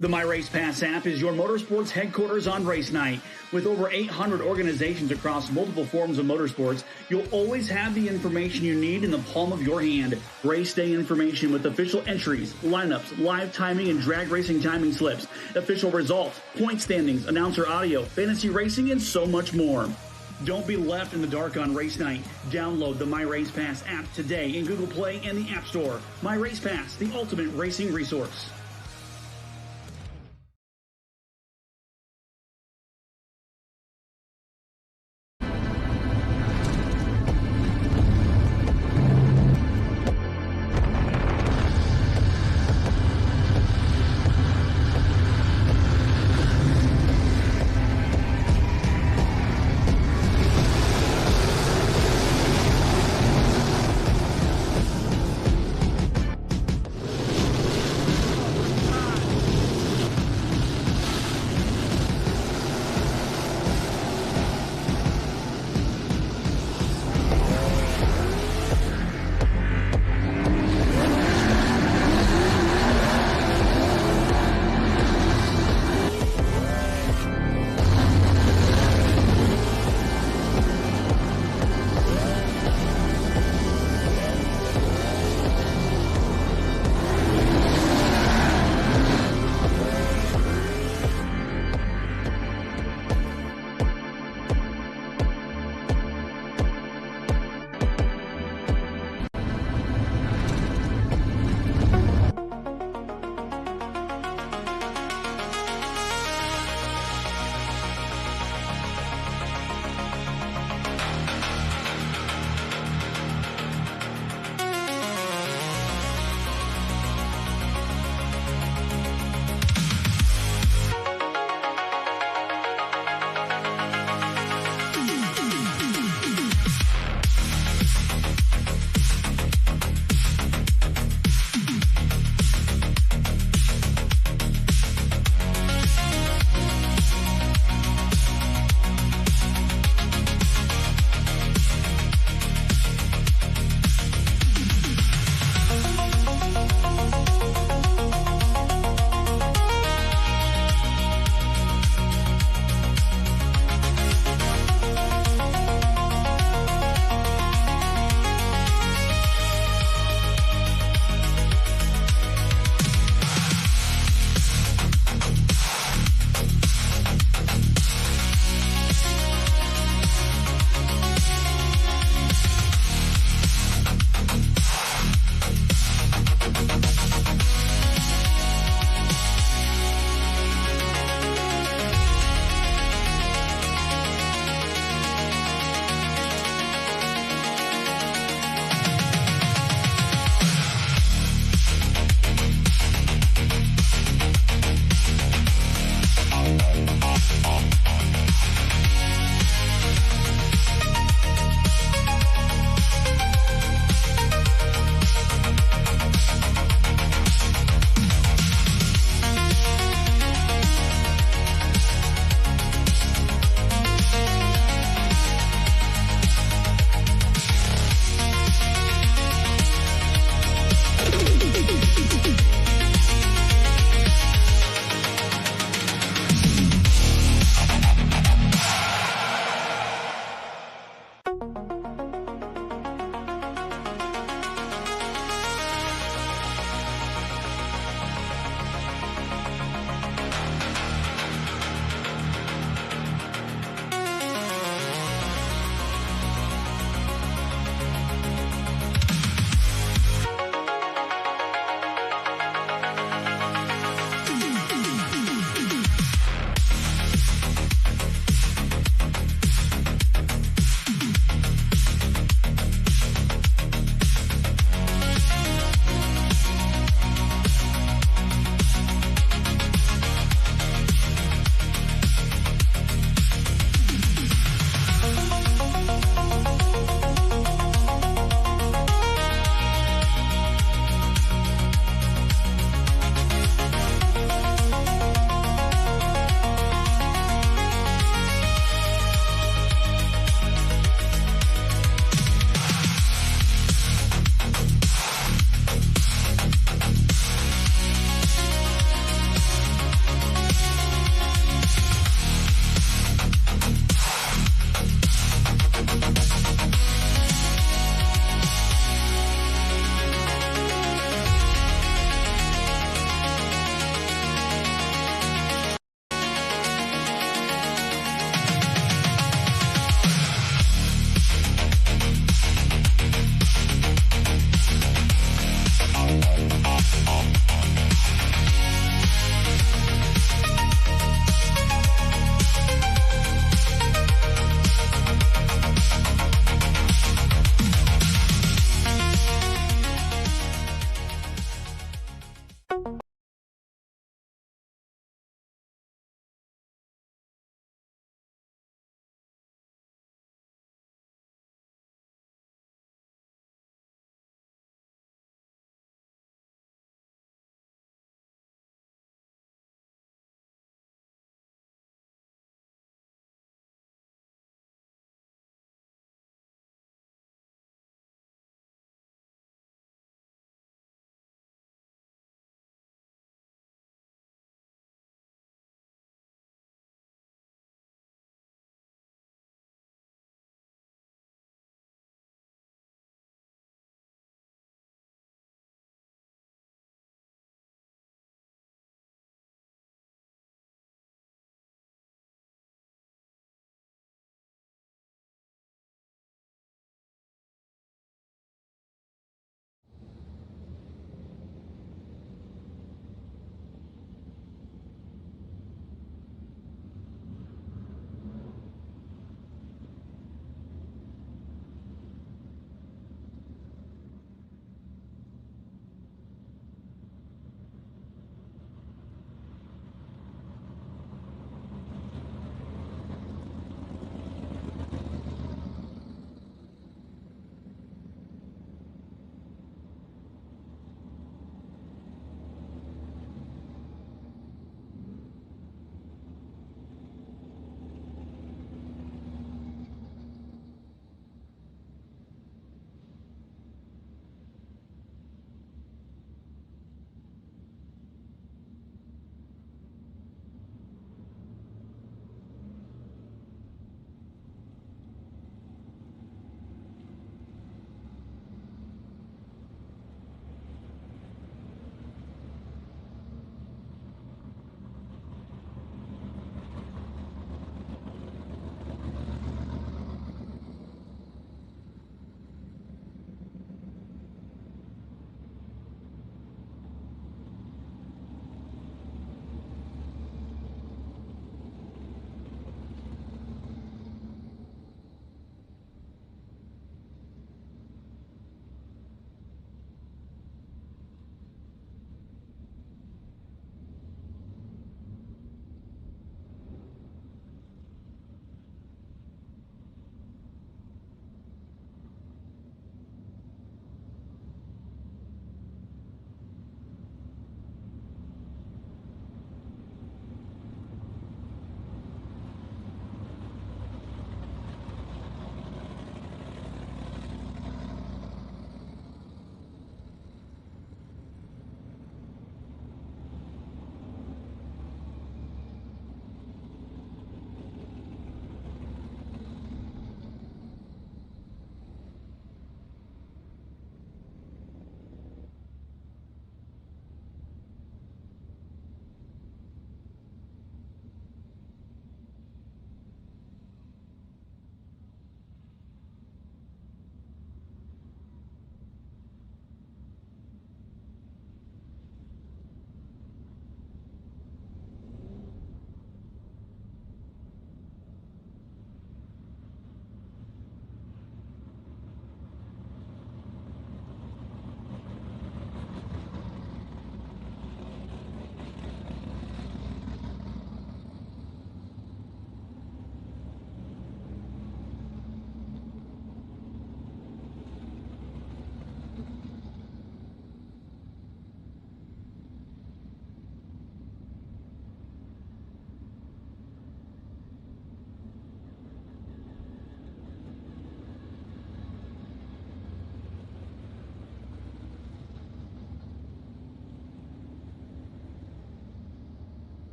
The My Race Pass app is your motorsports headquarters on race night. With over 800 organizations across multiple forms of motorsports, you'll always have the information you need in the palm of your hand. Race day information with official entries, lineups, live timing and drag racing timing slips, official results, point standings, announcer audio, fantasy racing, and so much more. Don't be left in the dark on race night. Download the My Race Pass app today in Google Play and the App Store. My Race Pass, the ultimate racing resource.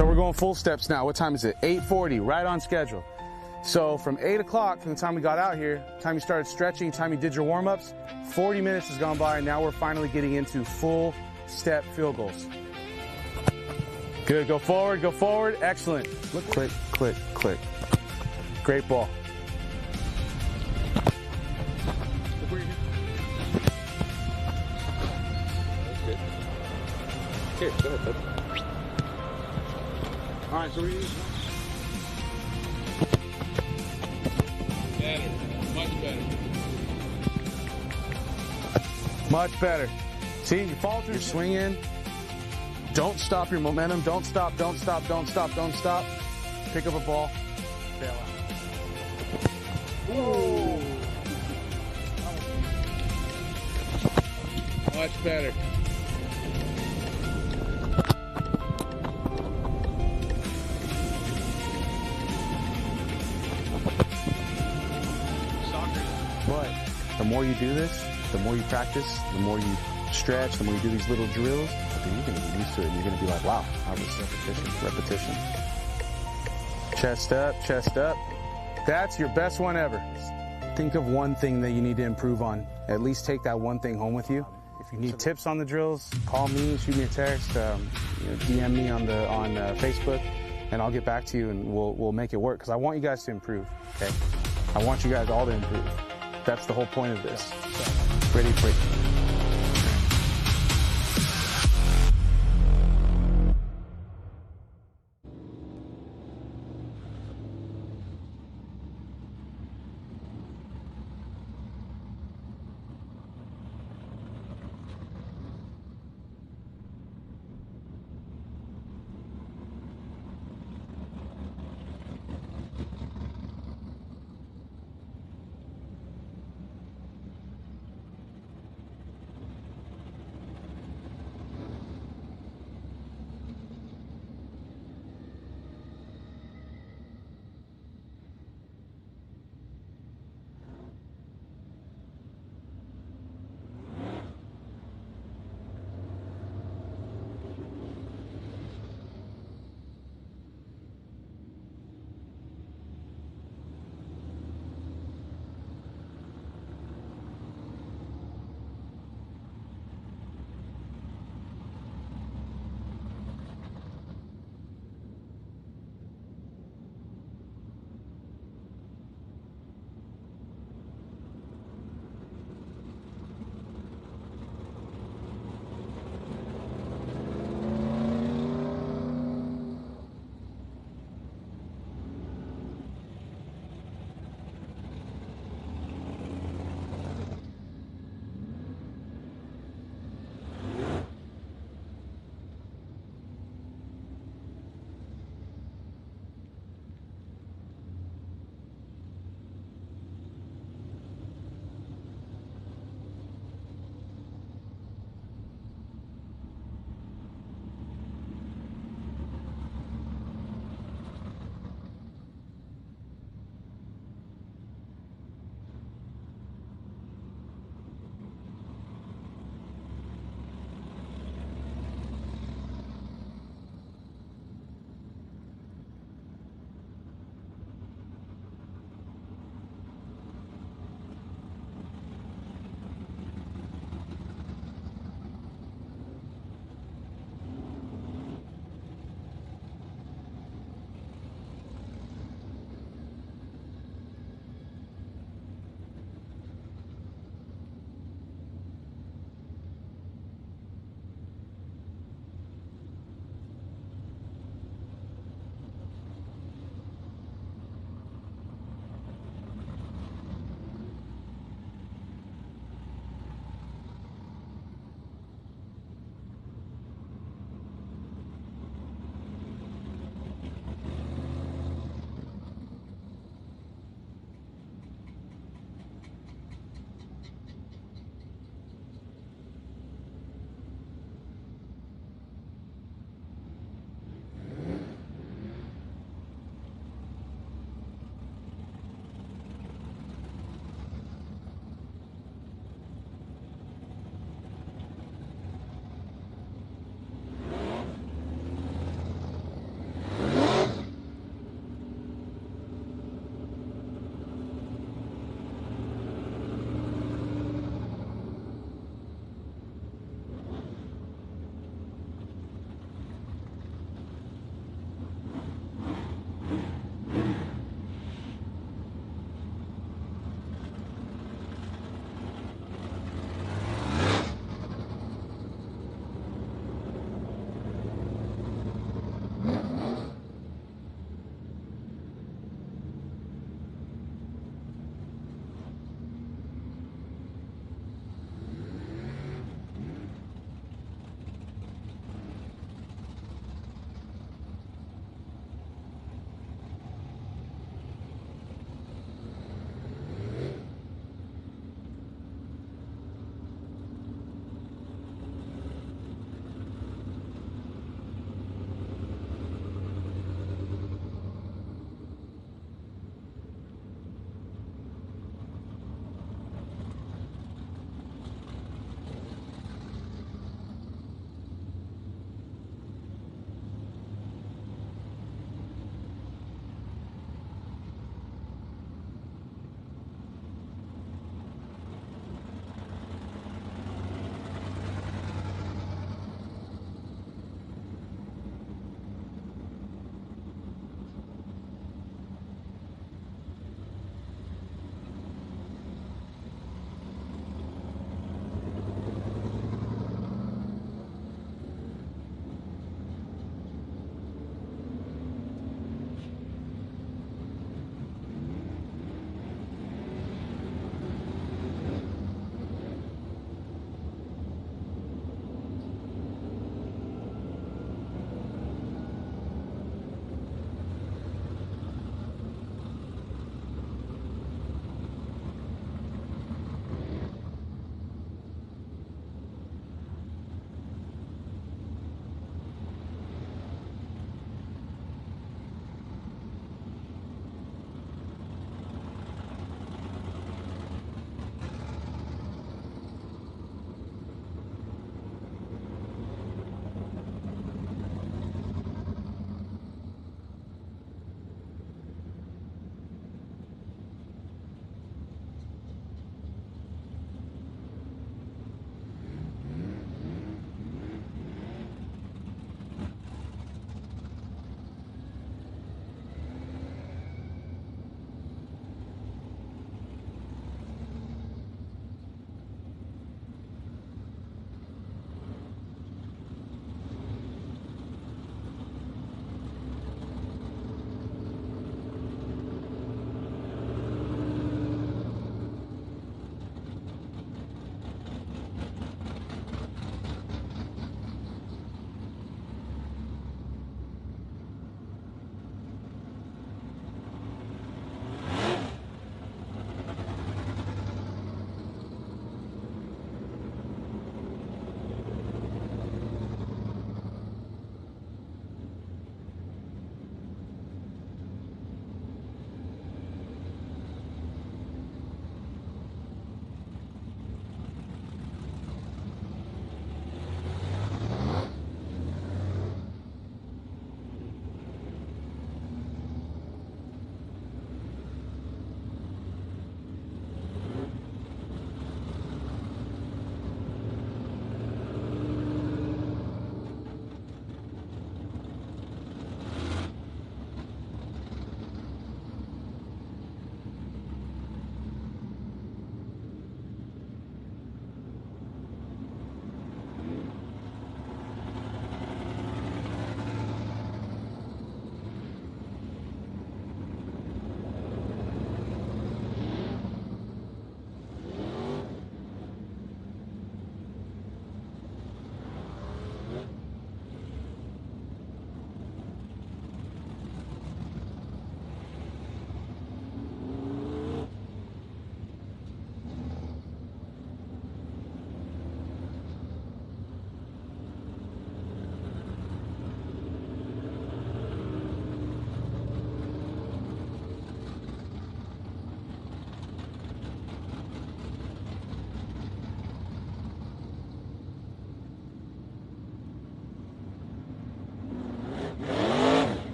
So we're going full steps now. What time is it? 8:40, right on schedule. So from 8 o'clock, from the time we got out here, time you started stretching, time you did your warm-ups, 40 minutes has gone by, and now we're finally getting into full step field goals. Good, go forward, excellent. Look, click, click, click. Great ball. That's good. Here, go ahead, bud. All right, so we're using Better. Much better. much better. See, you fall through, you're swinging. Don't stop your momentum. Don't stop, don't stop, don't stop, don't stop. Pick up a ball. Bail out. Whoa. Much better. But the more you do this, the more you practice, the more you stretch, the more you do these little drills, then you're going to get used to it. And you're going to be like, wow, I was repetition. Chest up, chest up. That's your best one ever. Think of one thing that you need to improve on. At least take that one thing home with you. If you need tips on the drills, call me, shoot me a text, DM me on Facebook, and I'll get back to you and we'll make it work. Because I want you guys to improve. Okay, I want you guys all to improve. That's the whole point of this. Ready, break.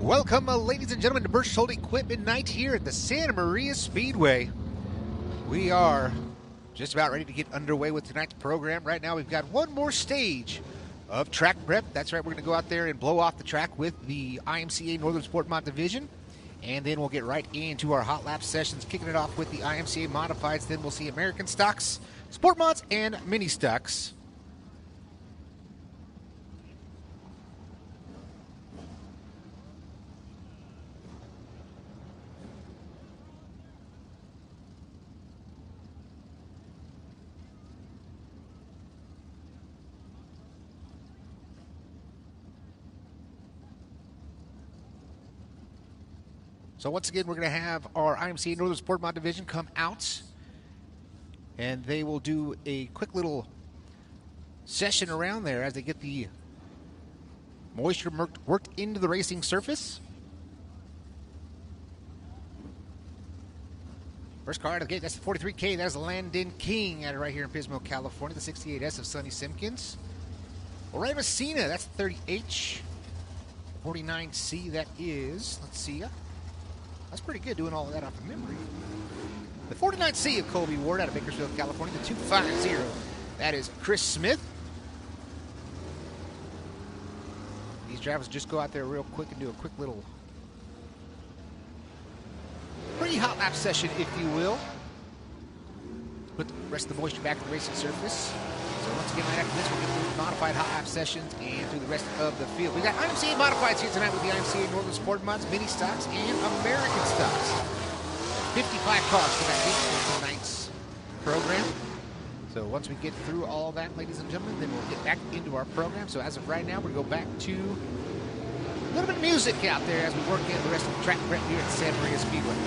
Welcome, ladies and gentlemen, to Berchtold Equipment Night here at the Santa Maria Speedway. We are just about ready to get underway with tonight's program. Right now, we've got one more stage of track prep. That's right, we're going to go out there and blow off the track with the IMCA Northern SportMod division. And then we'll get right into our hot lap sessions, kicking it off with the IMCA Modifieds. Then we'll see American stocks, Sport Mods, and mini stocks. So once again, we're going to have our IMCA Northern SportMod division come out, and they will do a quick little session around there as they get the moisture worked into the racing surface. First car out of the gate, that's the 43K. That's Landon King out of right here in Pismo, California. The 68S of Sonny Simpkins. Ray Messina, that's the 30H. 49C, that is, let's see. That's pretty good doing all of that off of memory. The 49C of Colby Ward out of Bakersfield, California. The 250, that is Chris Smith. These drivers just go out there real quick and do a quick little pre-hot lap session, if you will. Put the rest of the moisture back to the racing surface. So once again, right after this, we'll get through the modified hot lap sessions and through the rest of the field. We've got IMCA Modifieds here tonight with the IMCA Northern SportMods, mini stocks, and American stocks. 55 cars for tonight's program. So once we get through all that, ladies and gentlemen, then we'll get back into our program. So as of right now, we're going to go back to a little bit of music out there as we work in the rest of the track prep here at Santa Maria Speedway.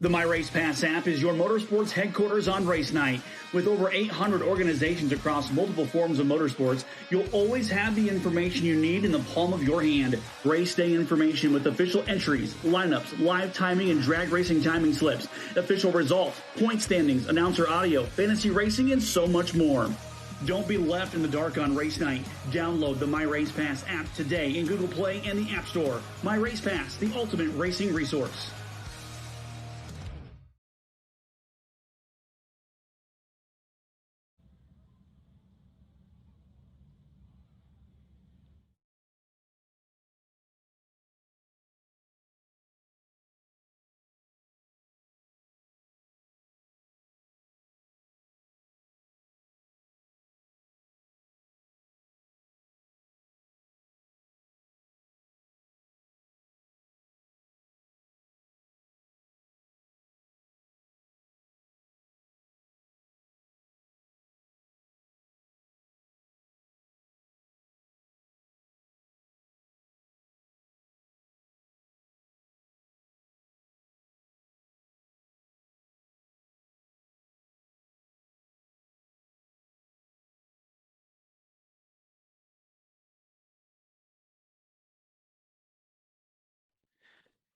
The My Race Pass app is your motorsports headquarters on race night. With over 800 organizations across multiple forms of motorsports, you'll always have the information you need in the palm of your hand. Race day information with official entries, lineups, live timing and drag racing timing slips, official results, point standings, announcer audio, fantasy racing, and so much more. Don't be left in the dark on race night. Download the My Race Pass app today in Google Play and the App Store. My Race Pass, the ultimate racing resource.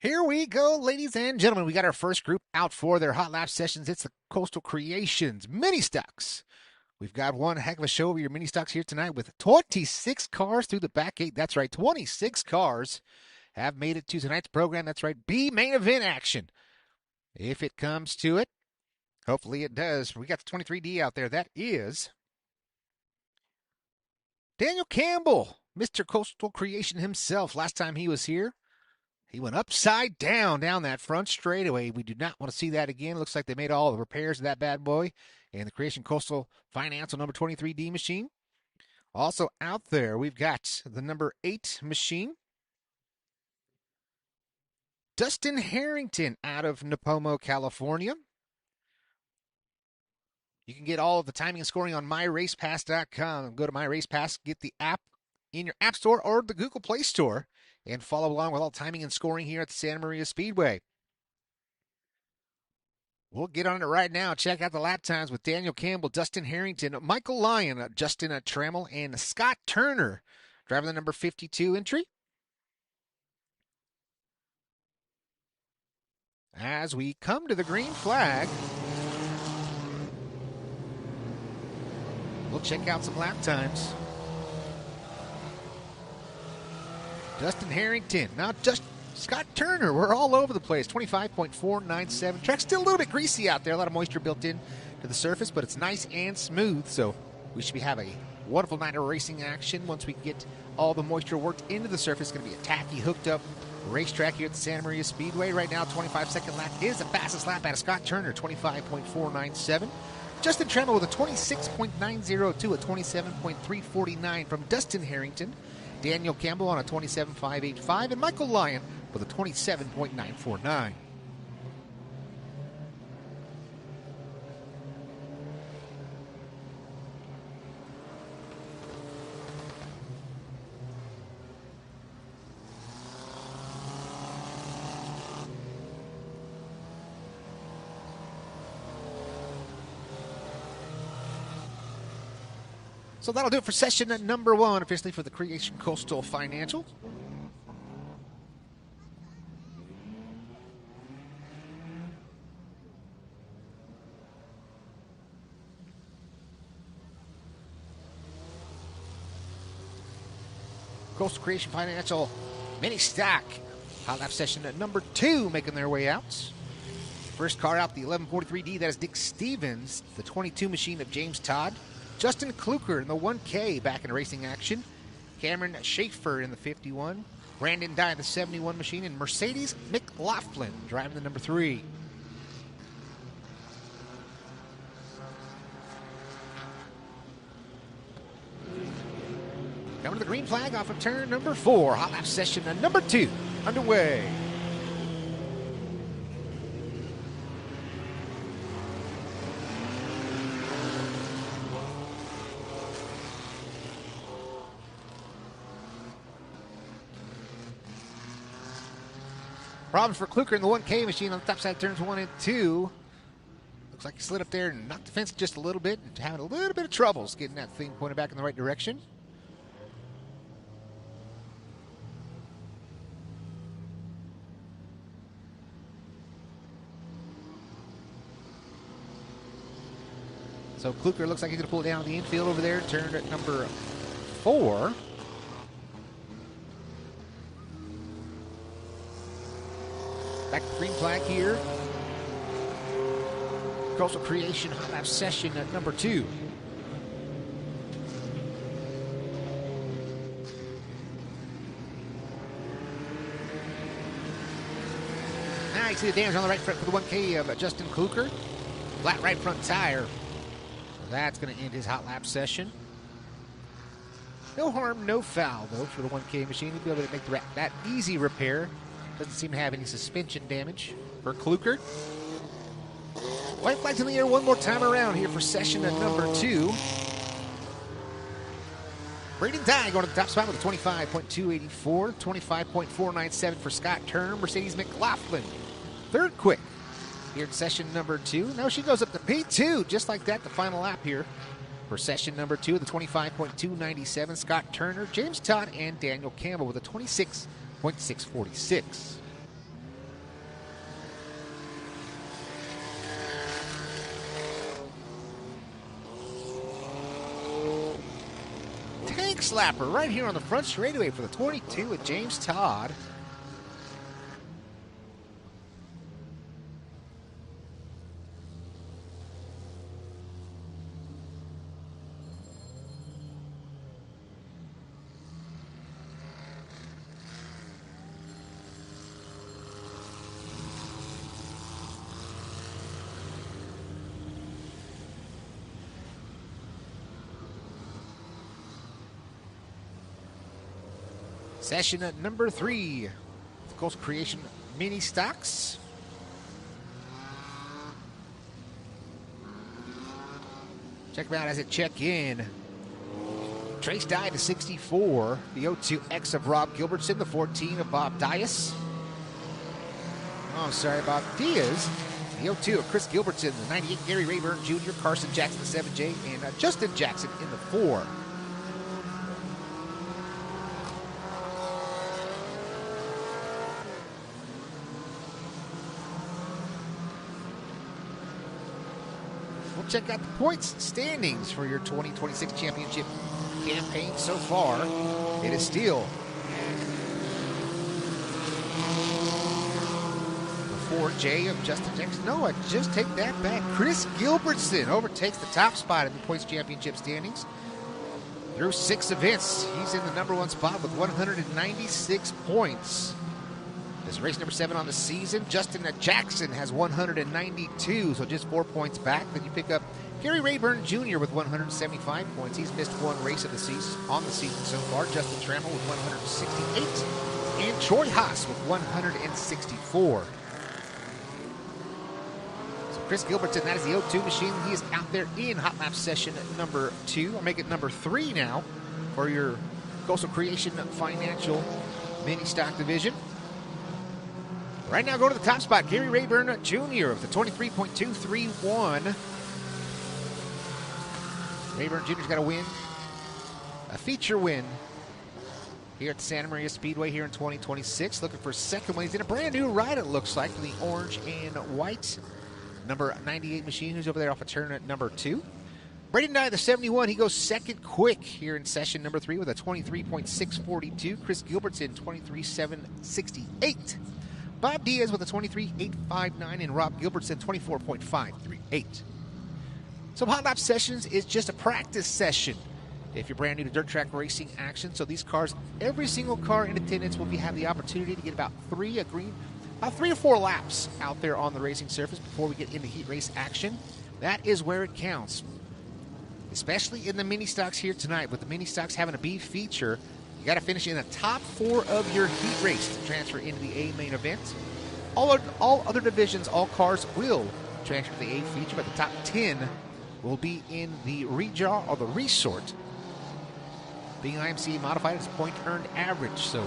Here we go, ladies and gentlemen. We got our first group out for their hot lap sessions. It's the Coastal Creations Mini Stocks. We've got one heck of a show of your mini stocks here tonight with 26 cars through the back gate. That's right, 26 cars have made it to tonight's program. That's right, B main event action. If it comes to it, hopefully it does. We got the 23D out there. That is Daniel Campbell, Mr. Coastal Creation himself. Last time he was here, he went upside down that front straightaway. We do not want to see that again. Looks like they made all the repairs to that bad boy. And the Creation Coastal Financial number 23D machine. Also out there, we've got the number 8 machine. Dustin Harrington out of Nipomo, California. You can get all of the timing and scoring on myracepass.com. Go to MyRacePass, get the app in your App Store or the Google Play Store, and follow along with all timing and scoring here at the Santa Maria Speedway. We'll get on it right now. Check out the lap times with Daniel Campbell, Dustin Harrington, Michael Lyon, Justin Trammell, and Scott Turner, driving the number 52 entry. As we come to the green flag, we'll check out some lap times. Justin Harrington, now just Scott Turner, we're all over the place. 25.497. Track's still a little bit greasy out there. A lot of moisture built in to the surface, but it's nice and smooth, so we should have a wonderful night of racing action once we get all the moisture worked into the surface. It's going to be a tacky, hooked up racetrack here at the Santa Maria Speedway. Right now, 25-second lap is the fastest lap out of Scott Turner, 25.497. Justin Tremmel with a 26.902, a 27.349 from Dustin Harrington. Daniel Campbell on a 27.585, and Michael Lyon with a 27.949. So that'll do it for session number 1, officially for the Creation Coastal Financial. Coastal Creation Financial mini stock. Hot lap session number 2 making their way out. First car out, the 1143D, that is Dick Stevens. The 22 machine of James Todd. Justin Kluker in the 1K back in racing action. Cameron Schaefer in the 51. Brandon Dye in the 71 machine. And Mercedes McLaughlin driving the number 3. Coming to the green flag off of turn number 4. Hot lap session number 2 underway. Problems for Kluker in the 1K machine on the top side, turns 1 and 2. Looks like he slid up there and knocked the fence just a little bit, and having a little bit of troubles getting that thing pointed back in the right direction. So Kluker looks like he's going to pull it down the infield over there, turn at number 4. Back to green flag here. Coastal Creation hot lap session at number 2. Now you see the damage on the right front for the 1K of Justin Kluker. Flat right front tire. So that's going to end his hot lap session. No harm, no foul, though, for the 1K machine. He'll be able to make that easy repair. Doesn't seem to have any suspension damage for Kluker. White flags in the air one more time around here for session at number 2. Braden Dye going to the top spot with a 25.284, 25.497 for Scott Turner. Mercedes McLaughlin, third quick here at session number 2. Now she goes up to P2, just like that, the final lap here for session number 2. The 25.297, Scott Turner, James Todd, and Daniel Campbell with a 26.646. Tank slapper right here on the front straightaway for the 22 with James Todd. Session at number 3, the Coastal Creation mini stocks. Check them out as it check in. Trace Dye to 64, the 02X of Rob Gilbertson, the 14 of Bob Dias. Oh, sorry, Bob Diaz. The 02 of Chris Gilbertson, the 98 Gary Rayburn Jr., Carson Jackson, the 7J, and Justin Jackson in the 4. we'll check out the points standings for your 2026 championship campaign so far. It is still the 4J of Justin Jackson. No, I just take that back. Chris Gilbertson overtakes the top spot in the points championship standings. Through 6 events, he's in the number 1 spot with 196 points. This is race number 7 on the season. Justin Jackson has 192, so just 4 points back. Then you pick up Gary Rayburn Jr. with 175 points. He's missed 1 race of the season on the season so far. Justin Trammell with 168, and Troy Haas with 164. So Chris Gilbertson, that is the O2 machine. He is out there in hot lap session number 2. I'll make it number 3 now for your Coastal Creation Financial Mini Stock Division. Right now, go to the top spot, Gary Rayburn Jr. of the 23.231. Rayburn Jr.'s got a win, a feature win here at the Santa Maria Speedway here in 2026. Looking for a second one. He's in a brand new ride, it looks like, for the orange and white. Number 98 machine, who's over there off of turn at number 2. Braden Dye, the 71, he goes second quick here in session number 3 with a 23.642. Chris Gilbertson, 23.768. Bob Diaz with a 23.859, and Rob Gilbertson, 24.538. So hot lap sessions is just a practice session if you're brand new to dirt track racing action. So these cars, every single car in attendance will have the opportunity to get about 3 or 4 laps out there on the racing surface before we get into heat race action. That is where it counts, especially in the mini stocks here tonight. With the mini stocks having a B feature, you got to finish in the top 4 of your heat race to transfer into the A main event. All other divisions, all cars will transfer to the A feature, but the top 10 will be in the redraw or the resort, being IMCA modified as point earned average. So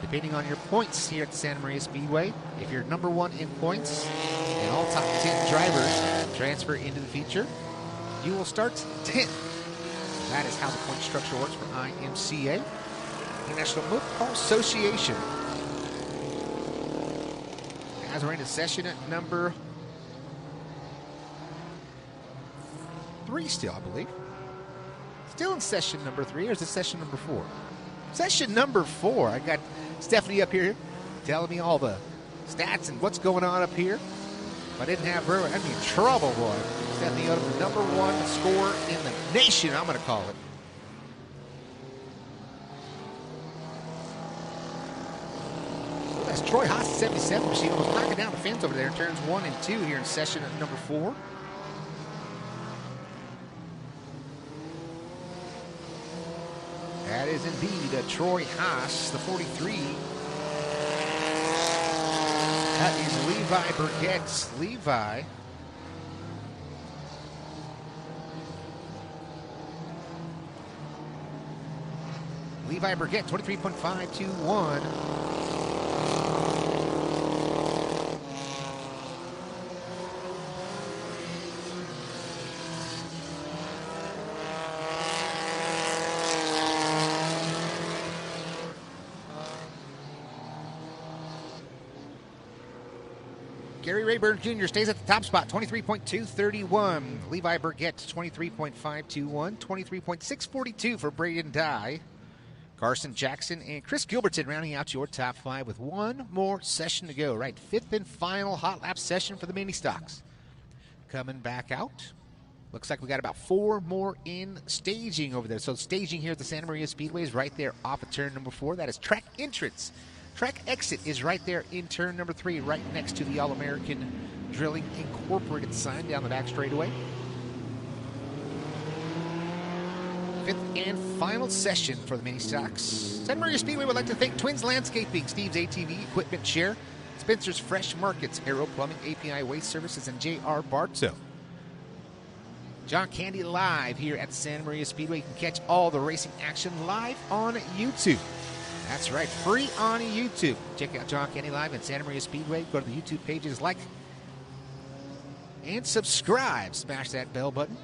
depending on your points here at the Santa Maria Speedway, if you're number 1 in points and all top 10 drivers transfer into the feature, you will start 10th. That is how the point structure works for IMCA, International Motorcar Association. As we're into session at number 3 still, I believe. Still in session number 3, or is this session number 4? Session number 4. I got Stephanie up here telling me all the stats and what's going on up here. If I didn't have her, I'd be in trouble, boy. Stephanie Odom, the number 1 scorer in the nation, I'm going to call it. So that's Troy Haas, 77 machine, almost knocking down the fence over there in turns 1 and 2 here in session number 4. That is indeed Troy Haas, the 43. That is Levi Burgett. Levi Burgett, 23.521. Gary Rayburn Jr. stays at the top spot, 23.231. Levi Burgett, 23.521. 23.642 for Braden Dye. Carson Jackson and Chris Gilbertson rounding out your top 5 with 1 more session to go. Right, 5th and final hot lap session for the mini stocks. Coming back out. Looks like we got about 4 more in staging over there. So staging here at the Santa Maria Speedway is right there off of turn number 4. That is track entrance. Track exit is right there in turn number 3, right next to the All-American Drilling Incorporated sign down the back straightaway. 5th and final session for the mini stocks. Santa Maria Speedway would like to thank Twins Landscaping, Steve's ATV Equipment Share, Spencer's Fresh Markets, Aero Plumbing, API Waste Services, and J.R. Bartow. John Candy live here at Santa Maria Speedway. You can catch all the racing action live on YouTube. That's right, free on YouTube. Check out John Candy live at Santa Maria Speedway. Go to the YouTube pages, like and subscribe. Smash that bell button.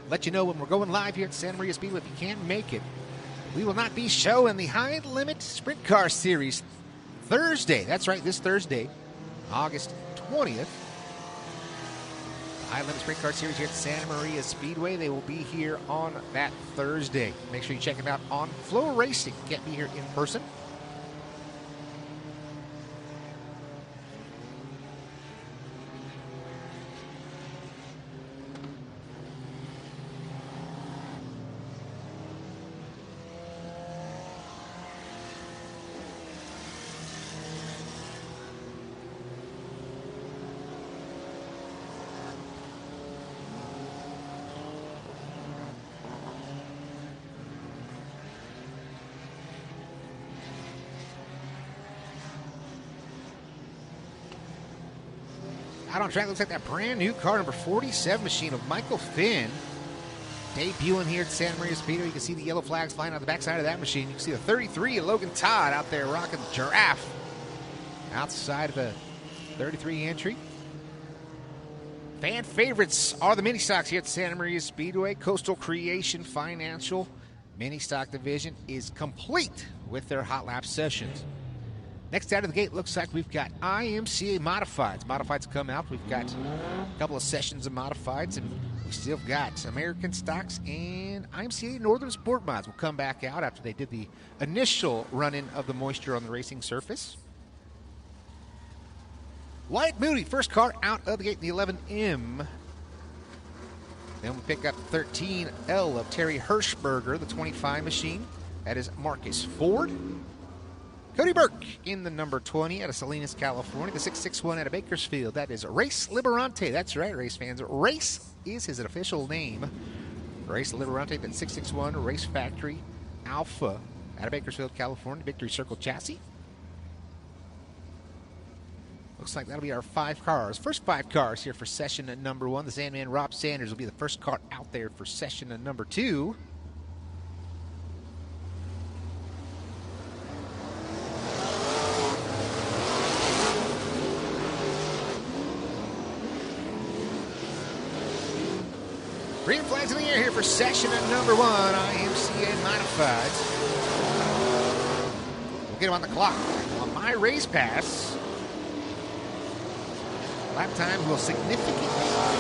Let you know when we're going live here at Santa Maria Speedway if you can't make it. We will not be showing the High Limit Sprint Car Series Thursday. That's right, this Thursday, August 20th. The High Limit Sprint Car Series here at Santa Maria Speedway. They will be here on that Thursday. Make sure you check them out on Flow Racing. Can't be here in person. Out on track, looks like that brand new car, number 47 machine of Michael Finn. Debuting here at Santa Maria Speedway. You can see the yellow flags flying out the backside of that machine. You can see the 33 of Logan Todd out there rocking the giraffe outside of the 33 entry. Fan favorites are the mini stocks here at Santa Maria Speedway. Coastal Creation Financial mini stock division is complete with their hot lap sessions. Next out of the gate, looks like we've got IMCA Modifieds. Modifieds come out. We've got a couple of sessions of Modifieds, and we still got American Stocks and IMCA Northern SportMods will come back out after they did the initial run-in of the moisture on the racing surface. Wyatt Moody, first car out of the gate in the 11M. Then we pick up 13L of Terry Hirschberger, the 25 machine. That is Marcus Ford. Cody Burke in the number 20 out of Salinas, California. The 661 out of Bakersfield. That is Race Liberante. That's right, race fans. Race is his official name. Race Liberante, that 661 Race Factory Alpha out of Bakersfield, California. Victory Circle chassis. Looks like that'll be our 5 cars. First 5 cars here for session number 1. The Sandman Rob Sanders will be the first car out there for session number 2. Green flags in the air here for session number 1, IMCA Modifieds. We'll get them on the clock. On my race pass, lap time will significantly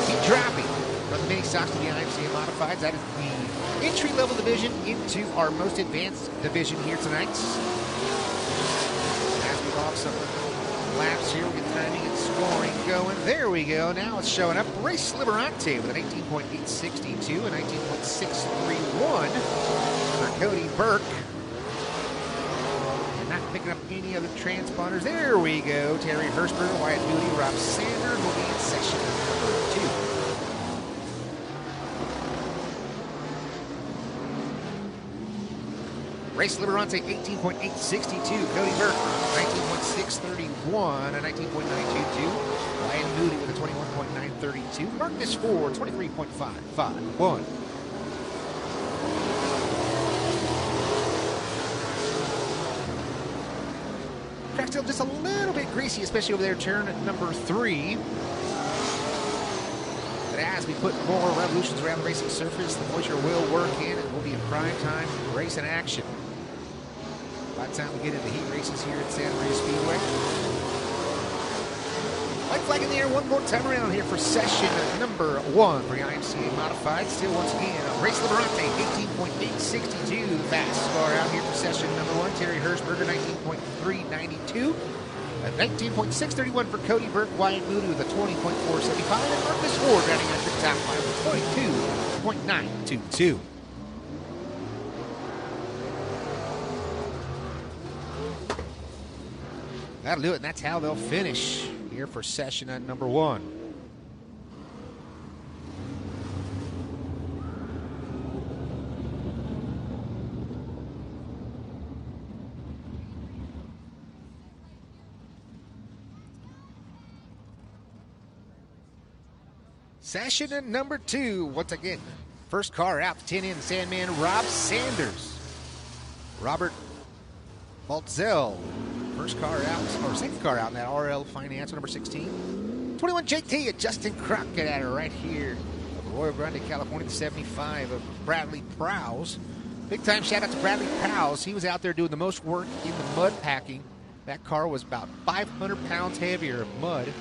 keep dropping from the mini stocks to the IMCA Modifieds. That is the entry-level division into our most advanced division here tonight. As we lost some laps here, we get timing and scoring going. There we go. Now it's showing up. Race Liberante with an 18.862 and 19.631 for Cody Burke. And not picking up any other transponders. There we go. Terry Hirschberger, Wyatt Moody, Rob Sanders will be in session number 2. Race Liberante, 18.862. Cody Burke, 19.631 and 19.922. Wyatt Moody with a 21.932. Marcus Ford, 23.551. Track still just a little bit greasy, especially over there, turn number 3. But as we put more revolutions around the racing surface, the moisture will work in and we'll be in prime time racing action. By the time we get into heat races here at Santa Maria Speedway. White flag in the air one more time around here for session number 1 for the IMCA Modified. Still once again, Race Liberante, 18.862. Fast car out here for session number 1. Terry Hirschberger, 19.392. 19.631 for Cody Burke. Wyatt Moody with a 20.475. And Marcus Ford rounding out the top 5 with 22.922. That'll do it, and that's how they'll finish here for session at number 1. Session at number 2, once again, first car out, 10 in, Sandman Rob Sanders. Robert Baltzel. First car out, or second car out in that RL Finance, number 16. 21 JT at Justin Crockett at her right here. Royal Grande, California, 75 of Bradley Prowse. Big time shout out to Bradley Prowse. He was out there doing the most work in the mud packing. That car was about 500 pounds heavier of mud.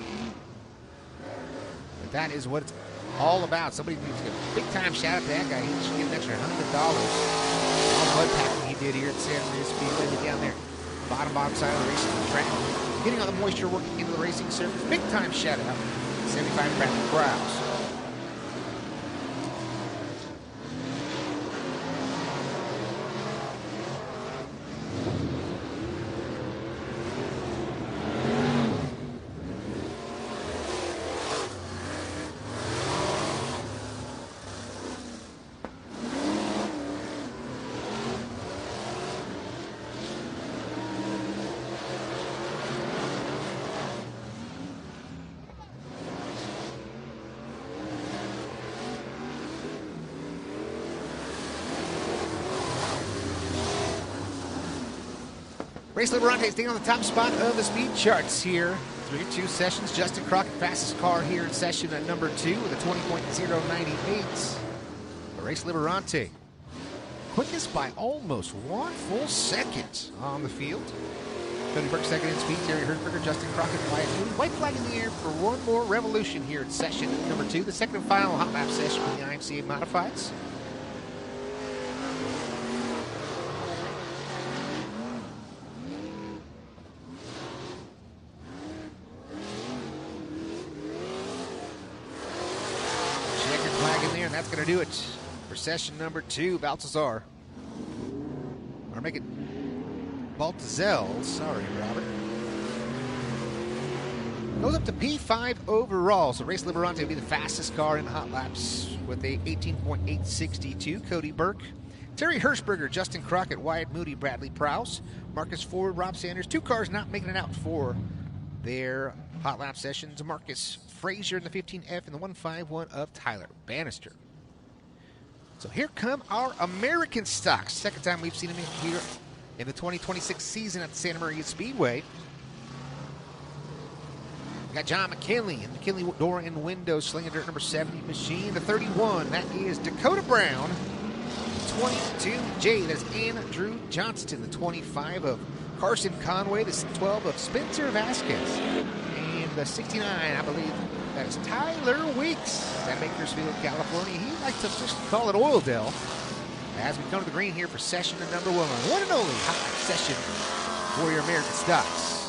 But that is what it's all about. Somebody needs to give a big-time shout-out to that guy. He should get an extra $100 all the mud packing he did here at Santa Maria Speedway. Down there, bottom side of the racing track. Getting all the moisture working into the racing surface. Big-time shout-out to 75 Bradley Prowse. Race Liberante staying on the top spot of the speed charts here through 2 sessions. Justin Crockett, fastest car here in session at number 2 with a 20.098. Race Liberante, quickest by almost 1 full second on the field. Cody Burke second in speed, Terry Hertzberger, Justin Crockett, Wyatt Moody. White flag in the air for one more revolution here in session number 2, the second and final hot lap session for the IMCA Modifieds. And that's going to do it for session number 2. Baltazar. Or make it Baltazel. Sorry, Robert. Goes up to P5 overall. So Race Liberante will be the fastest car in hot laps with a 18.862. Cody Burke, Terry Hertzberger, Justin Crockett, Wyatt Moody, Bradley Prowse, Marcus Ford, Rob Sanders. 2 cars not making it out for their hot lap sessions. Marcus Frazier in the 15F and the 151 of Tyler Bannister. So here come our American stocks. Second time we've seen them here in the 2026 season at the Santa Maria Speedway. We got John McKinley and McKinley door and window slinging dirt number 70 machine. The 31, that is Dakota Brown. 22J, that's Andrew Johnston. The 25 of Carson Conway. The 12 of Spencer Vasquez. And the 69, I believe, that is Tyler Weeks at Bakersfield, California. He likes to just call it Oildale. As we come to the green here for session number 1. One and only hot session for your American stocks.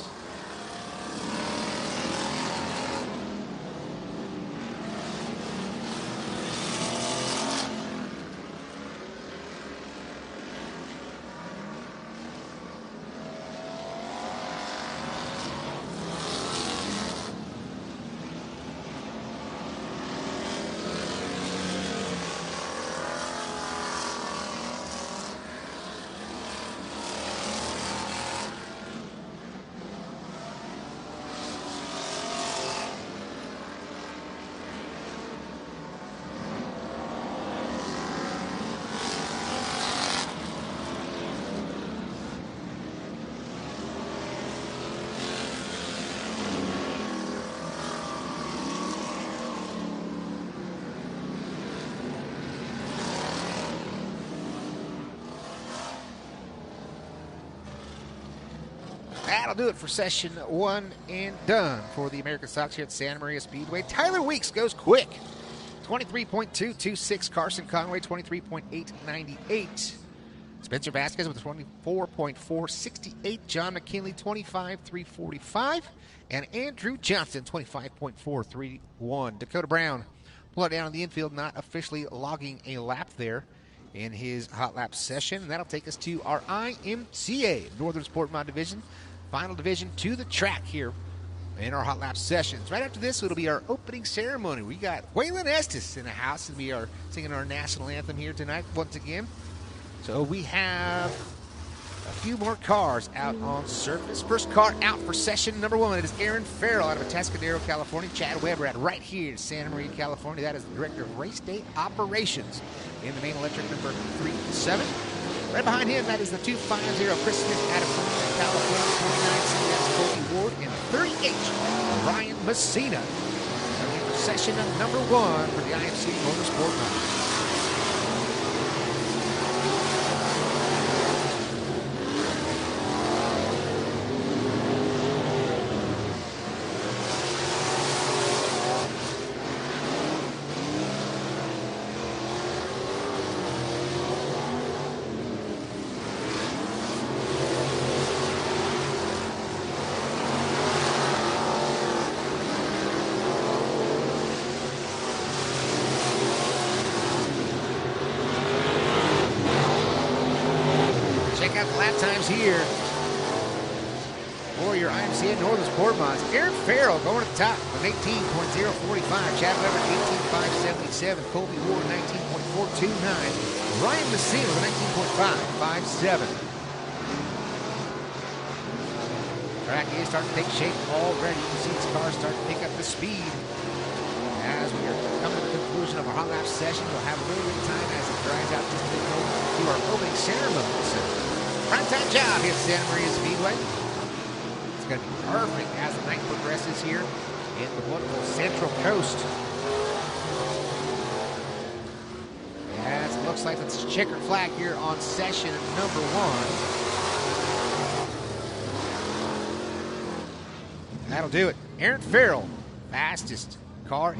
That'll do it for session 1 and done for the American stocks here at Santa Maria Speedway. Tyler Weeks goes quick. 23.226. Carson Conway, 23.898. Spencer Vasquez with 24.468. John McKinley, 25.345. And Andrew Johnston, 25.431. Dakota Brown pulled it down in the infield, not officially logging a lap there in his hot lap session. And that'll take us to our IMCA, Northern SportMod Division. Final division to the track here in our hot lap sessions. Right after this, it'll be our opening ceremony. We got Waylon Estes in the house, and we are singing our national anthem here tonight once again. So we have a few more cars out on surface. First car out for session number 1. It is Aaron Farrell out of Atascadero, California. Chad Weber out right here in Santa Maria, California. That is the Director of Race Day Operations in the main electric number 37. Right behind him, that is the 250 Chris Smith out of California. 29C, that's Cody Ward. And 30H, Ryan Messina. Session number 1 for the IMC Motorsport Mod. cars here for your IMCA Northern SportMods. Aaron Farrell going to the top with 18.045. Chad Weber 18.577. Colby Ward 19.429. Ryan Messina with 19.557. Track is starting to take shape already. You can see these cars starting to pick up the speed. As we are coming to the conclusion of our hot lap session, we'll have a little bit of time as it dries out just a bit more to our opening ceremony. So, prime time job here at Santa Maria Speedway. It's going to be perfect as the night progresses here in the wonderful Central Coast. As it looks like it's checkered flag here on session number 1. That'll do it. Aaron Farrell, fastest car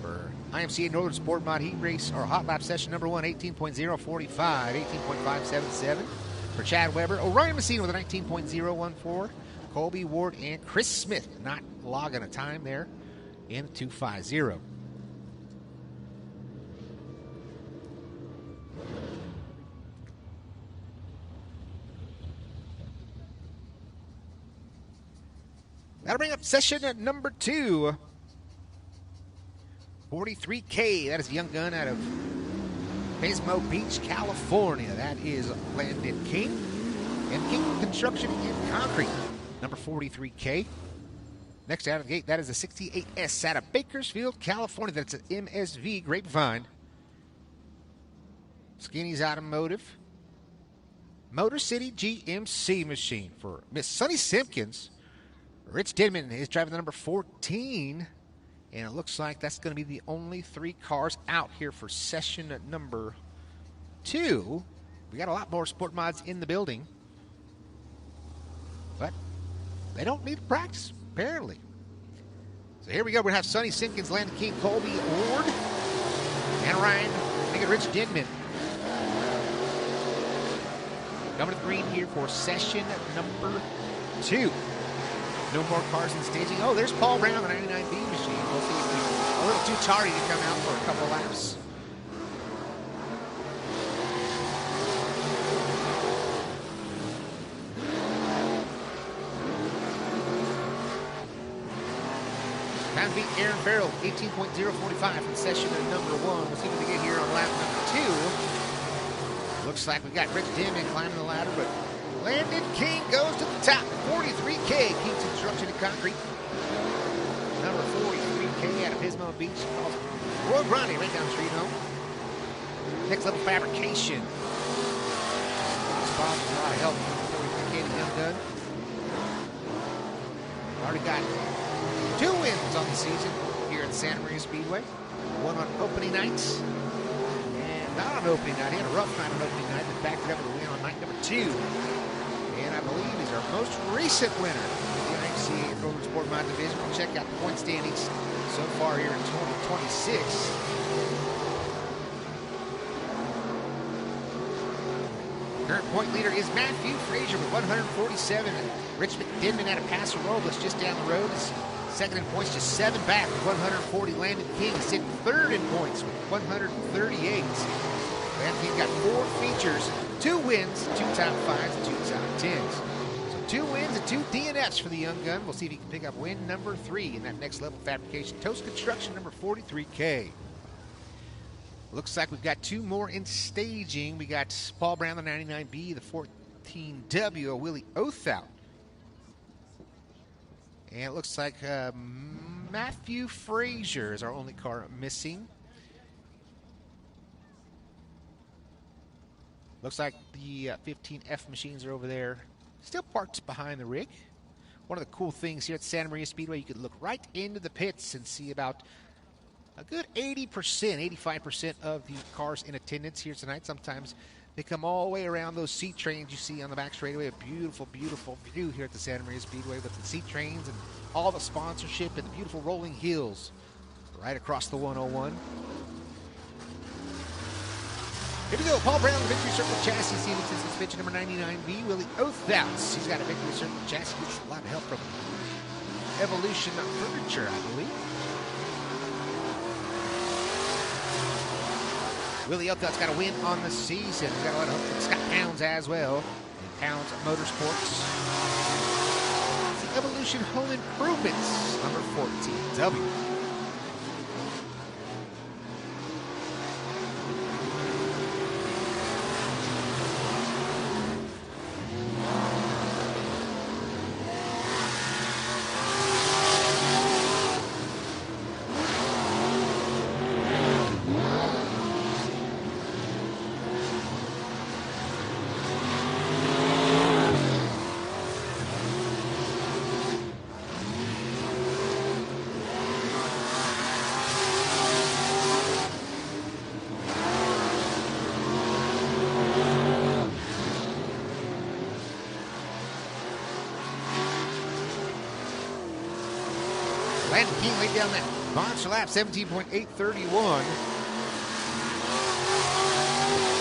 for IMCA Northern SportMod Heat Race or Hot Lap Session number 1, 18.045, 18.577 for Chad Weber. Orion Messina with a 19.014. Colby Ward and Chris Smith not logging a time there in 250. That'll bring up session at number 2. 43K, that is a young gun out of Pismo Beach, California. That is Landon King. And King Construction and Concrete, number 43K. Next out of the gate, that is a 68S out of Bakersfield, California. That's an MSV Grapevine. Skinny's Automotive. Motor City GMC machine for Miss Sonny Simpkins. Rich Denman is driving the number 14. And it looks like that's going to be the only 3 cars out here for session number 2. We got a lot more sport mods in the building. But they don't need to practice, apparently. So here we go. We're going to have Sonny Simpkins, Landon King, Colby Ward, and Ryan. Make it Rich Denman. Coming to the green here for session number 2. No more cars in staging. Oh, there's Paul Brown, the 99B machine. We'll see if he's a little too tardy to come out for a couple laps. Time to beat Aaron Farrell, 18.045 from session number 1. We'll see what they get here on lap number 2. Looks like we've got Rich Denman climbing the ladder, but Landon King goes to the top. 43K, King's Construction and Concrete. Number 43K out of Pismo Beach. Roy Grande right down the street home. Next level fabrication. This Bob with a lot of help from 43K to Young Gun. Already got 2 wins on the season here at Santa Maria Speedway. One on opening nights. And not on opening night. He had a rough night on opening night, but backed it up with a win on night number 2. And I believe he's our most recent winner in the IMCA Northern SportMod division. We'll check out the point standings so far here in 2026. Current point leader is Matthew Frazier with 147. And Rich Denman out of Paso Robles just down the road is second in points, just 7 back with 140. Landon King is sitting third in points with 138. Landon King got 4 features, 2 wins, 2 top 5s, and 2 top 10s. So 2 wins and 2 DNFs for the young gun. We'll see if he can pick up win number 3 in that next level fabrication. Toast Construction number 43K. Looks like we've got 2 more in staging. We got Paul Brown, the 99B, the 14W, Willie Othout. And it looks like Matthew Frazier is our only car missing. Looks like the 15F machines are over there, still parked behind the rig. One of the cool things here at Santa Maria Speedway, you can look right into the pits and see about a good 80%, 85% of the cars in attendance here tonight. Sometimes they come all the way around those seat trains you see on the back straightaway. A beautiful, beautiful view here at the Santa Maria Speedway with the seat trains and all the sponsorship and the beautiful rolling hills right across the 101. Here we go. Paul Brown, the Victory Circle chassis, seated since suspension number 99B. Willie Oathouts. He's got a Victory Circle chassis. Gets a lot of help from Evolution Furniture, I believe. Willie Oathouts got a win on the season. He's got a lot of help from Scott Pounds as well. And pounds motorsports. It's the Evolution Home Improvements, number 14W. Landon King laid down that monster lap, 17.831.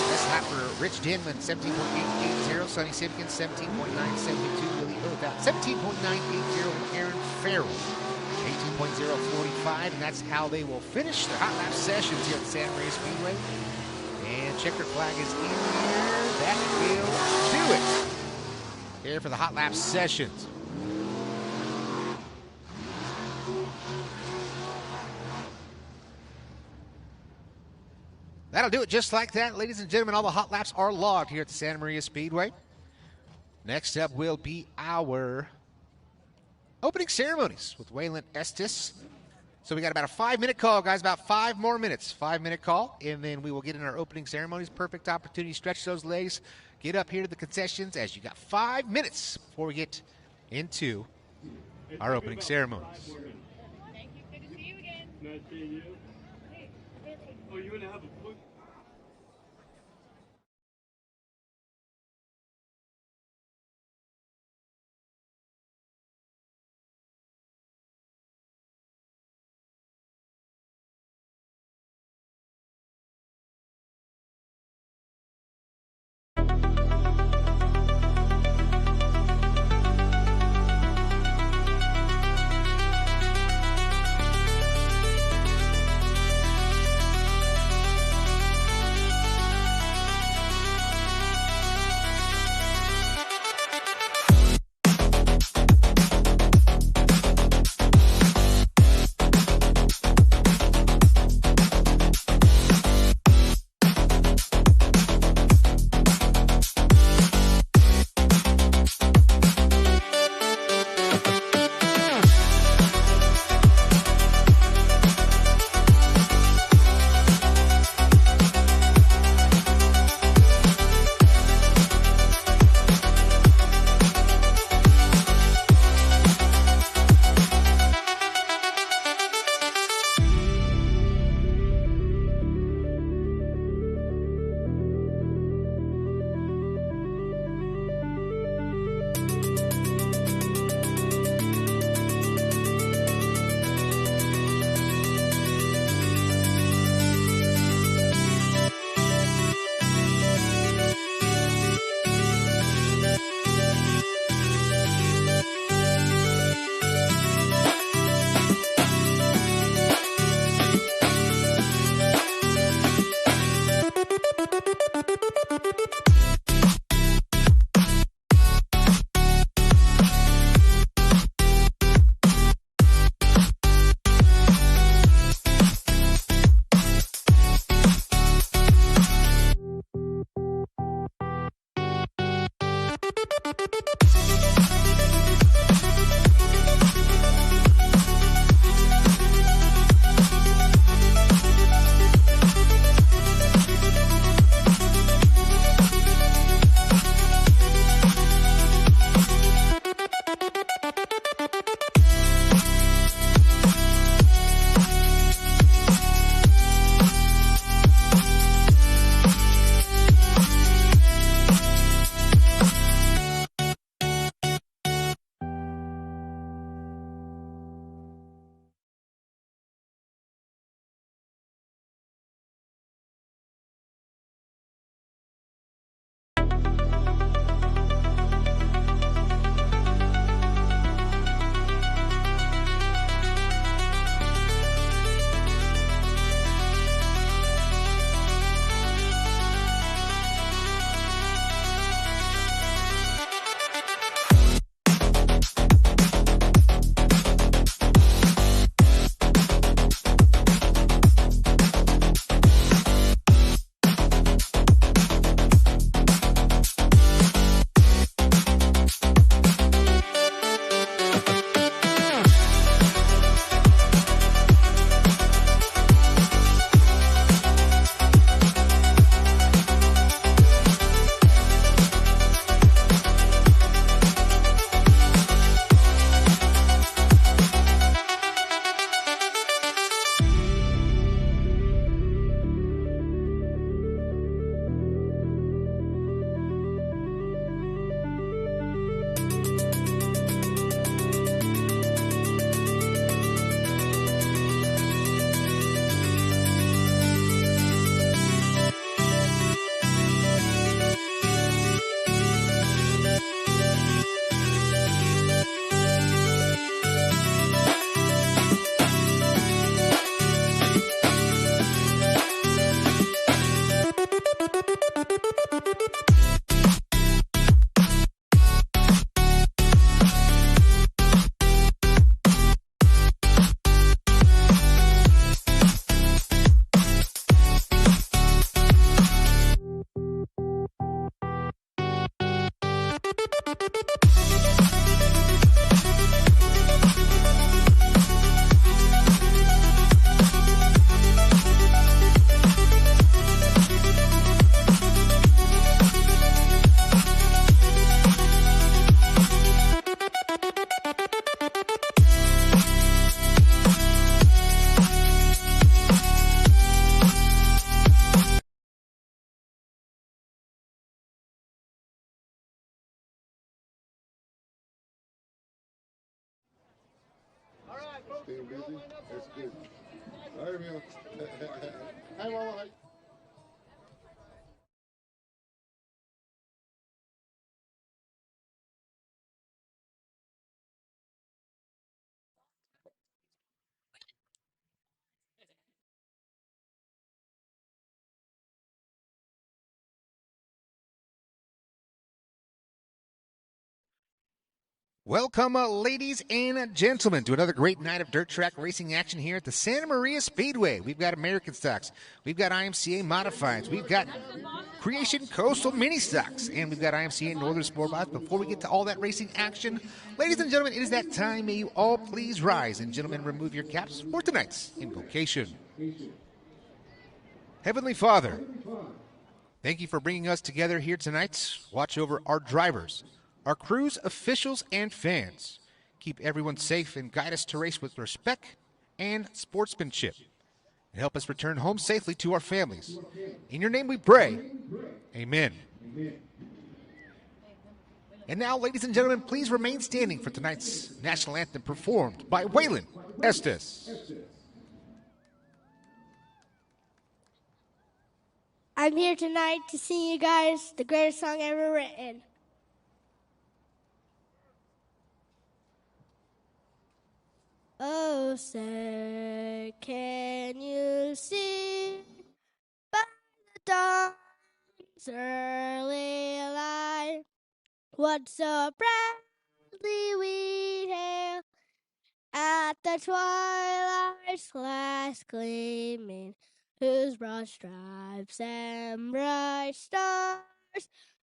Best lap for Rich Denman, 17.880. Sonny Simpkins, 17.972. Willie Oath, 17.980. And Aaron Farrell, 18.045. And that's how they will finish their hot lap sessions here at the Santa Maria Speedway. And checker flag is in here. That will do it here for the hot lap sessions. That'll do it just like that. Ladies and gentlemen, all the hot laps are logged here at the Santa Maria Speedway. Next up will be our opening ceremonies with Waylon Estes. So we got about a 5-minute call, guys, about 5 more minutes. 5-minute call, and then we will get in our opening ceremonies. Perfect opportunity to stretch those legs, get up here to the concessions as you got 5 minutes before we get into our opening ceremonies. Thank you. Good to see you again. Nice seeing you. Oh, you're going to have a book? Welcome, ladies and gentlemen, to another great night of dirt track racing action here at the Santa Maria Speedway. We've got American stocks, we've got IMCA modifieds, we've got Creation Coastal mini stocks, and we've got IMCA Northern Sport Mods. Before we get to all that racing action, ladies and gentlemen, it is that time. May you all please rise, and gentlemen, remove your caps for tonight's invocation. Heavenly Father, thank you for bringing us together here tonight. Watch over our drivers, our crews, officials, and fans. Keep everyone safe and guide us to race with respect and sportsmanship. And help us return home safely to our families. In your name we pray. Amen. And now, ladies and gentlemen, please remain standing for tonight's national anthem performed by Waylon Estes. I'm here tonight to sing you guys the greatest song ever written. Oh, say, can you see by the dawn's early light what so proudly we hail at the twilight's last gleaming, whose broad stripes and bright stars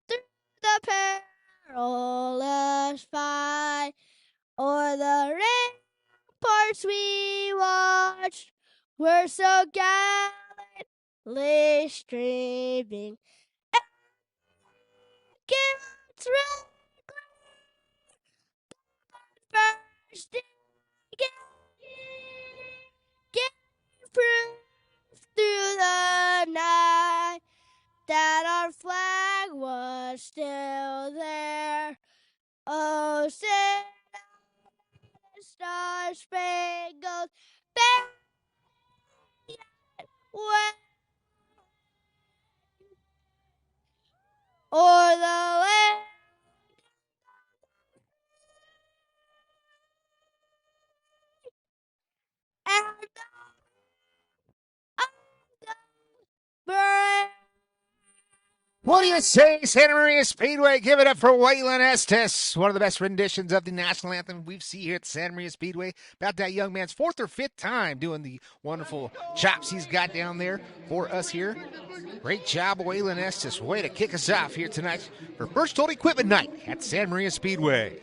through the perilous fight o'er the ramparts we watched were so gallantly streaming. Against red first gave proof through the night that our flag was still there. Oh, sing the star-spangled banner wave o'er the land. And brave. What do you say, Santa Maria Speedway? Give it up for Waylon Estes, one of the best renditions of the national anthem we've seen here at Santa Maria Speedway. About that young man's fourth or fifth time doing the wonderful chops he's got down there for us here. Great job, Waylon Estes. Way to kick us off here tonight for Berchtold Equipment Night at Santa Maria Speedway.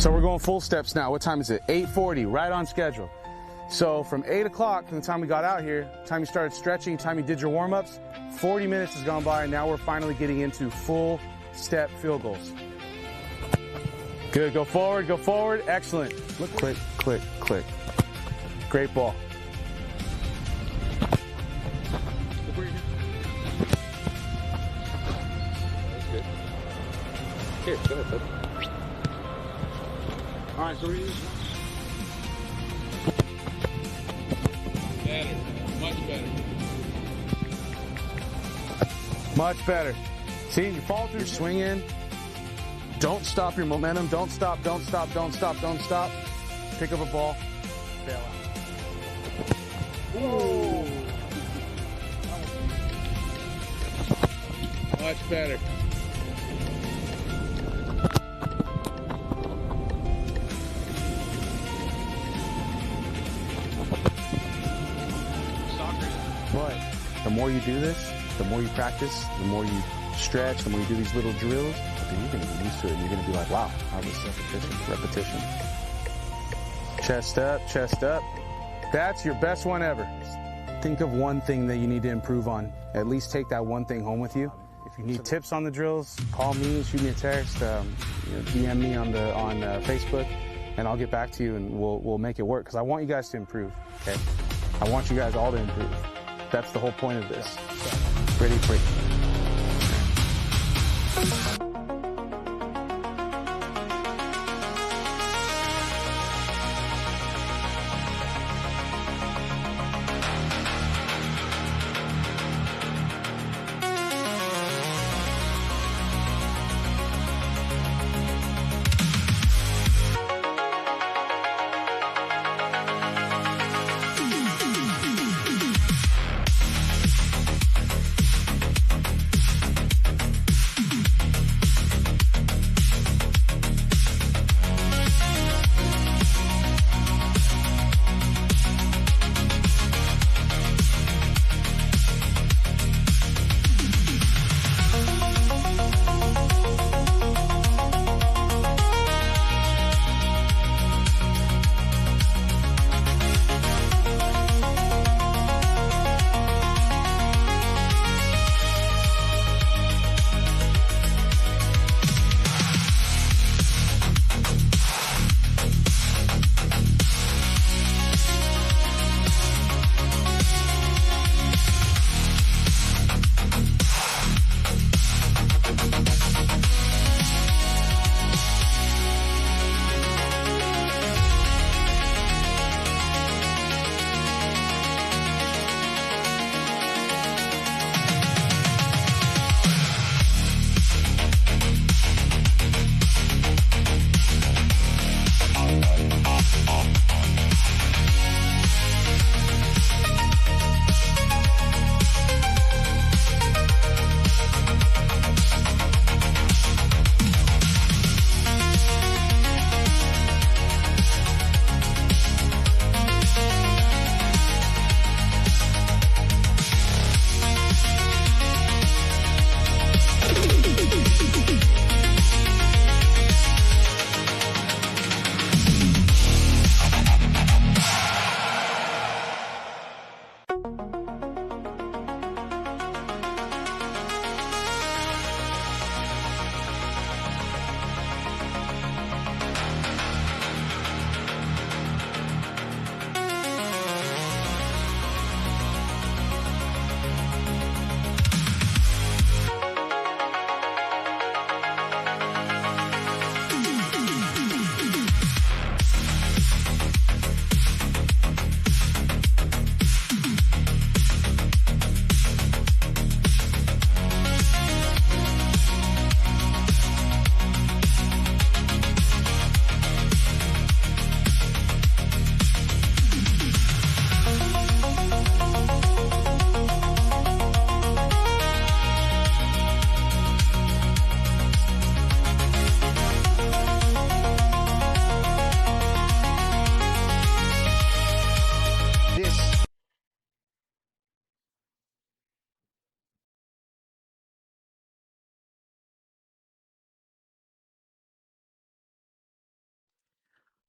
So we're going full steps now. What time is it? 8:40, right on schedule. So from 8 o'clock from the time we got out here, time you started stretching, time you did your warm-ups, 40 minutes has gone by, and now we're finally getting into full step field goals. Good, go forward, excellent. Look, click, click, click. Great ball. That's good. Here, go ahead, bud. All right, so we're using Better. Much better. much better. See, you fall through, swing in. Don't stop your momentum. Don't stop, don't stop, don't stop, don't stop. Pick up a ball, bail out. Ooh. Much better. But the more you do this, the more you practice, the more you stretch, the more you do these little drills, then you're going to get used to it. And you're going to be like, wow, I was repetition. Chest up, chest up. That's your best one ever. Think of one thing that you need to improve on. At least take that one thing home with you. If you need tips on the drills, call me, shoot me a text, DM me on Facebook, and I'll get back to you and we'll make it work. Because I want you guys to improve. Okay, I want you guys all to improve. That's the whole point of this. Ready, free.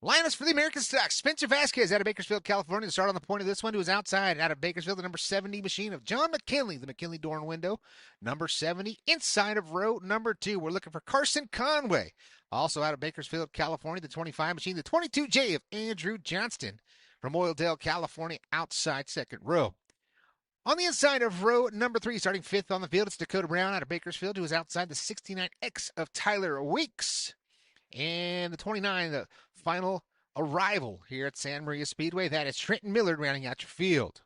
Lineups for the American stock. Spencer Vasquez out of Bakersfield, California, to start on the point of this one, who is outside. Out of Bakersfield, the number 70 machine of John McKinley, the McKinley door and window. Number 70, inside of row number 2. We're looking for Carson Conway. Also out of Bakersfield, California, the 25 machine, the 22J of Andrew Johnston from Oildale, California, outside second row. On the inside of row number 3, starting 5th on the field, it's Dakota Brown out of Bakersfield, who is outside the 69X of Tyler Weeks. And the 29, the final arrival here at Santa Maria Speedway, that is Trenton Millard rounding out your field.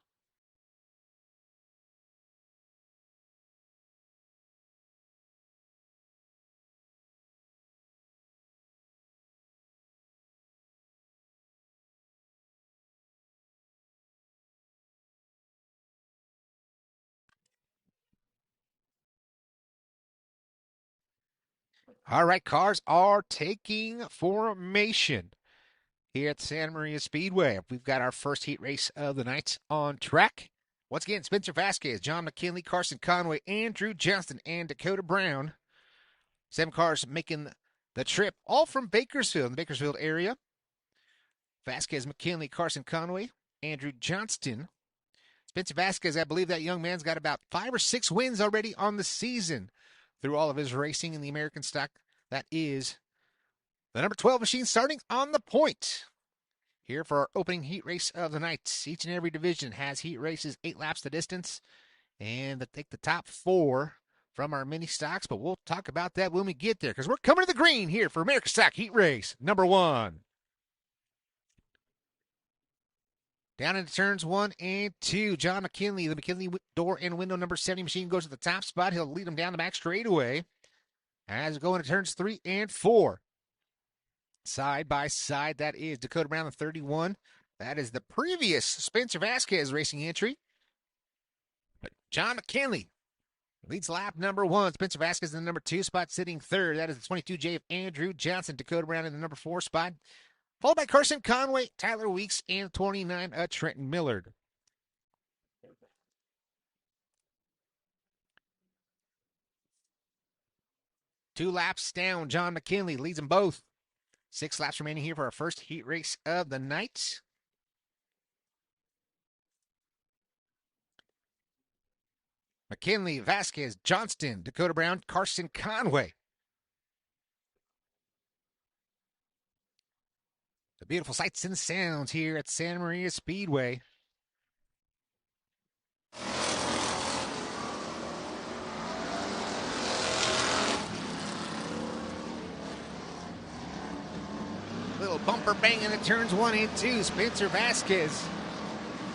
All right, cars are taking formation here at Santa Maria Speedway. We've got our first heat race of the night on track. Once again, Spencer Vasquez, John McKinley, Carson Conway, Andrew Johnston, and Dakota Brown. 7 cars making the trip, all from Bakersfield, in the Bakersfield area. Vasquez, McKinley, Carson Conway, Andrew Johnston. Spencer Vasquez, I believe that young man's got about 5 or 6 wins already on the season through all of his racing in the American stock. That is the number 12 machine starting on the point. Here for our opening heat race of the night. Each and every division has heat races, 8 laps the distance. And they take the top 4 from our mini stocks, but we'll talk about that when we get there, because we're coming to the green here for American Stock Heat Race number 1. Down into turns 1 and 2. John McKinley, the McKinley door and window number 70 machine, goes to the top spot. He'll lead them down the back straightaway as we go into turns 3 and 4. Side by side, that is Dakota Brown, the 31. That is the previous Spencer Vasquez racing entry. But John McKinley leads lap number 1. Spencer Vasquez in the number 2 spot, sitting third. That is the 22J of Andrew Johnson. Dakota Brown in the number 4 spot, followed by Carson Conway, Tyler Weeks, and 29, Trenton Millard. Two laps down, John McKinley leads them both. 6 laps remaining here for our first heat race of the night. McKinley, Vasquez, Johnston, Dakota Brown, Carson Conway. The beautiful sights and sounds here at Santa Maria Speedway. Little bumper banging at turns 1 and 2. Spencer Vasquez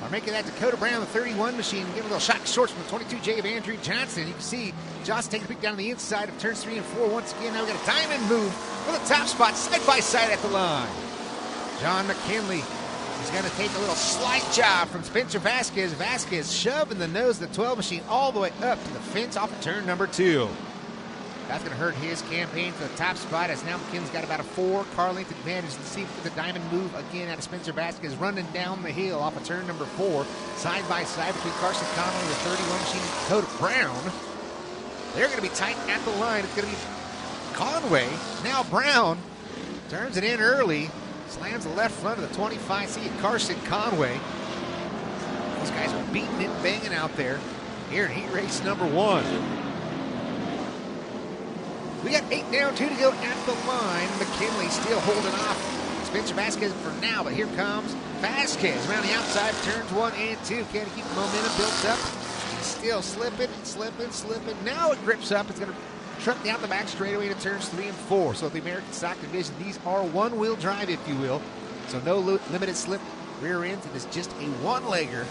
are making that Dakota Brown, the 31 machine, getting a little shot shorts from the 22J of Andrew Johnson. You can see Johnson taking a peek down the inside of turns 3 and 4. Once again, now we got a diamond move for the top spot, side by side at the line. John McKinley is going to take a little slight job from Spencer Vasquez. Vasquez shoving the nose of the 12 machine all the way up to the fence off of turn number 2. That's going to hurt his campaign for the top spot, as now McKinley's got about a 4-car length advantage. Let's see the diamond move again out of Spencer Vasquez, running down the hill off of turn number 4, side by side between Carson Conway and the 31 machine, Dakota Brown. They're going to be tight at the line. It's going to be Conway. Now Brown turns it in early, slams the left front of the 25. See Carson Conway. Those guys are beating it, banging out there here in heat race number 1. We got 8 down, 2 to go at the line. McKinley still holding off Spencer Vasquez for now, but here comes Vasquez around the outside of turns 1 and 2. Can't keep the momentum built up. He's still slipping. Now it grips up. It's going to truck down the back straightaway to turns 3 and 4. So the American Stock Division, these are one-wheel drive, if you will. So no limited slip rear ends. It is just a one-legger.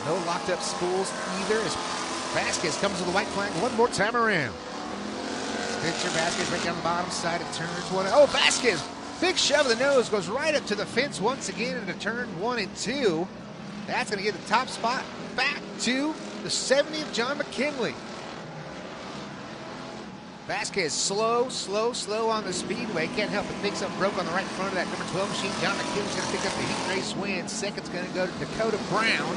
No locked-up spools either, as Vasquez comes with the white flag one more time around. Spencer Vasquez right down the bottom side of turns 1. Oh, Vasquez, big shove of the nose, goes right up to the fence once again into turn 1 and 2. That's going to get the top spot back to the 70th John McKinley. Vasquez slow on the speedway. Can't help but think something broke on the right front of that number 12 machine. John McKinley's going to pick up the heat race win. Second's going to go to Dakota Brown.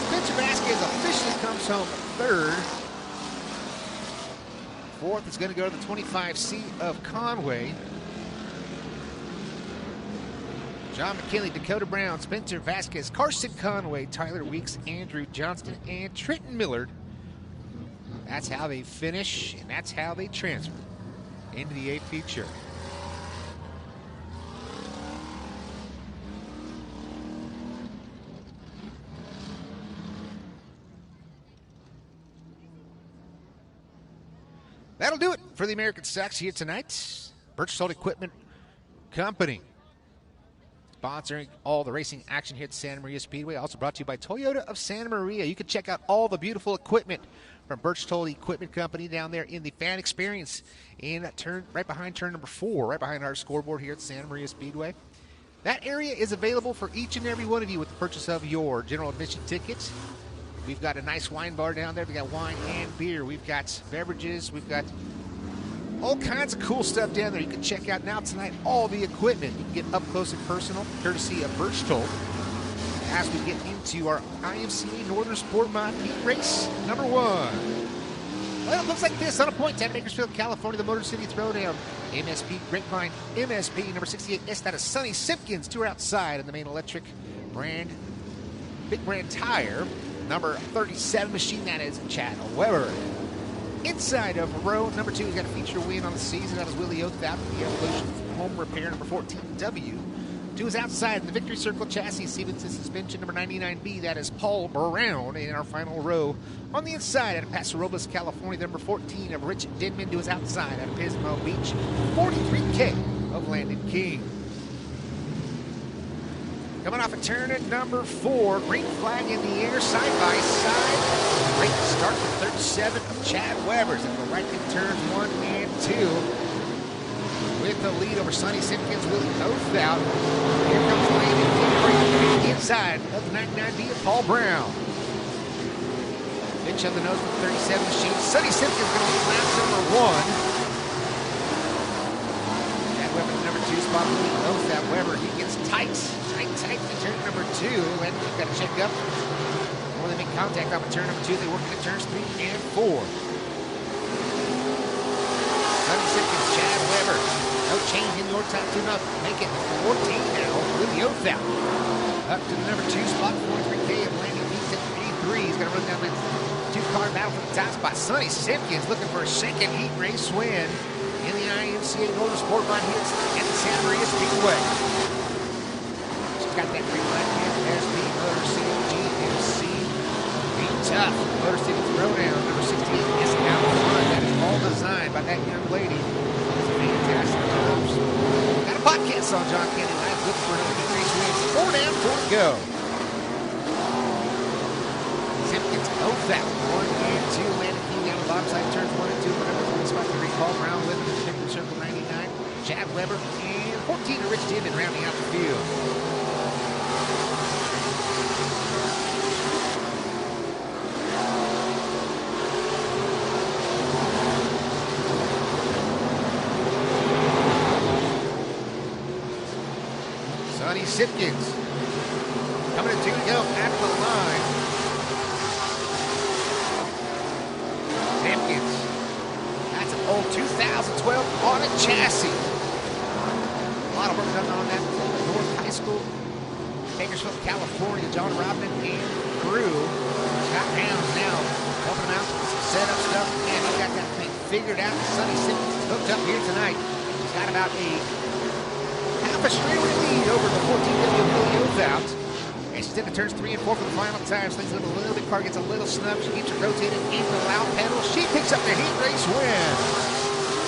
Spencer Vasquez officially comes home third. Fourth is going to go to the 25C of Conway. John McKinley, Dakota Brown, Spencer Vasquez, Carson Conway, Tyler Weeks, Andrew Johnston, and Trenton Millard. That's how they finish, and that's how they transfer into the AP chair. That'll do it for the American Sox here tonight. Berchtold Equipment Company sponsoring all the racing action here at Santa Maria Speedway. Also brought to you by Toyota of Santa Maria. You can check out all the beautiful equipment from Berchtold Equipment Company down there in the fan experience in turn right behind turn number 4, right behind our scoreboard here at Santa Maria Speedway. That area is available for each and every one of you with the purchase of your general admission tickets. We've got a nice wine bar down there. We've got wine and beer. We've got beverages. We've got all kinds of cool stuff down there. You can check out now tonight all the equipment. You can get up close and personal, courtesy of Berchtold, as we get into our IMCA Northern SportMod Heat Race number 1. Well, it looks like this on a point at Bakersfield, California, the Motor City Throwdown. MSP Grapevine, MSP number 68S, that is Sonny Simpkins. 2 are outside in the main electric brand, big brand tire. Number 37 machine, that is Chad Weber. Inside of row number 2, he's got a feature win on the season. That is Willie Oathap, the Evolution Home Repair, number 14W. 2 is outside in the Victory Circle chassis, Stevenson suspension, number 99B. That is Paul Brown in our final row. On the inside, out of Paso Robles, California, number 14 of Rich Denman. 2 is outside out of Pismo Beach, 43K of Landon King. Coming off a turn at number 4, green flag in the air, side by side. Great start with 37 of Chad Weber's. And the right in turns 1 and 2. With the lead over Sonny Simpkins, Willie Oathbout. Here comes Landon King, inside of the 99B of Paul Brown. Pitch of the nose with 37 machine. Sonny Simpkins going to lead lap number 1. Chad Weber, the number 2 spot, Willie Oathbout. Weber, he gets tight to turn number 2. And we've got to check up. Before they make contact off of turn number 2, they work into turns 3 and 4. Sonny Simpkins, Chad Weber. No change in your time to nothing. Make it 14 now. Willie Oathbout. Up to the number 2 spot, 43K of Landon King at 83. He's going to run down that 2-car battle for the top spot. Sonny Simpkins looking for a second heat race win in the IMCA Northern SportMod hits at the Santa Maria Speedway. Got that green light in. There's the Motor City GMC. Being tough. Motor City Throwdown. Number 68 is out front. That is all designed by that young lady. It's fantastic jobs. Got a podcast on John Candy Live. Look for another heat race win. 4 down, 4 to go. Simpkins Oathbout. 1 and 2. Landon King down the bottom side. Turns 1 and 2 for number 3 spot. 3 Paul Brown with him in the Victory Circle 99. Chad Weber and 14 to Rich Denman rounding out the field. Sonny Simpkins coming to go at the line. Simpkins, that's an old 2012 Audit chassis. A lot of work done on that North High School, Bakersfield, California. John Robin and crew. Scott Downs now helping him out with some setup stuff, and he got that thing figured out. Sonny Simpkins is hooked up here tonight. He's got about a half a straightaway lead over the 14W of Willie Oathbout. And she's in the turns 3 and 4 for the final time. Slings it a little bit, car gets a little snub. She keeps her rotated in the loud pedal. She picks up the heat race win.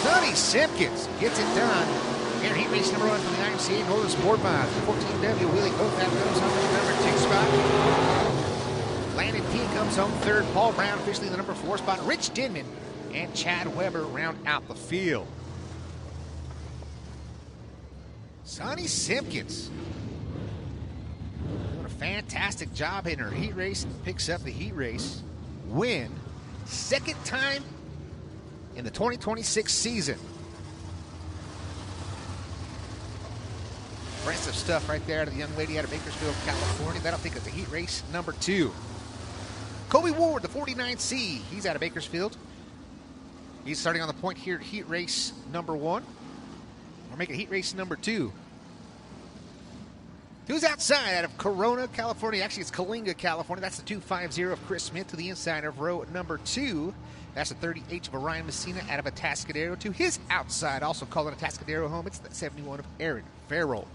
Sonny Simpkins gets it done. Here, heat race number 1 from the IMCA Northern SportMod. The 14W Willie Oathbout goes home with the number 2 spot. Landon King comes home 3rd. Paul Brown officially in the number 4 spot. Rich Denman and Chad Weber round out the field. Sonny Simpkins doing a fantastic job in her heat race and picks up the heat race win. 2nd time in the 2026 season. Impressive stuff right there to the young lady out of Bakersfield, California. That'll take us to heat race number 2. Kobe Ward, the 49C. He's out of Bakersfield. He's starting on the point here at heat race number 1. We'll make it heat race number 2. Who's outside out of Corona, California? Actually, it's Coalinga, California. That's the 250 of Chris Smith to the inside of row number 2. That's the 30H of Orion Messina out of Atascadero to his outside, also calling Atascadero home. It's the 71 of Aaron Farrell.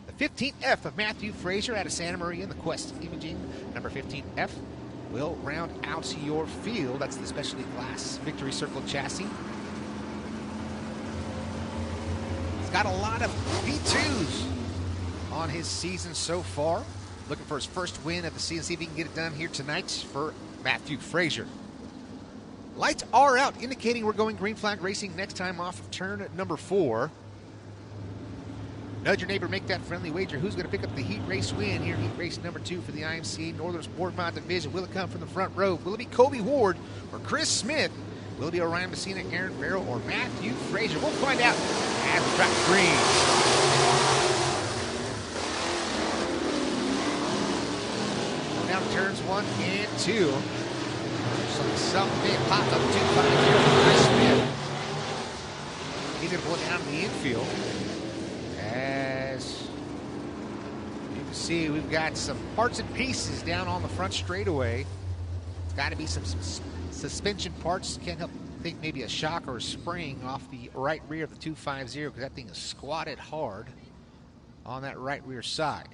The 15F of Matthew Frazier out of Santa Maria in the Quest Imaging. Number 15F will round out your field. That's the specialty glass Victory Circle chassis. He's got a lot of P2s on his season so far. Looking for his first win of the season. See if he can get it done here tonight for Matthew Frazier. Lights are out, indicating we're going green flag racing next time off of turn number 4. Nudge your neighbor, make that friendly wager. Who's going to pick up the heat race win here? Heat race number 2 for the IMCA Northern SportMod division. Will it come from the front row? Will it be Kobe Ward or Chris Smith? Will it be Orion Messina, Aaron Farrell, or Matthew Frazier? We'll find out as we track the green. Down to turns 1 and 2. Something big popped up 250 for Chris Smith. He's going to pull it down to the infield. As you can see, we've got some parts and pieces down on the front straightaway. It's got to be some suspension parts. Can't help think maybe a shock or a spring off the right rear of the 250 because that thing is squatted hard on that right rear side.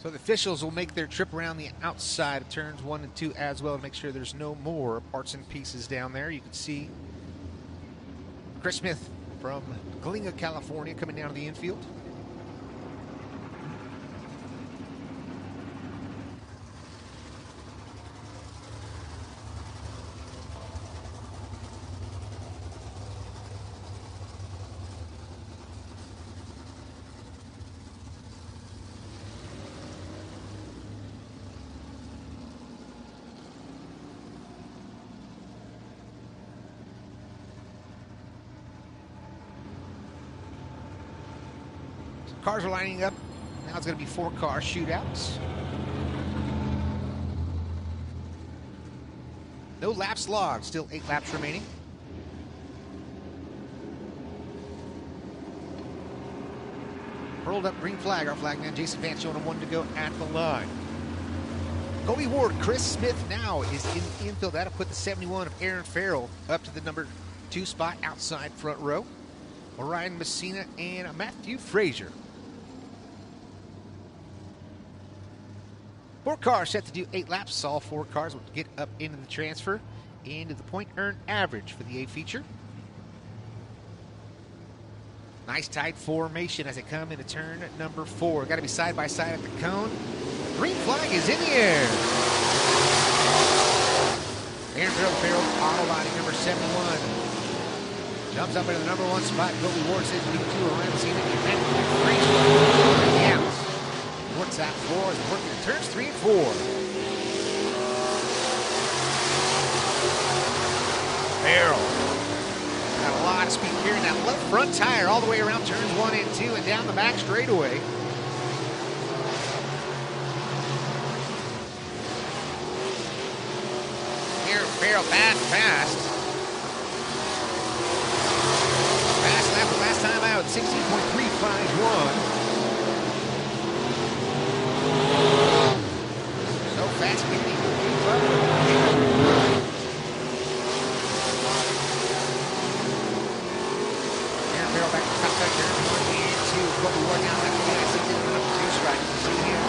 So the officials will make their trip around the outside of turns 1 and 2 as well to make sure there's no more parts and pieces down there. You can see Chris Smith from Coalinga, California coming down to the infield. Cars are lining up. Now it's going to be 4-car shootouts. No laps logged. Still 8 laps remaining. Hurled up green flag. Our flagman Jason Vance showing him 1 to go at the line. Kobe Ward, Chris Smith now is in the infield. That'll put the 71 of Aaron Farrell up to the number 2 spot outside front row. Orion Messina and Matthew Frazier. 4 cars set to do 8 laps. All 4 cars will get up into the transfer, into the point earned average for the A feature. Nice tight formation as they come into turn number 4. Got to be side by side at the cone. Green flag is in the air. Aaron Farrell, auto body number 71. Jumps up into the number 1 spot. Kobe Ward says lead 2 around the scene. And Matthew Frazier the outs. What's that for? It's working in turns 3 and 4. Farrell got a lot of speed here in that left front tire all the way around turns 1 and 2 and down the back straightaway. Here, Farrell fast. Fast lap the last time out, 16.351. So fast, can he move up? Aaron Farrell back to the top side, turn 1 and 2. Kobe Ward down left the IC to the number 2 spot. You can see here.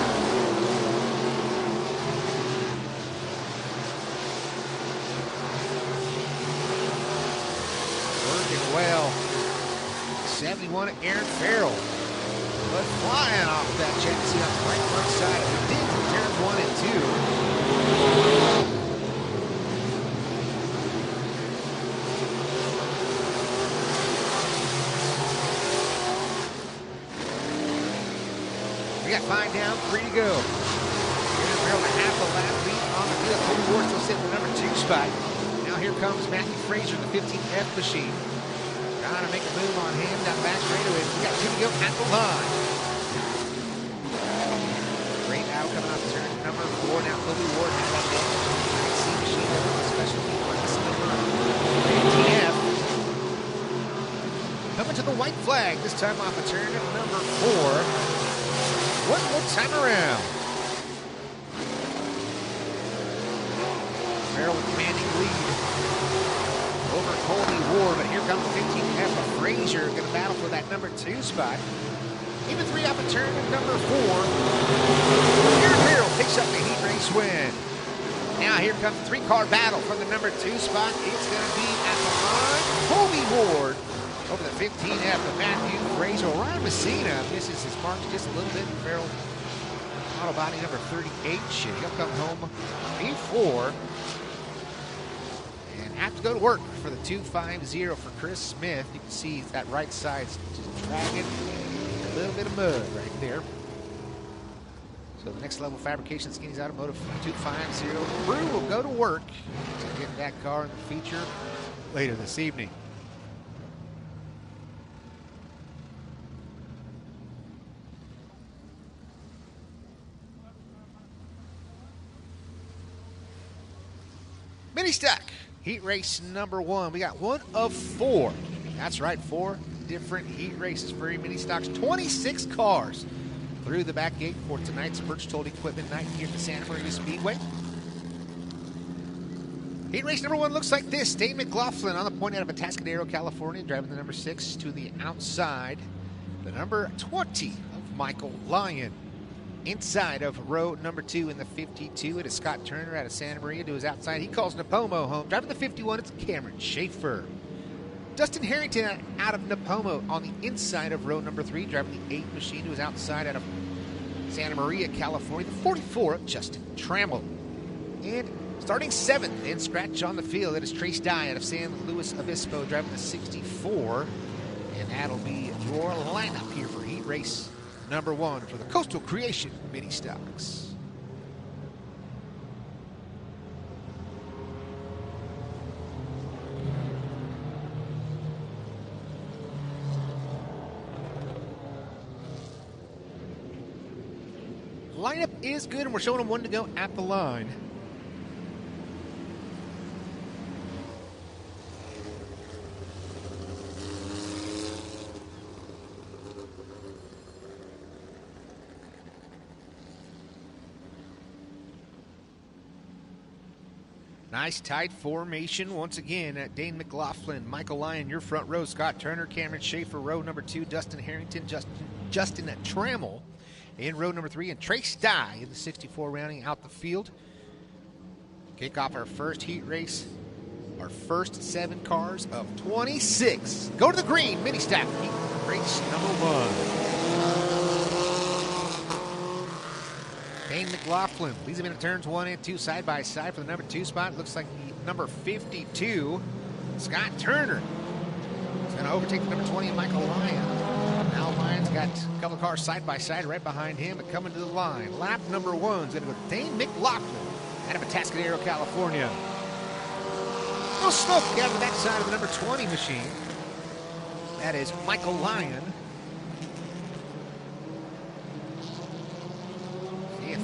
Working well. 71 Aaron Farrell. But flying off that chassis on the right front side of the dip in turns 1 and 2. We got 5 down, 3 to go. Aaron Farrell a half a lap lead on the field. Kobe Ward still sitting in the number 2 spot. Now here comes Matthew Frazier, the 15F machine. Trying to make a move on him down back straightaway. We got 2 to go at the line. Great battle coming off turn number 4. Now Kobe Ward has that IC machine with a special team flag, this time off of turn number 4. One more time around. Farrell with commanding lead over Colby Ward, but here comes 15F of Frazier, going to battle for that number 2 spot. Even 3 off of turn number 4. Here Farrell picks up the heat race win. Now here comes the 3-car battle for the number 2 spot. It's going to be at the line. Colby Ward over the 15F of Matthew Frazier. Ryan Messina misses his marks just a little bit. Farrell auto body number 38. He'll come home P4. And have to go to work for the 250 for Chris Smith. You can see that right side's just dragging a little bit of mud right there. So the next level fabrication Skinny's Automotive 250 crew will go to work to get that car in the feature later this evening. Mini stock heat race number 1. We got 1 of 4. That's right, 4 different heat races for mini stocks. 26 cars through the back gate for tonight's Berchtold equipment night here at the Santa Maria Speedway. Heat race number 1 looks like this. Dane McLaughlin on the point out of Atascadero, California, driving the number 6 to the outside. The number 20 of Michael Lyon. Inside of row number 2 in the 52, it is Scott Turner out of Santa Maria to his outside. He calls Nipomo home. Driving the 51, it's Cameron Schaefer. Dustin Harrington out of Nipomo on the inside of row number 3, driving the 8 machine to his outside out of Santa Maria, California. The 44 of Justin Trammell. And starting 7th in scratch on the field, it is Trace Dye out of San Luis Obispo, driving the 64. And that'll be your lineup here for heat race number 1 for the Coastal Creation Mini Stocks. Lineup is good, and we're showing them 1 to go at the line. Nice tight formation once again at Dane McLaughlin, Michael Lyon, your front row, Scott Turner, Cameron Schaefer, row number 2, Dustin Harrington, Justin Trammell in row number 3, and Trace Dye in the 64 rounding out the field. Kick off our first heat race, our first 7 cars of 26. Go to the green, mini stack heat race number 1. Dane McLaughlin leads him into turns 1 and 2 side by side for the number 2 spot. Looks like the number 52, Scott Turner, is going to overtake the number 20, Michael Lyon. Now Lyon's got a couple of cars side by side right behind him, but coming to the line. Lap number 1 is going to go to Dane McLaughlin out of Atascadero, California. No smoke out of the backside of the number 20 machine. That is Michael Lyon.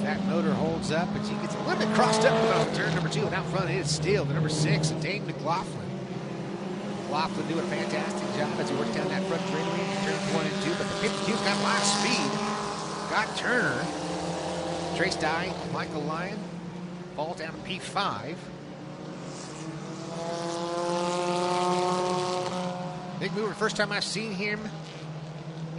That motor holds up, but he gets a little bit crossed up on turn number 2, and out front it is still the number 6, Dane McLaughlin. McLaughlin doing a fantastic job as he works down that front straightaway in turns 1 and 2, but the 52's got a lot of speed. Scott Turner, Trace Dye, Michael Lyon falls down to P5. Big mover, first time I've seen him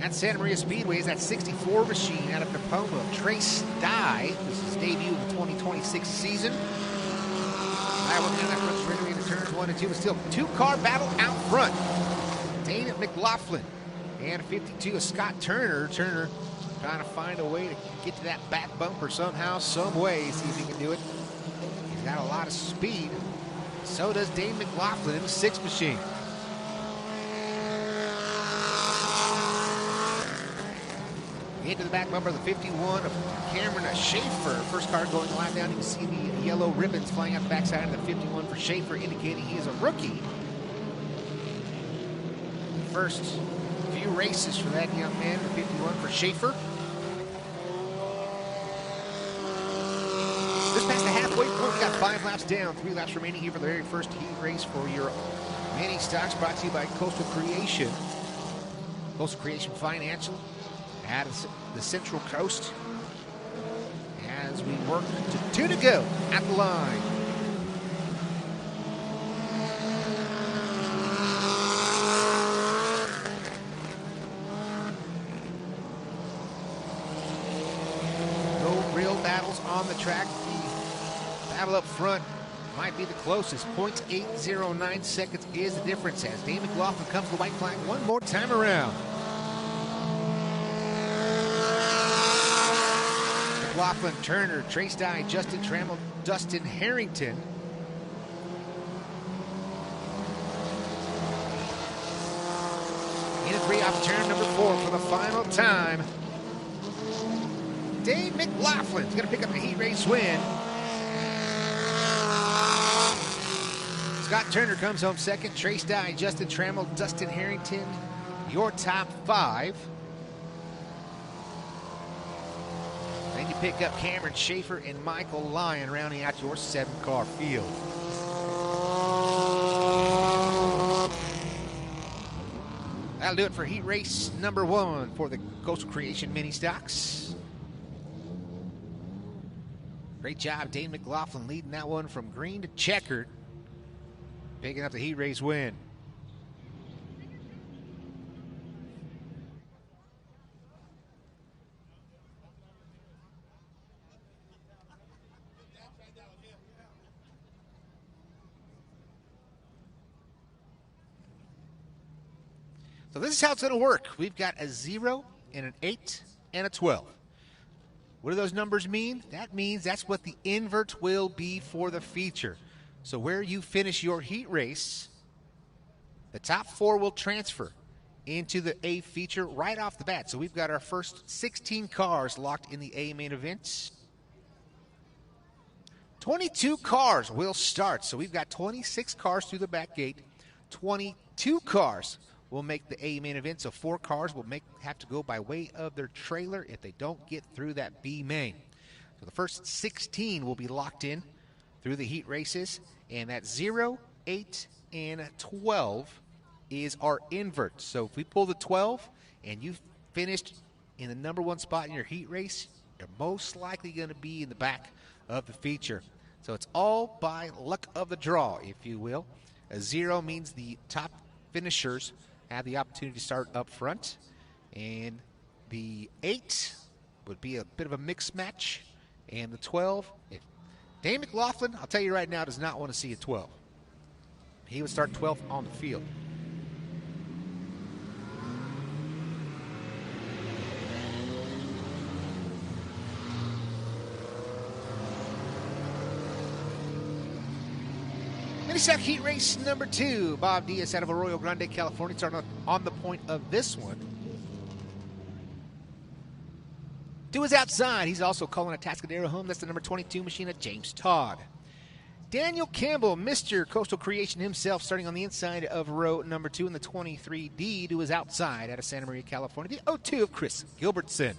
at Santa Maria Speedway is that 64 machine out of Nipomo, Trace Dye. This is his debut in the 2026 season. I working down that front straightaway into turns 1 and 2, but still 2-car battle out front. Dane McLaughlin and 52 is Scott Turner. Turner trying to find a way to get to that back bumper somehow, some way, see if he can do it. He's got a lot of speed. So does Dane McLaughlin in the 6 machine. Into the back bumper of the 51 of Cameron Schaefer. First car going lap down. You can see the yellow ribbons flying out the backside of the 51 for Schaefer, indicating he is a rookie. First few races for that young man, the 51 for Schaefer. Just past the halfway point, we got 5 laps down, 3 laps remaining here for the very first heat race for your mini stocks, brought to you by Coastal Creation. Coastal Creation Financial out of the Central Coast as we work to 2 to go at the line. No real battles on the track. The battle up front might be the closest. 0.809 seconds is the difference as Dave McLaughlin comes to the white flag one more time around. McLaughlin, Turner, Trace Dye, Justin Trammell, Dustin Harrington. In a 3 off turn number 4 for the final time. Dave McLaughlin's going to pick up a heat race win. Scott Turner comes home second. Trace Dye, Justin Trammell, Dustin Harrington, your top 5. Then you pick up Cameron Schaefer and Michael Lyon rounding out your 7-car field. That'll do it for heat race number 1 for the Coastal Creation Mini Stocks. Great job, Dave McLaughlin leading that one from green to checkered, picking up the heat race win. So this is how it's going to work. We've got a 0 and an 8 and a 12. What do those numbers mean? That means that's what the invert will be for the feature. So where you finish your heat race, the top 4 will transfer into the A feature right off the bat. So we've got our first 16 cars locked in the A main event. 22 cars will start. So we've got 26 cars through the back gate. 22 cars will make the A main event. So 4 cars will have to go by way of their trailer if they don't get through that B main. So the first 16 will be locked in through the heat races. And that 0, 8, and 12 is our invert. So if we pull the 12 and you finished in the number 1 spot in your heat race, you're most likely going to be in the back of the feature. So it's all by luck of the draw, if you will. A 0 means the top finishers have the opportunity to start up front. And the 8 would be a bit of a mixed match. And the 12, if Dave McLaughlin, I'll tell you right now, does not want to see a 12. He would start 12th on the field. Mini-Stock Heat Race number 2. Bob Diaz out of Arroyo Grande, California, starting on the point of this one. To his outside, he's also calling a Tascadero home. That's the number 22 machine of James Todd. Daniel Campbell, Mr. Coastal Creation himself, starting on the inside of row number 2 in the 23D. To his outside out of Santa Maria, California, the 02 of Chris Gilbertson.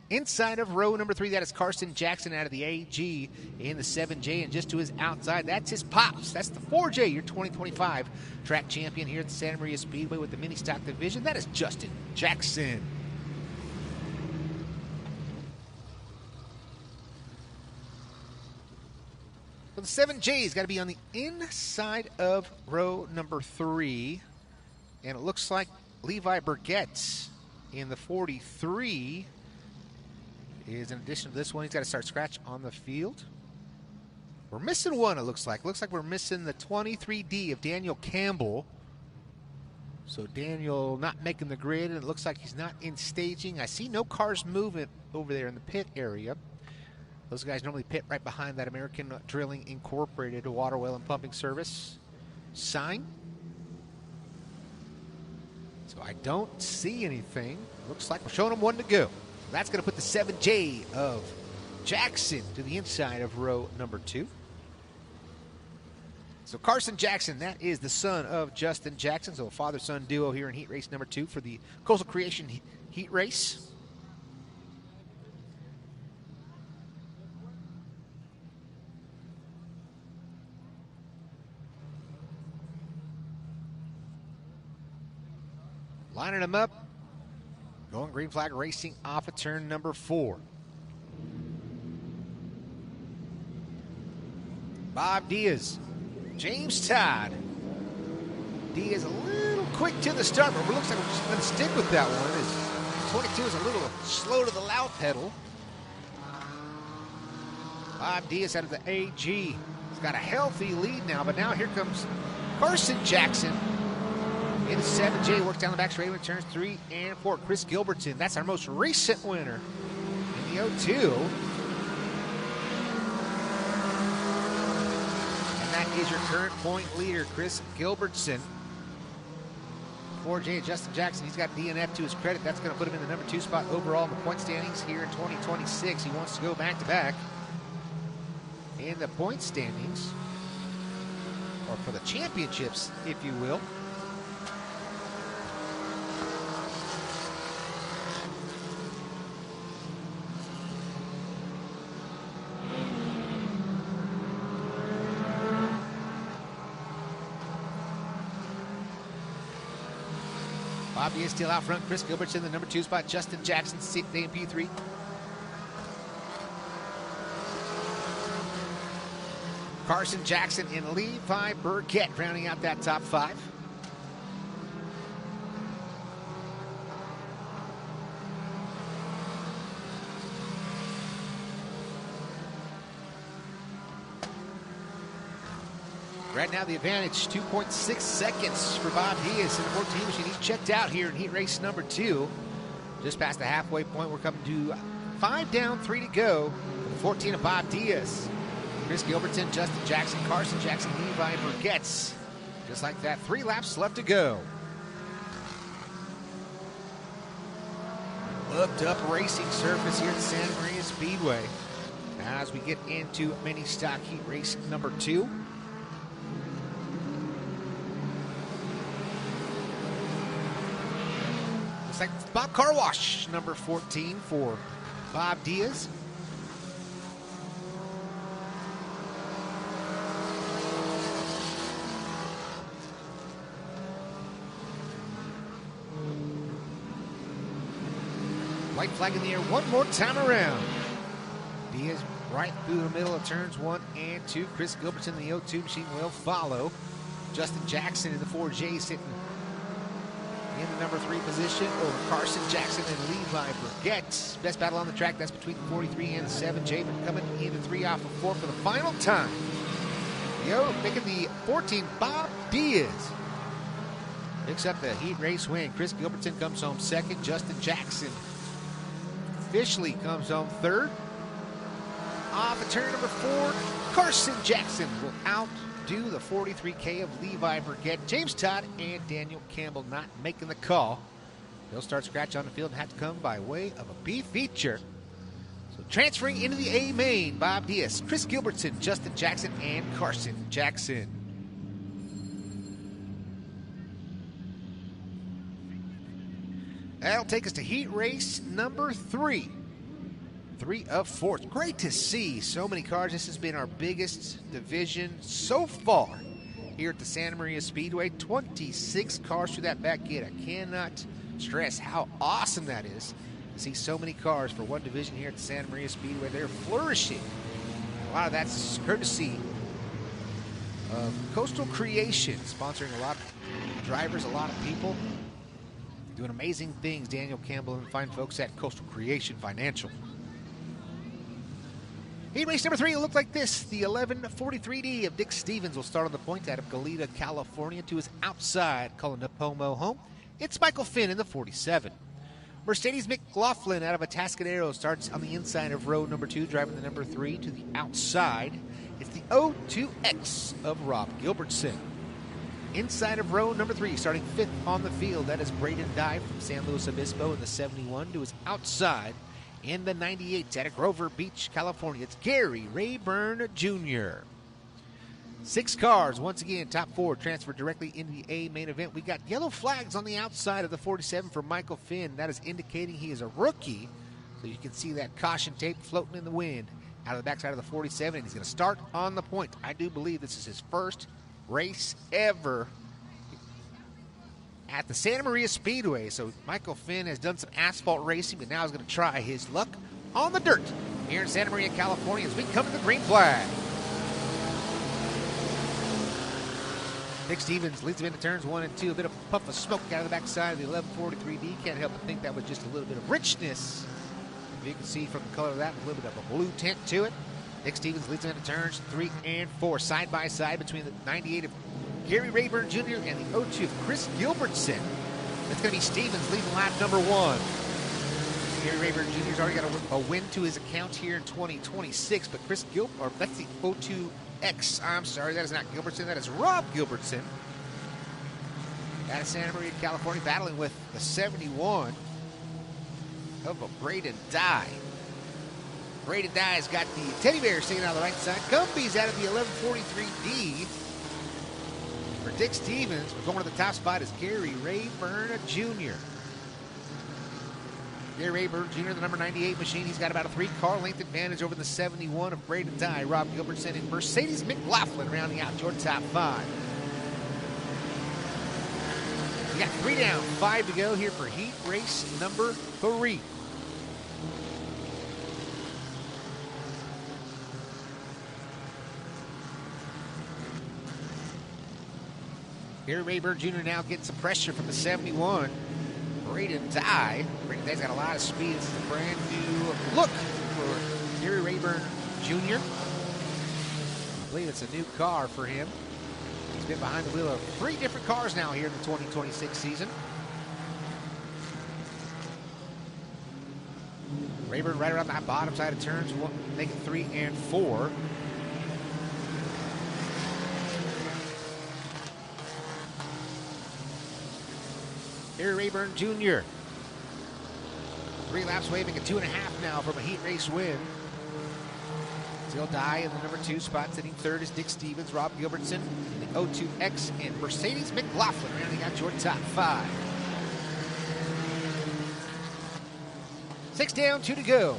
Inside of row number 3, that is Carson Jackson out of the AG in the 7J. And just to his outside, that's his pops. That's the 4J, your 2025 track champion here at the Santa Maria Speedway with the mini stock division. That is Justin Jackson. So the 7J's got to be on the inside of row number 3. And it looks like Levi Burgett in the 43 is in addition to this one. He's got to start scratch on the field. We're missing one, it looks like. Looks like we're missing the 23D of Daniel Campbell. So Daniel not making the grid, and it looks like he's not in staging. I see no cars moving over there in the pit area. Those guys normally pit right behind that American Drilling Incorporated water well and pumping service sign. So I don't see anything. Looks like we're showing them one to go. That's going to put the 7J of Jackson to the inside of row number 2. So Carson Jackson, that is the son of Justin Jackson. So a father-son duo here in heat race number 2 for the Coastal Creation heat race. Lining them up Going green flag racing off of turn number 4. Bob Diaz, James Todd. Diaz a little quick to the start, but it looks like we're just going to stick with that one. As 22 is a little slow to the loud pedal. Bob Diaz out of the AG. He's got a healthy lead now, but now here comes Carson Jackson. In 7J, works down the back straight when turns 3 and 4. Chris Gilbertson, that's our most recent winner in the 02. And that is your current point leader, Chris Gilbertson. 4J, Justin Jackson, he's got DNF to his credit. That's going to put him in the number 2 spot overall in the point standings here in 2026. He wants to go back-to-back in the point standings, or for the championships, if you will. Bobby is still out front. Chris Gilbertson, the number 2 spot. Justin Jackson, AMP3. Carson Jackson and Levi Burkett rounding out that top 5. Right now, the advantage, 2.6 seconds for Bob Diaz in the 14 machine. He's checked out here in heat race number 2. Just past the halfway point, we're coming to 5 down, 3 to go. For the 14 of Bob Diaz. Chris Gilbertson, Justin Jackson, Carson Jackson, Levi Burkett. Just like that, 3 laps left to go. Hooked up racing surface here at Santa Maria Speedway. As we get into mini stock heat race number 2. Looks like Bob Car Wash, number 14 for Bob Diaz. White flag in the air one more time around. Diaz right through the middle of turns 1 and 2. Chris Gilbertson in the 02 machine will follow. Justin Jackson in the 4J sitting in the number 3 position over Carson Jackson and Levi Burkett. Best battle on the track, that's between the 43 and the 7J, but coming in the 3 off of 4 for the final time. Making the 14, Bob Diaz picks up the heat race win. Chris Gilbertson comes home 2nd. Justin Jackson officially comes home 3rd. Off of turn number 4, Carson Jackson will outdo the 43K of Levi Burkett. James Todd and Daniel Campbell not making the call. They'll start scratch on the field and have to come by way of a B feature. So transferring into the A main, Bob Diaz, Chris Gilbertson, Justin Jackson, and Carson Jackson. That'll take us to heat race number 3. 3 of 4. It's great to see so many cars. This has been our biggest division so far here at the Santa Maria Speedway. 26 cars through that back gate. I cannot stress how awesome that is to see so many cars for one division here at the Santa Maria Speedway. They're flourishing. A lot of that's courtesy of Coastal Creation, sponsoring a lot of drivers, a lot of people. Doing amazing things, Daniel Campbell and fine folks at Coastal Creation Financial. Heat race number 3 will look like this. The 1143D of Dick Stevens will start on the point out of Goleta, California to his outside, calling Nipomo home. It's Michael Finn in the 47. Mercedes McLaughlin out of Atascadero starts on the inside of row number 2, driving the number 3 to the outside. It's the O2X of Rob Gilbertson. Inside of row number 3, starting 5th on the field, that is Braden Dye from San Luis Obispo in the 71 to his outside. In the 98 out of Grover Beach, California, it's Gary Rayburn Jr. 6 cars, once again, top 4 transferred directly into the A main event. We got yellow flags on the outside of the 47 for Michael Finn. That is indicating he is a rookie. So you can see that caution tape floating in the wind out of the backside of the 47. And he's going to start on the point. I do believe this is his first race ever at the Santa Maria Speedway. So Michael Finn has done some asphalt racing, but now he's going to try his luck on the dirt here in Santa Maria, California, as we come to the green flag. Nick Stevens leads him into turns 1 and 2. A bit of a puff of smoke out of the backside of the 1143D. Can't help but think that was just a little bit of richness. You can see from the color of that, a little bit of a blue tint to it. Nick Stevens leads him into turns 3 and 4, side by side between the 98 of Gary Rayburn Jr. and the 02 of Chris Gilbertson. That's going to be Stevens leading lap number 1. Gary Rayburn Jr.'s already got a win to his account here in 2026, but Chris that's the 02X. I'm sorry, that is not Gilbertson, that is Rob Gilbertson. Out of Santa Maria, California, battling with the 71 of a Braden Dye. Braden Dye's got the teddy bear sticking out of the right side. Gumby's out of the 1143D. For Dick Stevens, going to the top spot is Gary Rayburn Jr. Gary Rayburn Jr., the number 98 machine. He's got about a 3-car length advantage over the 71 of Braden Dye. Rob Gilbertson and Mercedes McLaughlin rounding out your top 5. We got 3 down, 5 to go here for heat race number 3. Gary Rayburn Jr. now getting some pressure from the 71. Braden Dye. Braden Dye's got a lot of speed. This is a brand new look for Gary Rayburn Jr. I believe it's a new car for him. He's been behind the wheel of 3 different cars now here in the 2026 season. Rayburn right around that bottom side of turns, making 3 and 4. Gary Rayburn Jr. 3 laps away, making 2.5 now from a heat race win. Still Dye in the number 2 spot. Sitting 3rd is Dick Stevens, Rob Gilbertson, the 02X, and Mercedes McLaughlin rounding out your top 5. 6 down, 2 to go.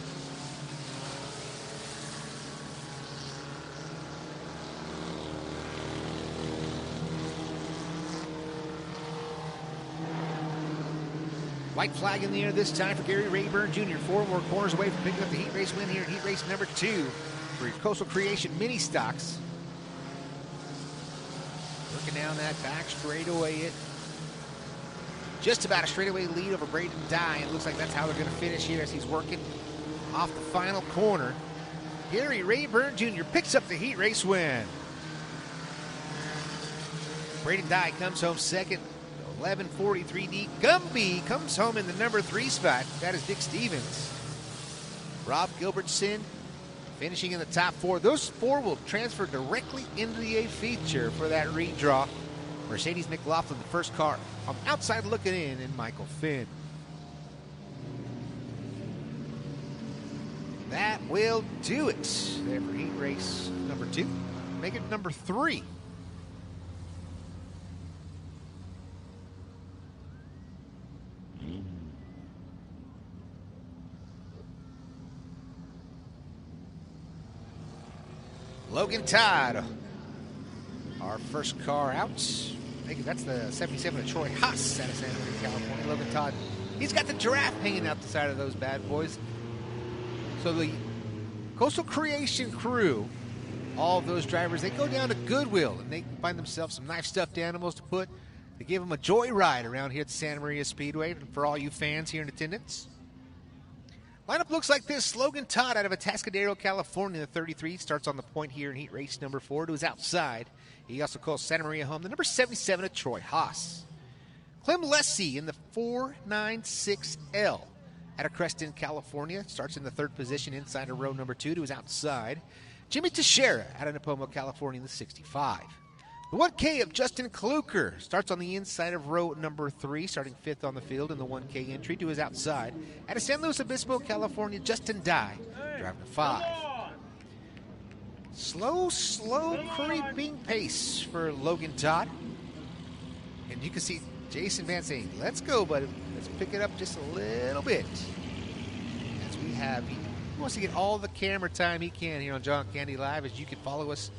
White flag in the air this time for Gary Rayburn Jr. 4 more corners away from picking up the heat race win here in heat race number 2 for your Coastal Creation mini stocks. Working down that back straightaway. It just about a straightaway lead over Braden Dye. It looks like that's how they're going to finish here as he's working off the final corner. Gary Rayburn Jr. picks up the heat race win. Braden Dye comes home second. 1143D. Gumby comes home in the number 3 spot. That is Dick Stevens. Rob Gilbertson finishing in the top 4. Those 4 will transfer directly into the A feature for that redraw. Mercedes McLaughlin, the first car on the outside looking in, and Michael Finn. That will do it there for heat race number 2. Make it number 3. Logan Todd, our first car out. That's the 77 of Troy Haas out of Santa Maria, California. Logan Todd, he's got the giraffe hanging out the side of those bad boys. So the Coastal Creation crew, all of those drivers, they go down to Goodwill and they find themselves some nice stuffed animals to put. They give them a joyride around here at the Santa Maria Speedway. And for all you fans here in attendance, lineup looks like this. Logan Todd out of Atascadero, California. The 33 starts on the point here in heat race number 4 to his outside. He also calls Santa Maria home. The number 77 of Troy Haas. Clem Lessie in the 496L out of Creston, California. Starts in the 3rd position inside of row number 2 to his outside. Jimmy Teixeira out of Nipomo, California in the 65. The 1K of Justin Kluker starts on the inside of row number 3, starting 5th on the field in the 1K entry to his outside. Out of San Luis Obispo, California, Justin Dye, driving a 5. Slow creeping pace for Logan Todd. And you can see Jason Van saying, let's go, buddy. Let's pick it up just a little bit. As we have, he wants to get all the camera time he can here on John Candy Live, as you can follow us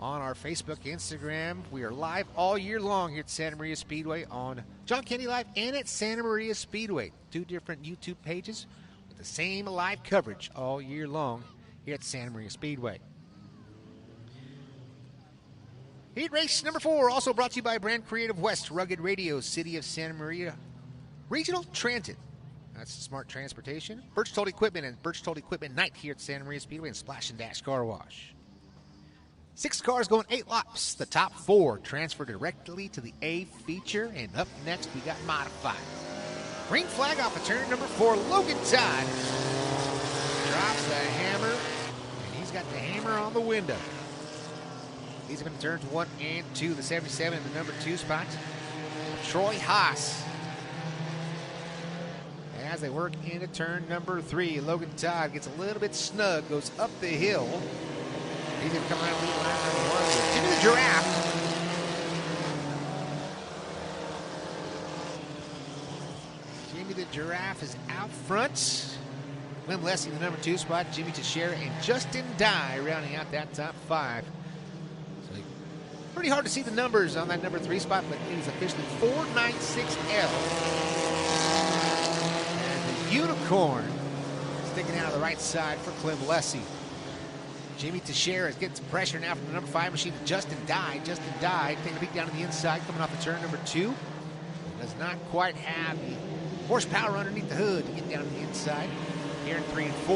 on our Facebook, Instagram. We are live all year long here at Santa Maria Speedway on John Kennedy Live and at Santa Maria Speedway. 2 different YouTube pages with the same live coverage all year long here at Santa Maria Speedway. Heat race number 4, also brought to you by Brand Creative West, Rugged Radio, City of Santa Maria, Regional Transit. That's smart transportation. Berchtold Equipment and Berchtold Equipment Night here at Santa Maria Speedway and Splash and Dash Car Wash. 6 cars going 8 laps. The top 4 transfer directly to the A feature. And up next, we got modified. Green flag off of turn number 4. Logan Todd drops the hammer, and he's got the hammer on the window. These have been turns 1 and 2. The 77 in the number 2 spot. Troy Haas. As they work into turn number 3, Logan Todd gets a little bit snug, goes up the hill. He's going to come around and lead lap number 1 with Jimmy the Giraffe. Jimmy the Giraffe is out front. Glenn Leslie in the number 2 spot. Jimmy Teixeira and Justin Dye rounding out that top 5. So pretty hard to see the numbers on that number 3 spot, but it is officially 496L. And the Unicorn sticking out of the right side for Clem Leslie. Jimmy Teixeira is getting some pressure now from the number 5 machine to Justin Dye. Justin Dye taking a peek down to the inside, coming off the turn number 2. Does not quite have the horsepower underneath the hood to get down to the inside here in 3 and 4.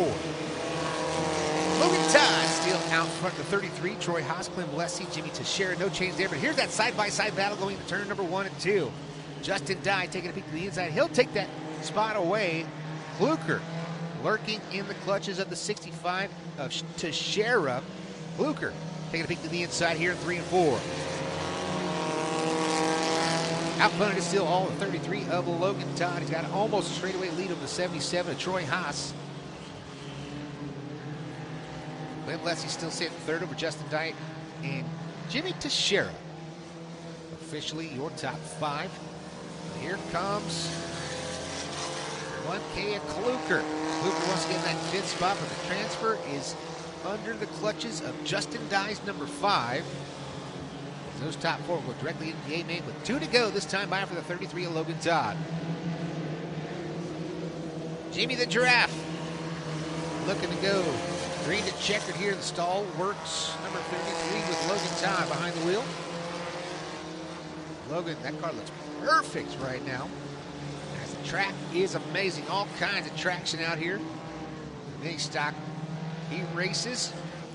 Logan Todd still out front to 33. Troy Haas, Clem Leslie, Jimmy Teixeira, no change there. But here's that side-by-side battle going to turn number 1 and 2. Justin Dye taking a peek to the inside. He'll take that spot away. Kluker lurking in the clutches of the 65 of Teixeira. Kluker taking a peek to the inside here in 3 and 4. Outpunted is still all the 33 of Logan Todd. He's got almost a straightaway lead over the 77 of Troy Haas. Glenn Leslie still sitting 3rd over Justin Dye and Jimmy Teixeira. Officially your top 5. Here comes 1K of Kluker. Kluker wants to get in that 5th spot, but the transfer is under the clutches of Justin Dye's number 5. Those top 4 will go directly into the A-main with 2 to go this time by for the 33 of Logan Todd. Jimmy the Giraffe looking to go green to checkered here. The stall works. Number 33 with Logan Todd behind the wheel. Logan, that car looks perfect right now. As the track is amazing. All kinds of traction out here. Mini stock heat races.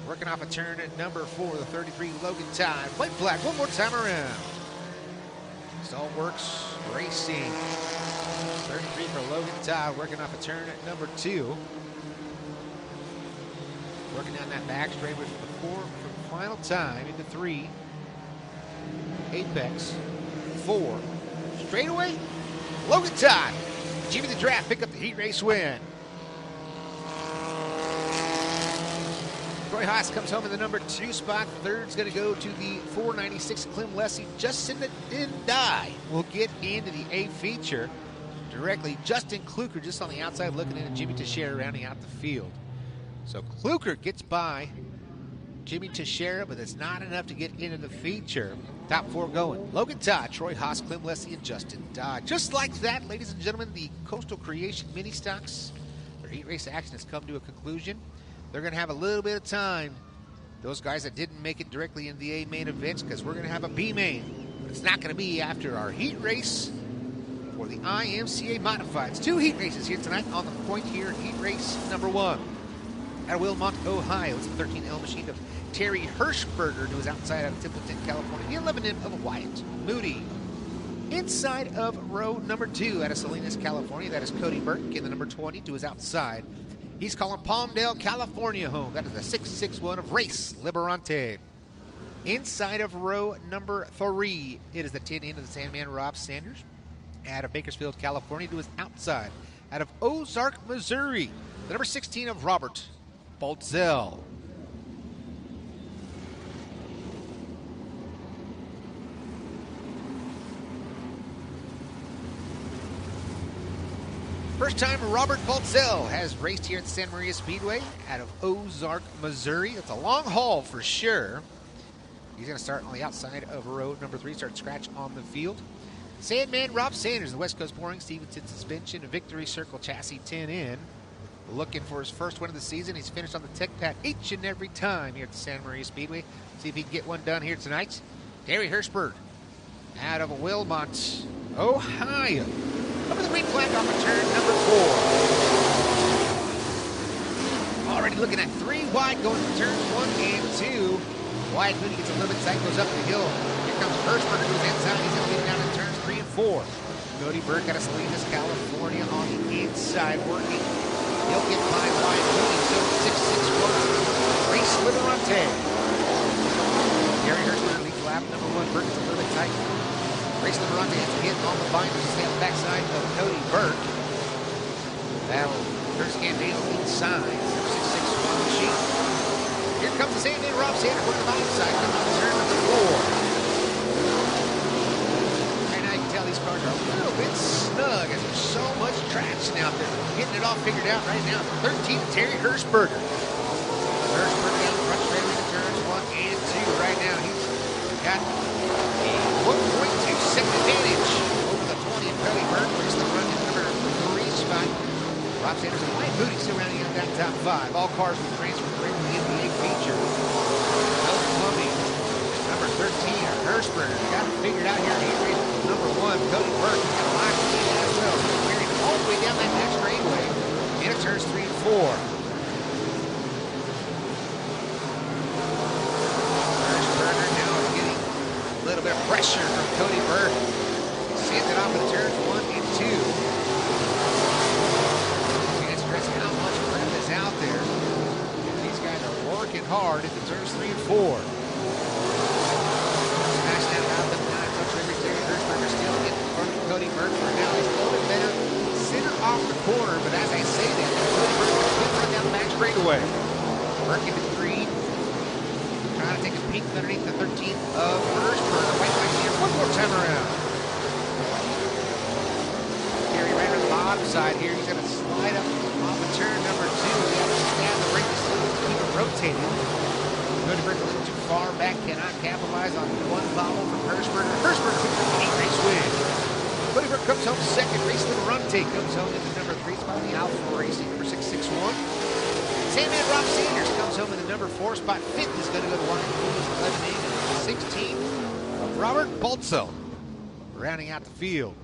Working off a turn at number 4, the 33 Logan Todd. White flag one more time around. Stall works racing. 33 for Logan Todd. Working off a turn at number 2. Working down that back straightaway for the 4 for the final time into 3. Apex. 4. Straightaway. Logan Todd. Jimmy the Giraffe pick up the heat race win. Troy Haas comes home in the number 2 spot. 3rd's going to go to the 496 Clem Leslie. Justin Dye will get into the A feature directly. Justin Kluker just on the outside looking in, and Jimmy Teixeira rounding out the field. So Kluker gets by Jimmy Teixeira, but it's not enough to get into the feature. Top 4 going. Logan Todd, Troy Haas, Clem Leslie, and Justin Dye. Just like that, ladies and gentlemen, the Coastal Creation mini stocks, their heat race action has come to a conclusion. They're going to have a little bit of time, those guys that didn't make it directly in the A main events, because we're going to have a B main. But it's not going to be after our heat race for the IMCA Modifieds. 2 heat races here tonight on the point here in heat race number 1. Out of Wilmot, Ohio, it's the 13L machine of Terry Hirschberger, who is outside out of Templeton, California. The 11 of Wyatt Moody. Inside of row number 2 out of Salinas, California, that is Cody Burke. In the number 20 to his outside, he's calling Palmdale, California home. That is the 661 of Race Liberante. Inside of row number 3, it is the 10 in of the Sandman, Rob Sanders. Out of Bakersfield, California to his outside. Out of Ozark, Missouri, the number 16 of Robert Boltzel. First time Robert Boltzel has raced here at Santa Maria Speedway out of Ozark, Missouri. It's a long haul for sure. He's going to start on the outside of row number 3, start scratch on the field. Sandman Rob Sanders, the West Coast Boring Stevenson suspension, Victory Circle chassis 10 in. Looking for his first win of the season. He's finished on the tech pad each and every time here at the Santa Maria Speedway. See if he can get one done here tonight. Terry Hirschberg out of Wilmot, Ohio. Over the green flag off of turn number 4. Already looking at 3 wide going from turns 1 and 2. Wyatt Mooney gets a little bit tight, goes up the hill. Here comes Hirschberg, who's inside. He's going to lead down in turns 3 and 4. Cody Burke out of Salinas, California on the inside working. He'll get by Wyatt Mooney, so 661. Race Liberante. Gary Hirschberg leads lap number 1. Burke is a little bit tight. Race Liberante has to hit on the binders. Stay on the backside of Cody Burke. That'll Kurt Scandale inside. 661 machine. Here comes the Sandman Rob Sanders on the bottom side. Coming on turn number 4. And now you can tell these cars are a little bit snug as there's so much traction out there. Getting it all figured out right now. 13, Terry Hirschberger. Hirschberger down the front straight into turns 1 and 2. Right now he's got a 1.2 second advantage over the 20 of Cody Burke. He's the run in number 3 spot. Rob Sanders and Wyatt Mooney still rounding out that top 5. All cars will transfer directly to the NBA feature. Coach Plumbing, number 13, Hirschberger. Got it figured out here. He raced number 1, Cody Burke. Got a line lead as well. He's carrying it all the way down that next straightaway. Into turns 3 and 4. Hirschberger now is getting a little bit of pressure from Cody Burke. Sends it off in turns 1 and 2. How much grip is out there. These guys are working hard into turns 3 and 4. Smash down out the 9. Touch every Terry Hirschberger still getting in front of Cody Burke. Now he's a little bit better center off the corner, but as I say that, Cody Burke is still running down the back straightaway. Burke into green. Trying to take a peek underneath the 13th of Hirschberger. Right here one more time around. Terry right on the bottom side here. He's going to slide up off of turn number 2. We have to stand the ring to keep it rotating. Cody Burke a little too far back, cannot capitalize on one bobble from Hirschberger. Hirschberger picks up an 8-race win. Cody Burke comes home second. Race Liberante comes home into number 3 spot in the Alpha Racing, number 661. Sandman Rob Sanders comes home in the number 4 spot. 5th is going to go to Warren Williams, 11 and 16. Robert Berchtold rounding out the field.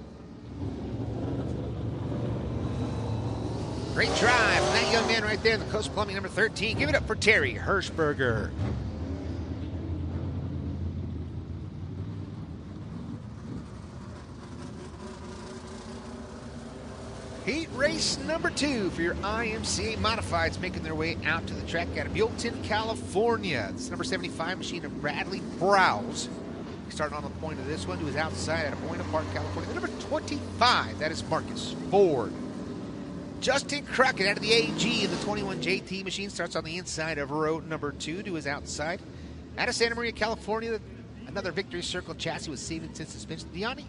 Great drive from that young man right there in the Coast Plumbing, number 13. Give it up for Terry Hirschberger. Heat race number 2 for your IMCA Modifieds making their way out to the track out of Buellton, California. This is number 75 machine of Bradley Browse. Starting on the point of this one to his outside out of Buena Park, California. The number 25, that is Marcus Ford. Justin Crockett out of the AG in the 21 JT machine starts on the inside of row number 2 to his outside. Out of Santa Maria, California, another Victory Circle chassis with Stevenson suspension. Diani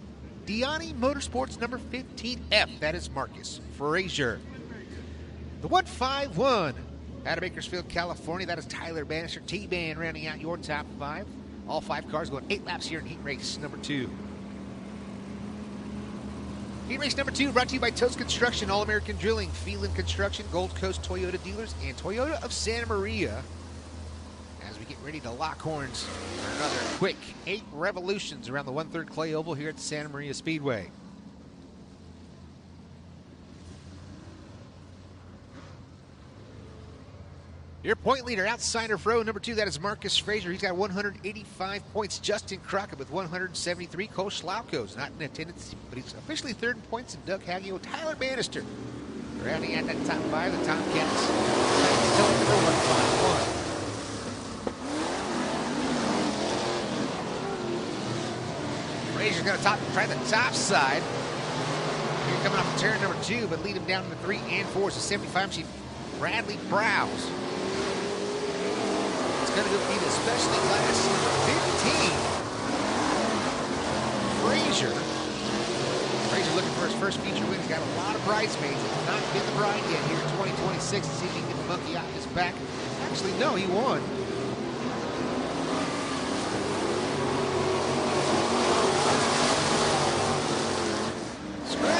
Motorsports number 15F, that is Marcus Frazier. The 151 out of Bakersfield, California, that is Tyler Bannister. T-Ban rounding out your top 5. All 5 cars going 8 laps here in heat race number 2. Heat race number 2 brought to you by Toast Construction, All-American Drilling, Phelan Construction, Gold Coast Toyota Dealers, and Toyota of Santa Maria. As we get ready to lock horns for another quick 8 revolutions around the 1/3 clay oval here at the Santa Maria Speedway. Your point leader outside of row number 2, that is Marcus Frazier. He's got 185 points. Justin Crockett with 173. Cole Schlauko's not in attendance, but he's officially 3rd in points. And Doug Haggio, Tyler Bannister rounding out that top 5. The Tomcats still at number 151. Frazier's going to try the top side. Here coming off of turn number 2, but lead him down to the 3 and 4. So 75 machine Bradley Browse. Going to go be the specialty class number 15. Frazier looking for his first feature win. He's got a lot of bridesmaids. He's not been the bride yet here in 2026 to see if he can get the monkey off his back. Actually, no, he won.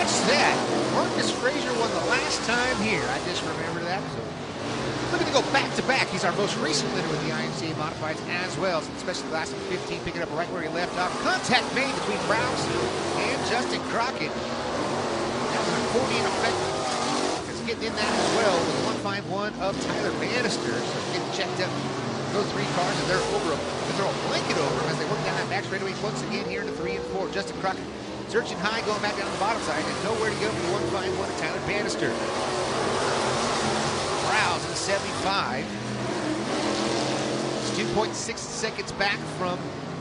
watch that. Marcus Frazier won the last time here. I just remembered that. So looking to go back-to-back. He's our most recent winner with the IMCA Modifieds as well, especially the last 15, picking up right where he left off. Contact made between Browns and Justin Crockett. That was an accordion effect. It's getting in that as well with 151 of Tyler Bannister. So getting checked up. Those 3 cars, and they're over they throw a blanket over them as they work down that back straightaway once again here into 3 and 4. Justin Crockett searching high, going back down the bottom side, and nowhere to go for the 151 of Tyler Bannister. Browse in the 75. It's 2.6 seconds back from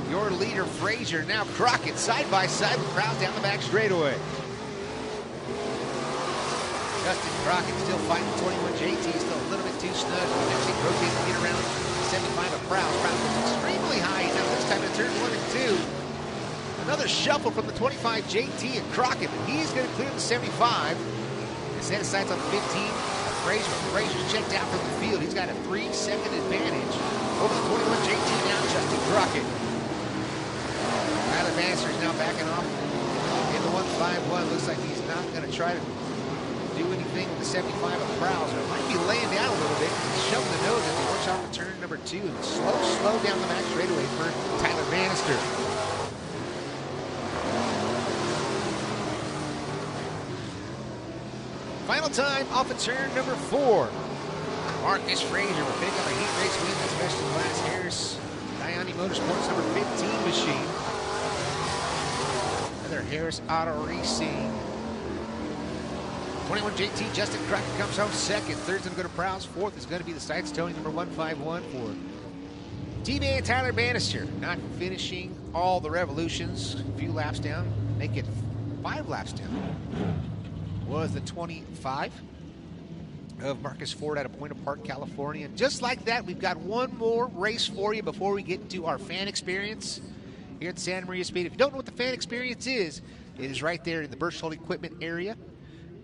your leader, Frazier. Now Crockett side by side with Browse down the back straightaway. Justin Crockett still fighting 21 JT, still a little bit too snug. Actually rotating to get around 75 of Prowse. Prowse was extremely high. Now this time in turn 1 and 2. Another shuffle from the 25 JT and Crockett, but he's going to clear the 75. His head of sights on the 15. Frazier's checked out from the field. He's got a 3-second advantage over the 21 JT now, Justin Crockett. Tyler Bannister is now backing off in the 151. Looks like he's not going to try to do anything with the 75 of Prowse. It might be laying down a little bit. He's shoving the nose as he works off the turn number 2 and slow down the back straightaway for Tyler Bannister. Final time off of turn number 4. Marcus Frazier will pick up a heat race win. That's Special Class Harris Diani Motorsports number 15 machine. Another Harris Auto Racing. 21 JT, Justin Crockett comes home second. Third's going to go to Prowse. Fourth is going to be the Sights Tony number 151 for T-Man Tyler Bannister. Not finishing all the revolutions. A few laps down. Make it 5 laps down. Was the 25 of Marcus Ford out of Point Park, California. Just like that, we've got one more race for you before we get into our fan experience here at Santa Maria Speed. If you don't know what the fan experience is, it is right there in the Berchtold Equipment area.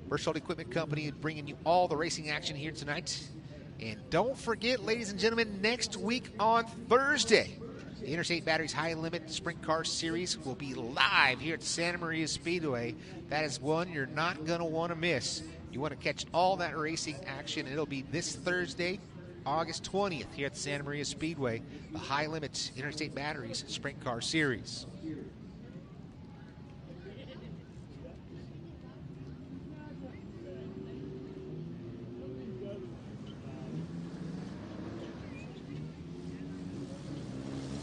Berchtold Equipment Company is bringing you all the racing action here tonight. And don't forget, ladies and gentlemen, next week on Thursday, the Interstate Batteries High Limit Sprint Car Series will be live here at Santa Maria Speedway. That is one you're not going to want to miss. You want to catch all that racing action, and it'll be this Thursday, August 20th, here at Santa Maria Speedway, the High Limit Interstate Batteries Sprint Car Series.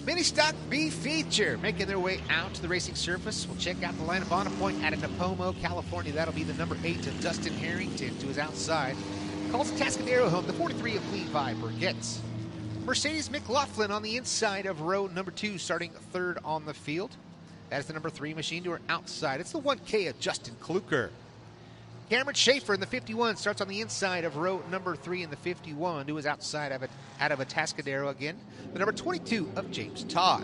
Mini Stock B feature making their way out to the racing surface. We'll check out the lineup on a point out of Nipomo, California. That'll be the number 8 of Dustin Harrington to his outside. Calls Tascadero home, the 43 of Levi Burgett's. Mercedes McLaughlin on the inside of row number 2, starting 3rd on the field. That is the number 3 machine to her outside. It's the 1K of Justin Kluker. Cameron Schaefer in the 51 starts on the inside of row number 3 in the 51 to his outside of out of a Tascadero again. The number 22 of James Todd.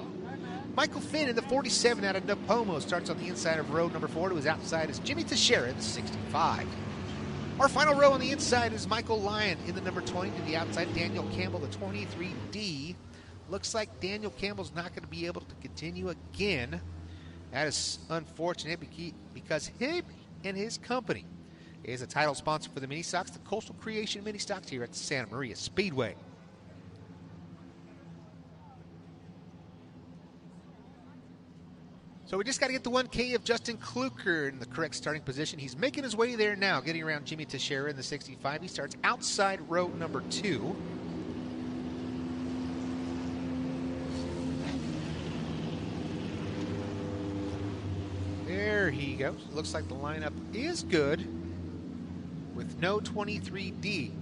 Michael Finn in the 47 out of Nipomo starts on the inside of row number 4 to his outside is Jimmy Teixeira in the 65. Our final row on the inside is Michael Lyon in the number 20 to the outside. Daniel Campbell, the 23D. Looks like Daniel Campbell's not going to be able to continue again. That is unfortunate because him and his company is a title sponsor for the Mini Stocks, the Coastal Creation Mini Stocks here at Santa Maria Speedway. So we just got to get the 1K of Justin Kluker in the correct starting position. He's making his way there now, getting around Jimmy Teixeira in the 65. He starts outside row number 2. There he goes. Looks like the lineup is good with no 23D.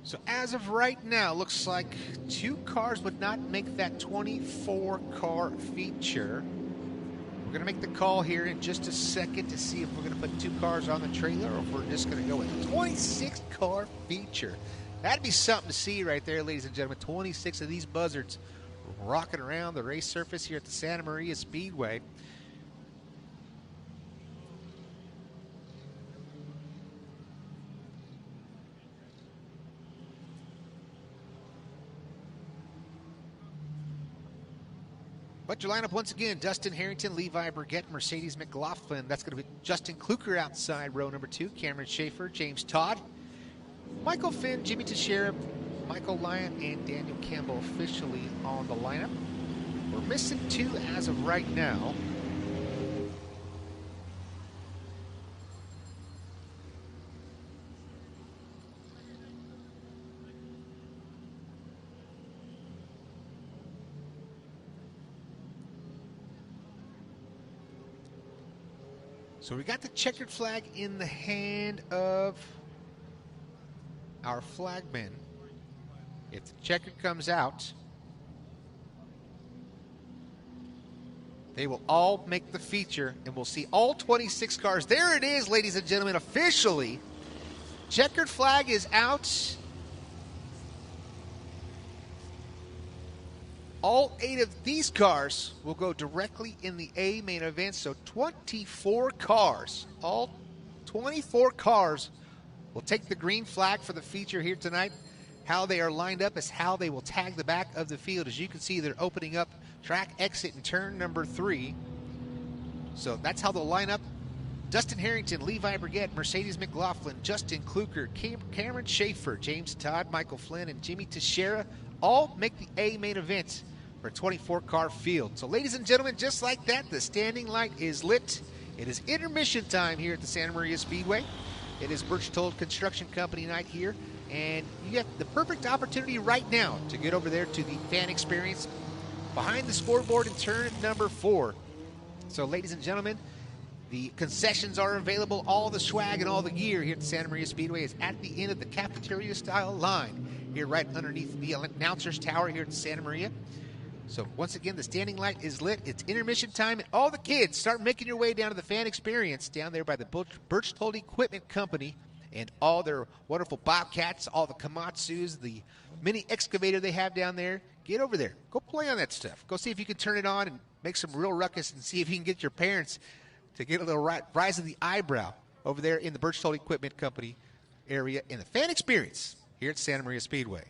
So as of right now, looks like 2 cars would not make that 24-car feature. We're going to make the call here in just a second to see if we're going to put 2 cars on the trailer or if we're just going to go with a 26-car feature. That'd be something to see right there, ladies and gentlemen. 26 of these buzzards rocking around the race surface here at the Santa Maria Speedway. But your lineup once again, Dustin Harrington, Levi Burgett, Mercedes McLaughlin. That's going to be Justin Kluker outside row number 2, Cameron Schaefer, James Todd, Michael Finn, Jimmy Teixeira, Michael Lyon, and Daniel Campbell officially on the lineup. We're missing 2 as of right now. So we got the checkered flag in the hand of our flagmen. If the checkered comes out, they will all make the feature, and we'll see all 26 cars. There it is, ladies and gentlemen, officially. Checkered flag is out. All 8 of these cars will go directly in the A main event, so 24 cars, all 24 cars will take the green flag for the feature here tonight. How they are lined up is how they will tag the back of the field. As you can see, they're opening up track exit in turn number 3. So that's how they'll line up. Dustin Harrington, Levi Burgett, Mercedes McLaughlin, Justin Kluker, Cameron Schaefer, James Todd, Michael Flynn, and Jimmy Teixeira all make the A main event for a 24-car field. So ladies and gentlemen, just like that, the standing light is lit. It is intermission time here at the Santa Maria Speedway. It is Berchtold Construction Company night here, and you get the perfect opportunity right now to get over there to the fan experience behind the scoreboard in turn number 4. So ladies and gentlemen, the concessions are available. All the swag and all the gear here at the Santa Maria Speedway is at the end of the cafeteria-style line here right underneath the announcer's tower here at Santa Maria. So once again, the standing light is lit. It's intermission time, and all the kids start making your way down to the fan experience down there by the Berchtold Equipment Company and all their wonderful Bobcats, all the Komatsus, the mini excavator they have down there. Get over there. Go play on that stuff. Go see if you can turn it on and make some real ruckus and see if you can get your parents to get a little rise of the eyebrow over there in the Berchtold Equipment Company area in the fan experience here at Santa Maria Speedway.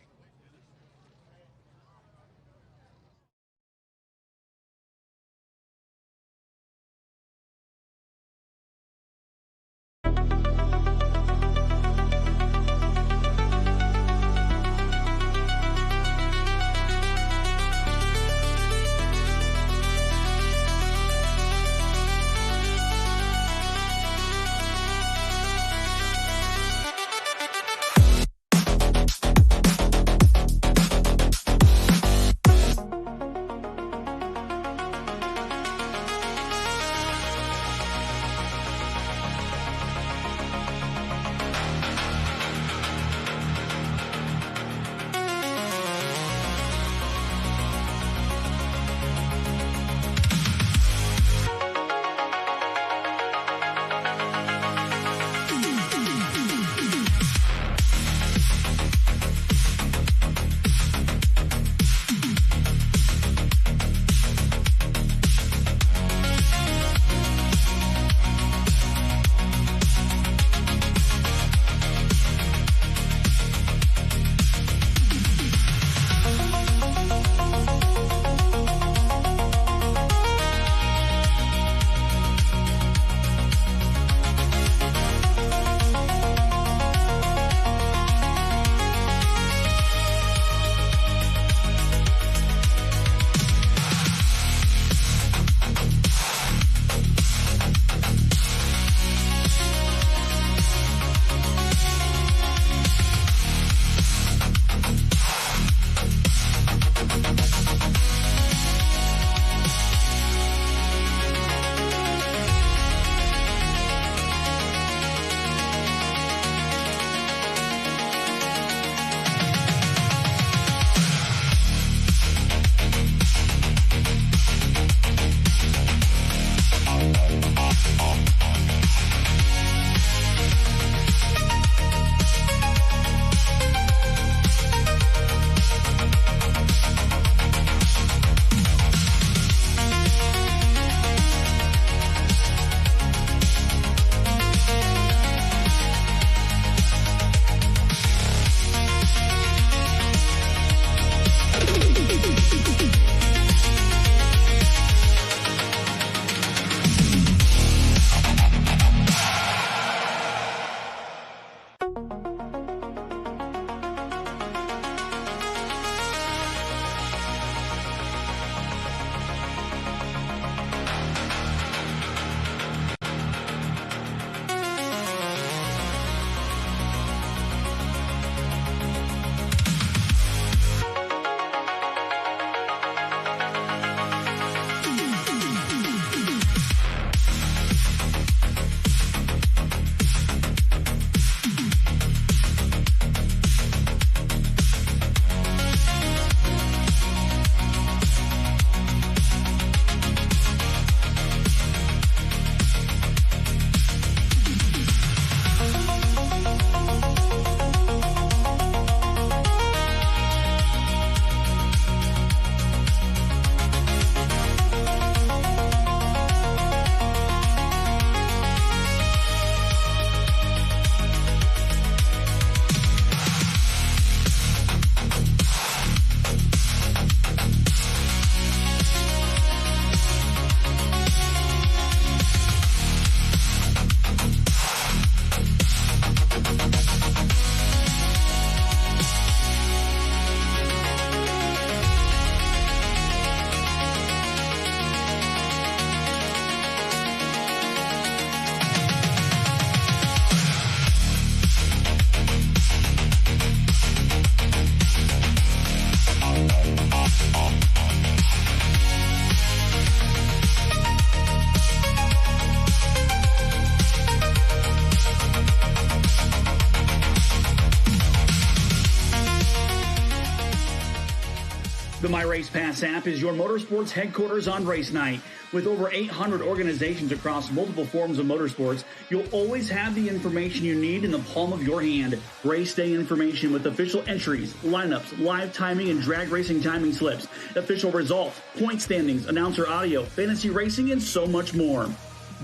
The My Race Pass app is your motorsports headquarters on race night. With over 800 organizations across multiple forms of motorsports, you'll always have the information you need in the palm of your hand. Race day information with official entries, lineups, live timing and drag racing timing slips, official results, point standings, announcer audio, fantasy racing, and so much more.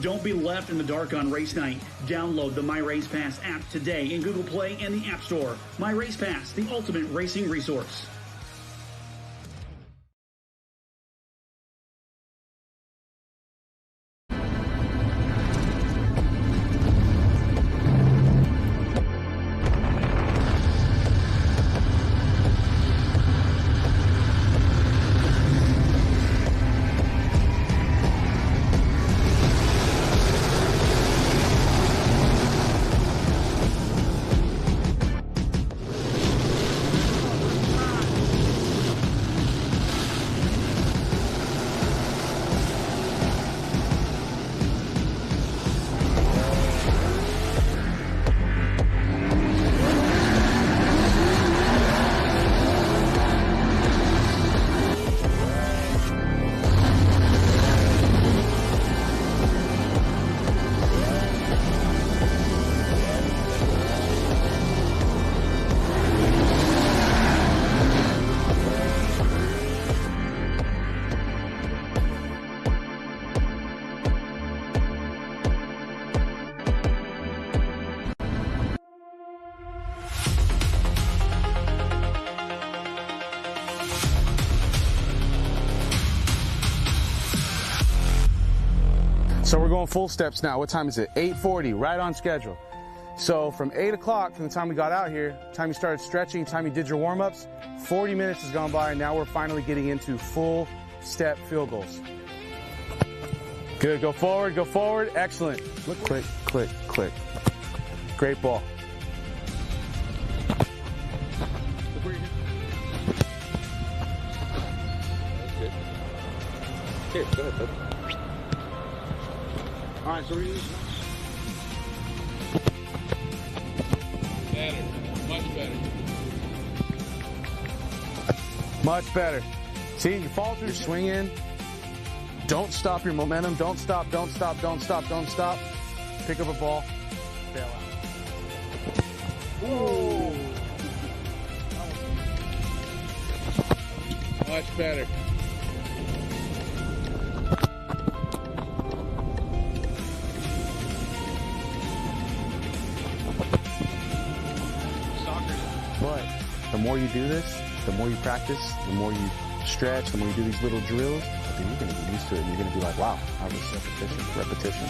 Don't be left in the dark on race night. Download the My Race Pass app today in Google Play and the App Store. My Race Pass, the ultimate racing resource. So we're going full steps now. What time is it? 8:40, right on schedule. So from 8 o'clock, from the time we got out here, time you started stretching, time you did your warm-ups, 40 minutes has gone by, and now we're finally getting into full step field goals. Good, go forward, excellent. Look, click, click, click. Great ball. That's good. Here, go ahead, bud. All right, so we're using Better. Much better. much better. See, you fall through, swing in. Don't stop your momentum. Don't stop, don't stop, don't stop, don't stop. Pick up a ball, bail out. Ooh. Much better. But the more you do this, the more you practice, the more you stretch, the more you do these little drills, then you're going to get used to it. And you're going to be like, wow, I was repetition.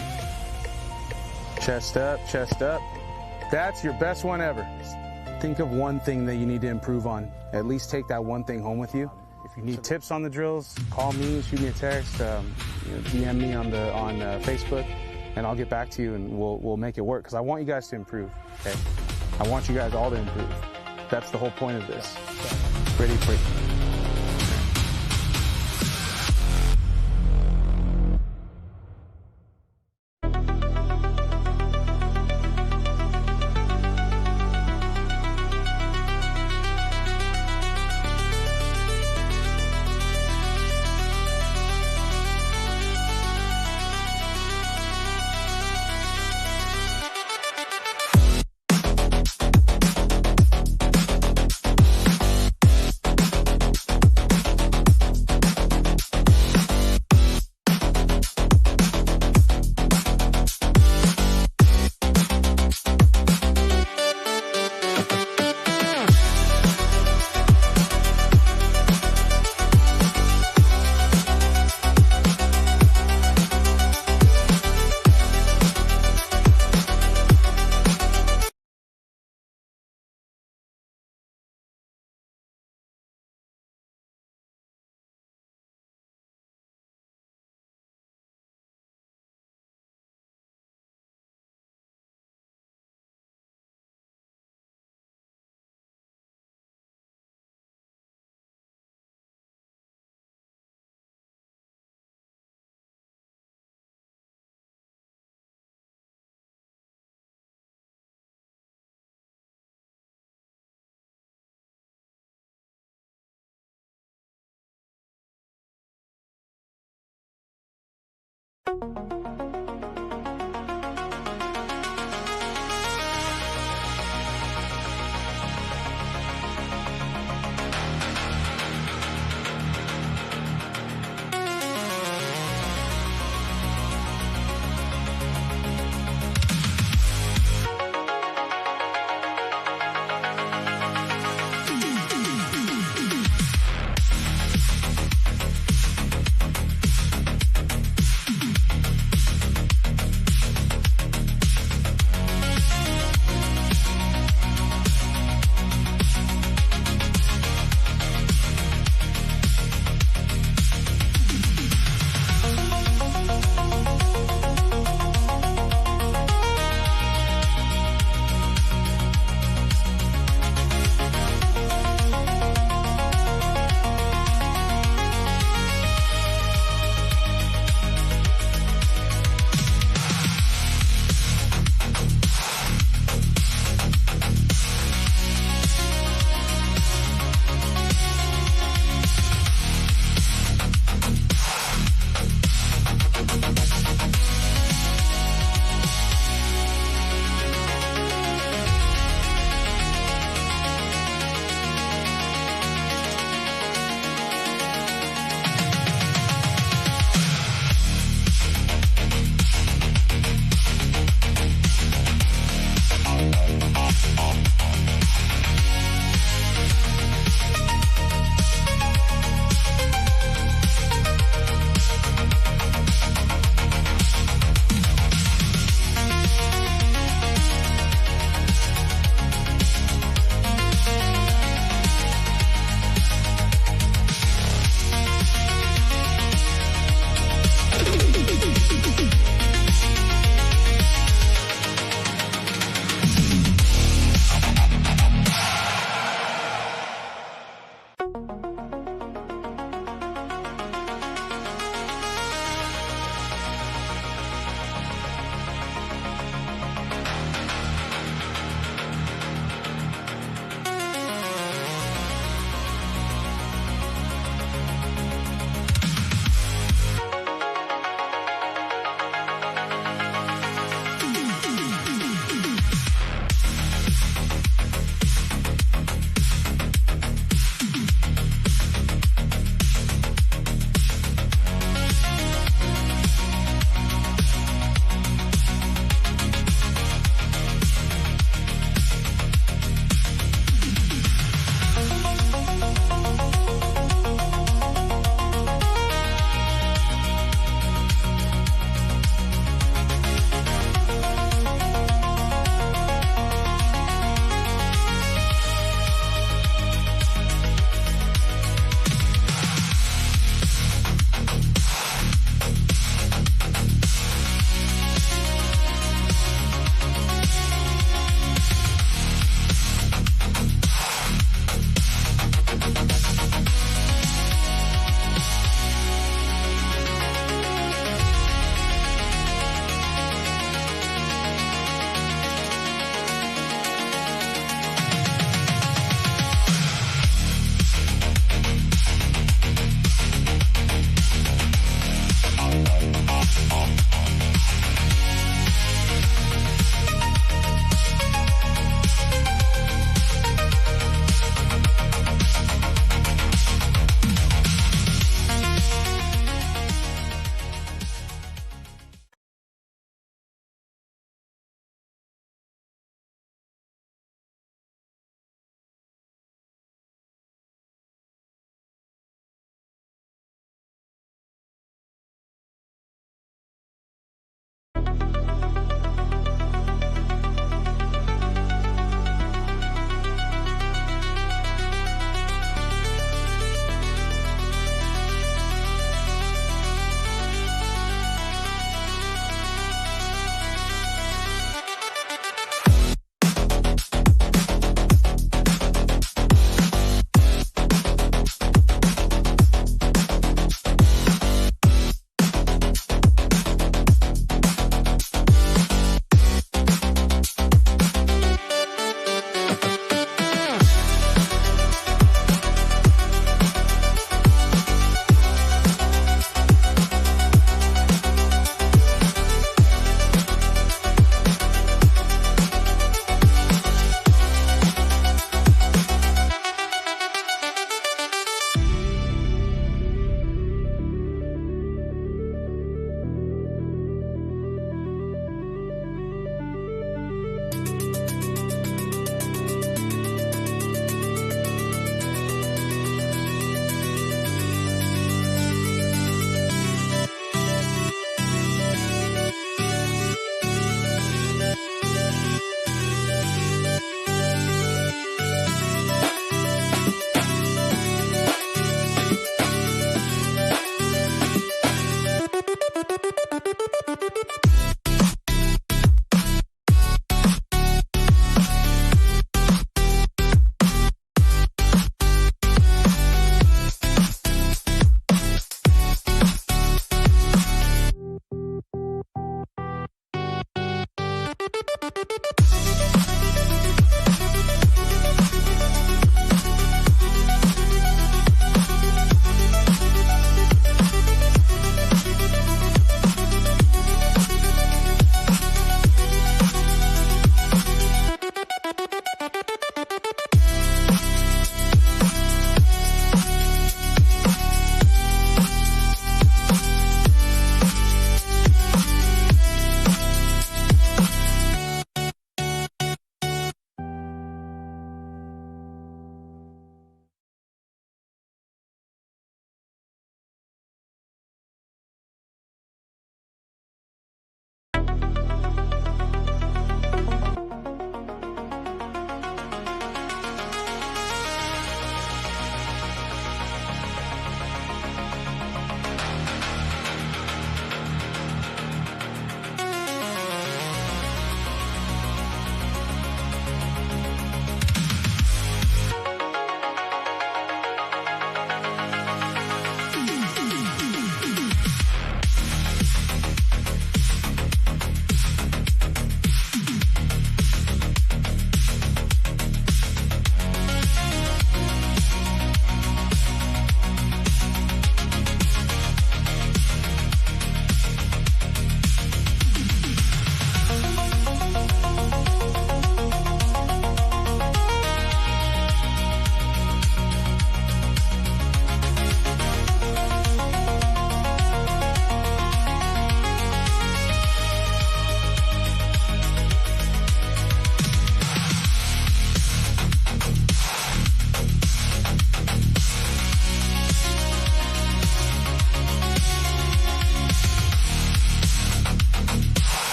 Chest up, chest up. That's your best one ever. Think of one thing that you need to improve on. At least take that one thing home with you. If you need tips on the drills, call me, shoot me a text, DM me on Facebook, and I'll get back to you and we'll make it work. Because I want you guys to improve. Okay, I want you guys all to improve. That's the whole point of this. Ready for you.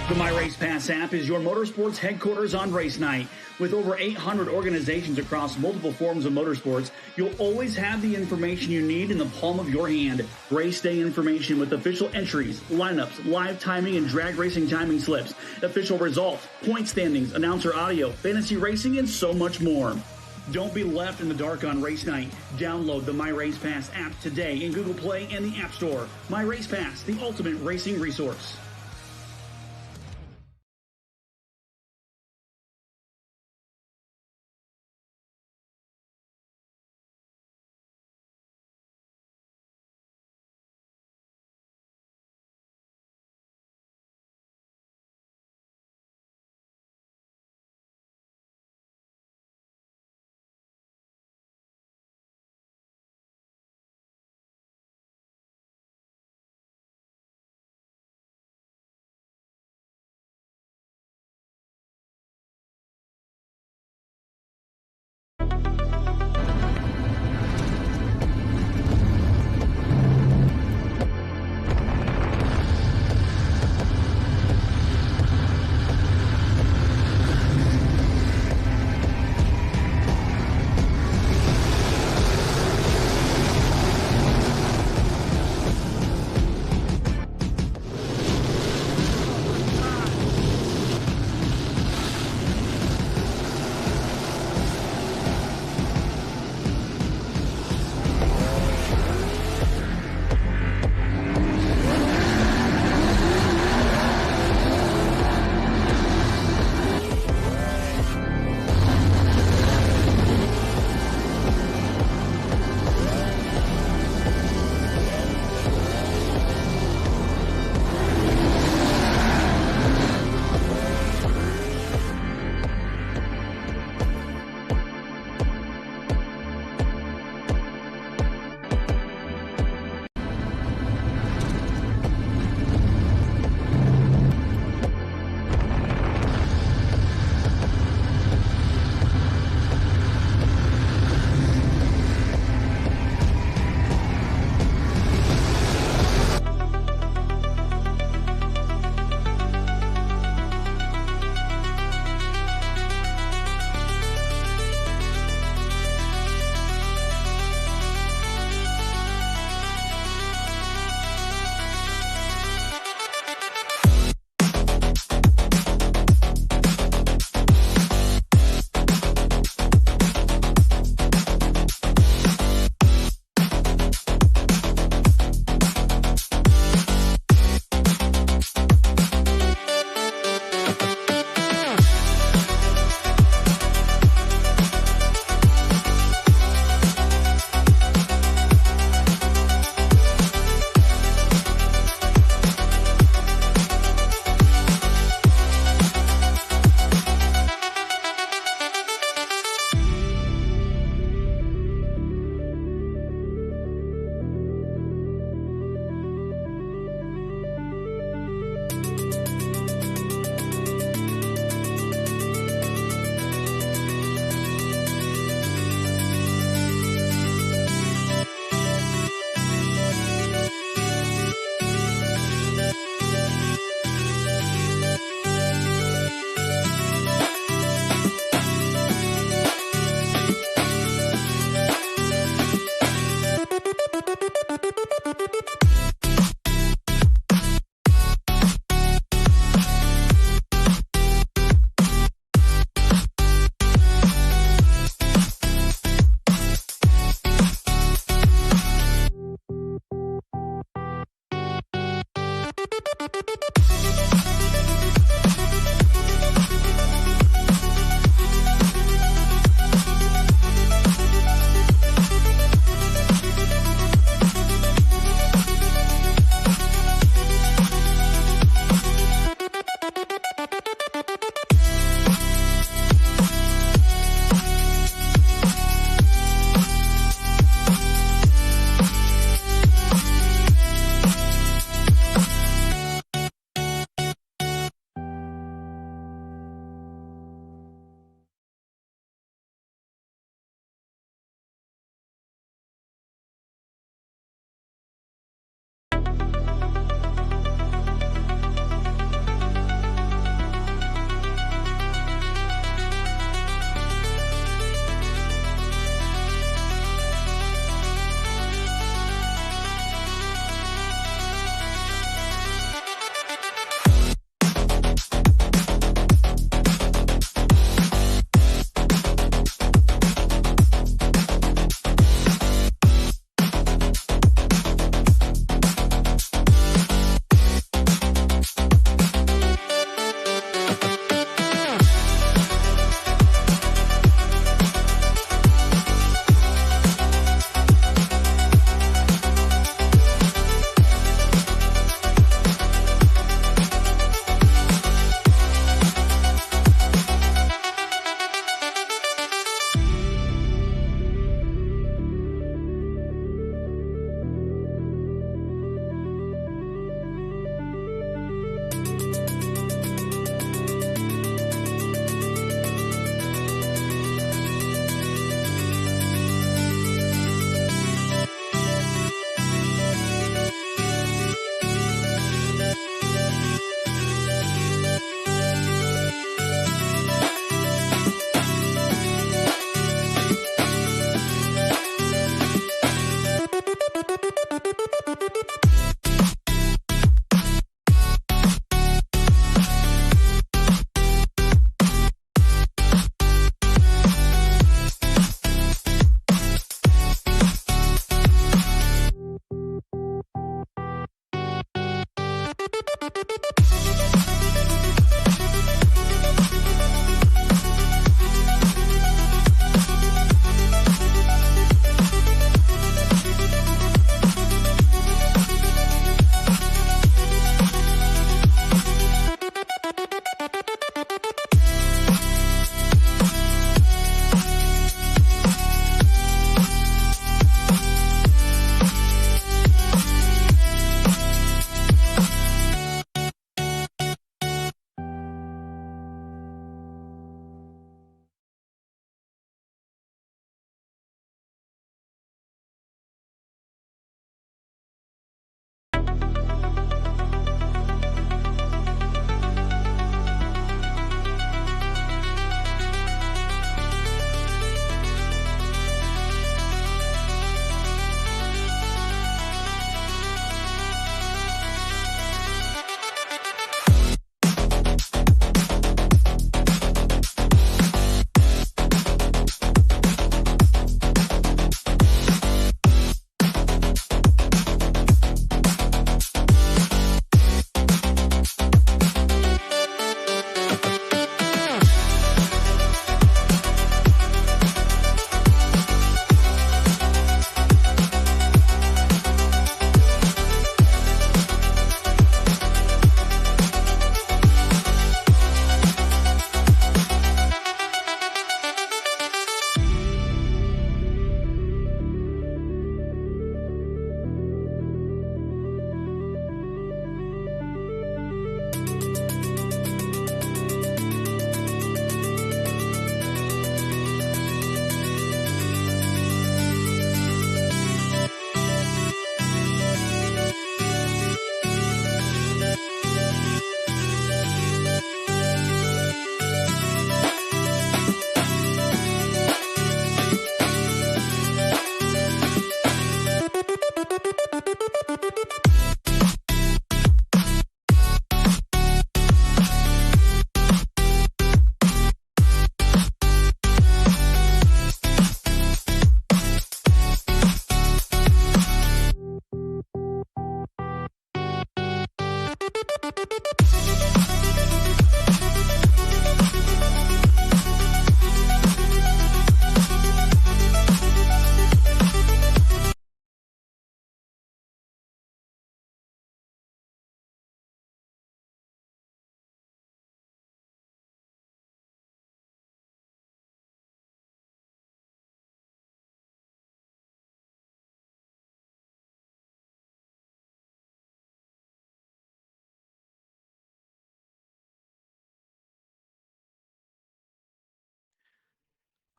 The My Race Pass app is your motorsports headquarters on race night. With over 800 organizations across multiple forms of motorsports, you'll always have the information you need in the palm of your hand. Race day information with official entries, lineups, live timing and drag racing timing slips, official results, point standings, announcer audio, fantasy racing, and so much more. Don't be left in the dark on race night. Download the My Race Pass app today in Google Play and the App Store. My Race Pass, the ultimate racing resource.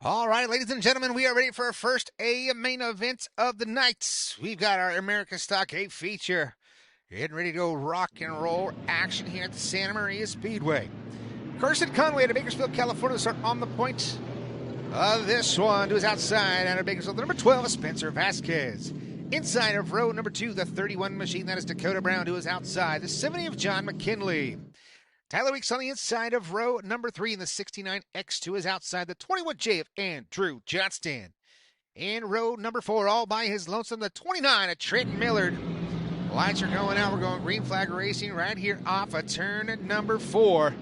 All right, ladies and gentlemen, we are ready for our first A main event of the night. We've got our American Stock A feature. Getting ready to go rock and roll action here at the Santa Maria Speedway. Carson Conway out of Bakersfield, California to start on the point of this one. To his outside out of Bakersfield, the number 12, Spencer Vasquez. Inside of row number 2, the 31 machine, that is Dakota Brown. To his outside, the 70 of John McKinley. Tyler Weeks on the inside of row number 3 in the 69X. To his outside, the 21J of Andrew Johnston. In row number 4, all by his lonesome, the 29 of Trent Millard. Lights are going out. We're going green flag racing right here off of turn number 4.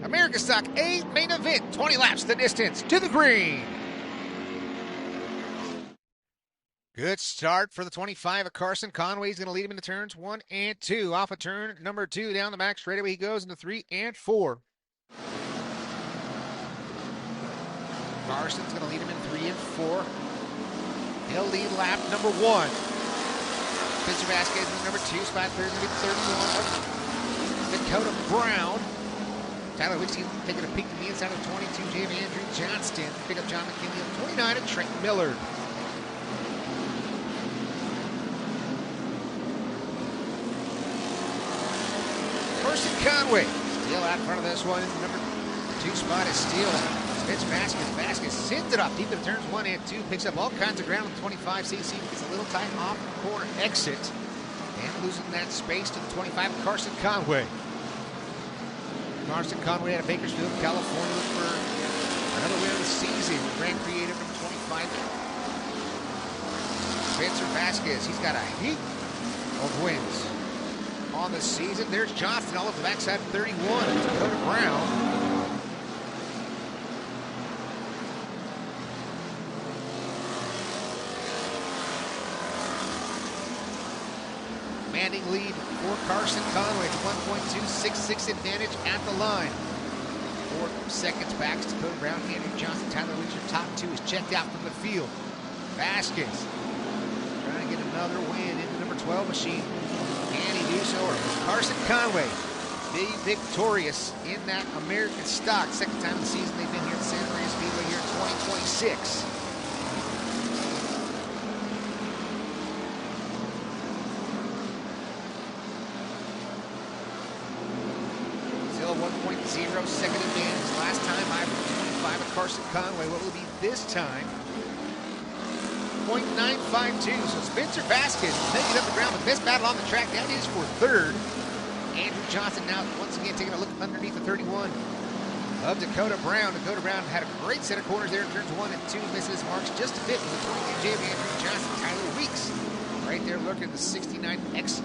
American Stock A main event, 20 laps the distance to the green. Good start for the 25 of Carson Conway. He's going to lead him into turns 1 and 2. Off of turn number 2, down the back straightaway he goes into 3 and 4. Carson's going to lead him in 3 and 4. He'll lead lap number 1. Spencer Vasquez is number 2. Spot third, going to be 31 of Dakota Brown. Tyler Weeks taking a peek to the inside of 22, J of Andrew Johnston. Pick up John McKinley of 29 and Trent Millard. Carson Conway still out in front of this one. Number 2 spot is still Spencer Vasquez. Vasquez sends it off deep into turns 1 and 2. Picks up all kinds of ground on the 25cc. Gets a little tight off the corner exit. And losing that space to the 25 of Carson Conway. Carson Conway out of Bakersfield, California, looking for another win of the season. Grand Creative number 25. Spencer Vasquez, he's got a heap of wins on the season. There's Johnston all over the backside of 31. Dakota Brown. Commanding lead for Carson Conway. It's 1.266 advantage at the line. 4 seconds back. Dakota Brown, Andrew Johnston, Tyler Weeks, your top 2 is checked out from the field. Vasquez trying to get another win in the number 12 machine. Can he do so? Or Carson Conway be victorious in that American Stock? Second time of the season they've been here at the Santa Maria Speedway here in 2026. Still 1.0 second advantage. Last time I was 25 of Carson Conway. What will it be this time? 0.952. So Spencer Vasquez making up the ground. The best battle on the track. That is for third. Andrew Johnston now once again taking a look underneath the 31 of Dakota Brown. Dakota Brown had a great set of corners there in turns 1 and 2. Misses marks just a bit with the 22 J of Andrew Johnston. Tyler Weeks right there looking at the 69X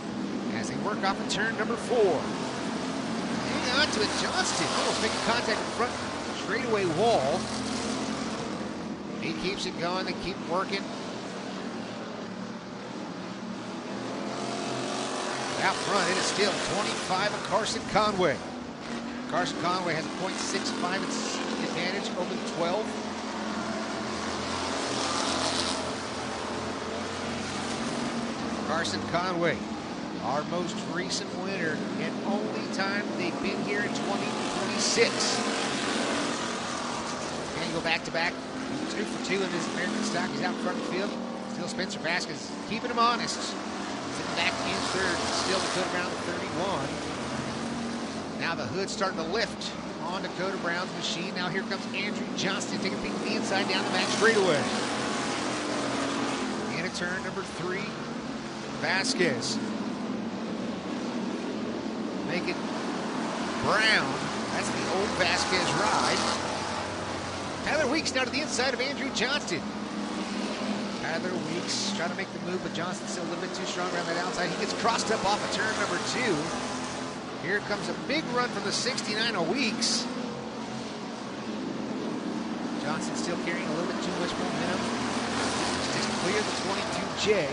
as they work off of turn number 4. Hang on to it. Johnston almost making contact with the front straightaway wall. He keeps it going. They keep working. Out front, it is still 25 of Carson Conway. Carson Conway has a 0.65 advantage over the 12. Carson Conway, our most recent winner and only time they've been here in 2026. Can go back to back. 2 for 2 in this American Stock. He's out front of the field. Still Spencer Vasquez keeping him honest. Sitting back in third. Still Dakota Brown at 31. Now the hood's starting to lift on Dakota Brown's machine. Now here comes Andrew Johnston taking a peek from the inside down the back straightaway. Into turn number 3. Vasquez. Make it Brown. That's the old Vasquez ride. Tyler Weeks now to the inside of Andrew Johnston. Tyler Weeks trying to make the move, but Johnston's still a little bit too strong around that outside. He gets crossed up off of turn number 2. Here comes a big run from the 69 of Weeks. Johnston still carrying a little bit too much momentum. Just clear the 22J.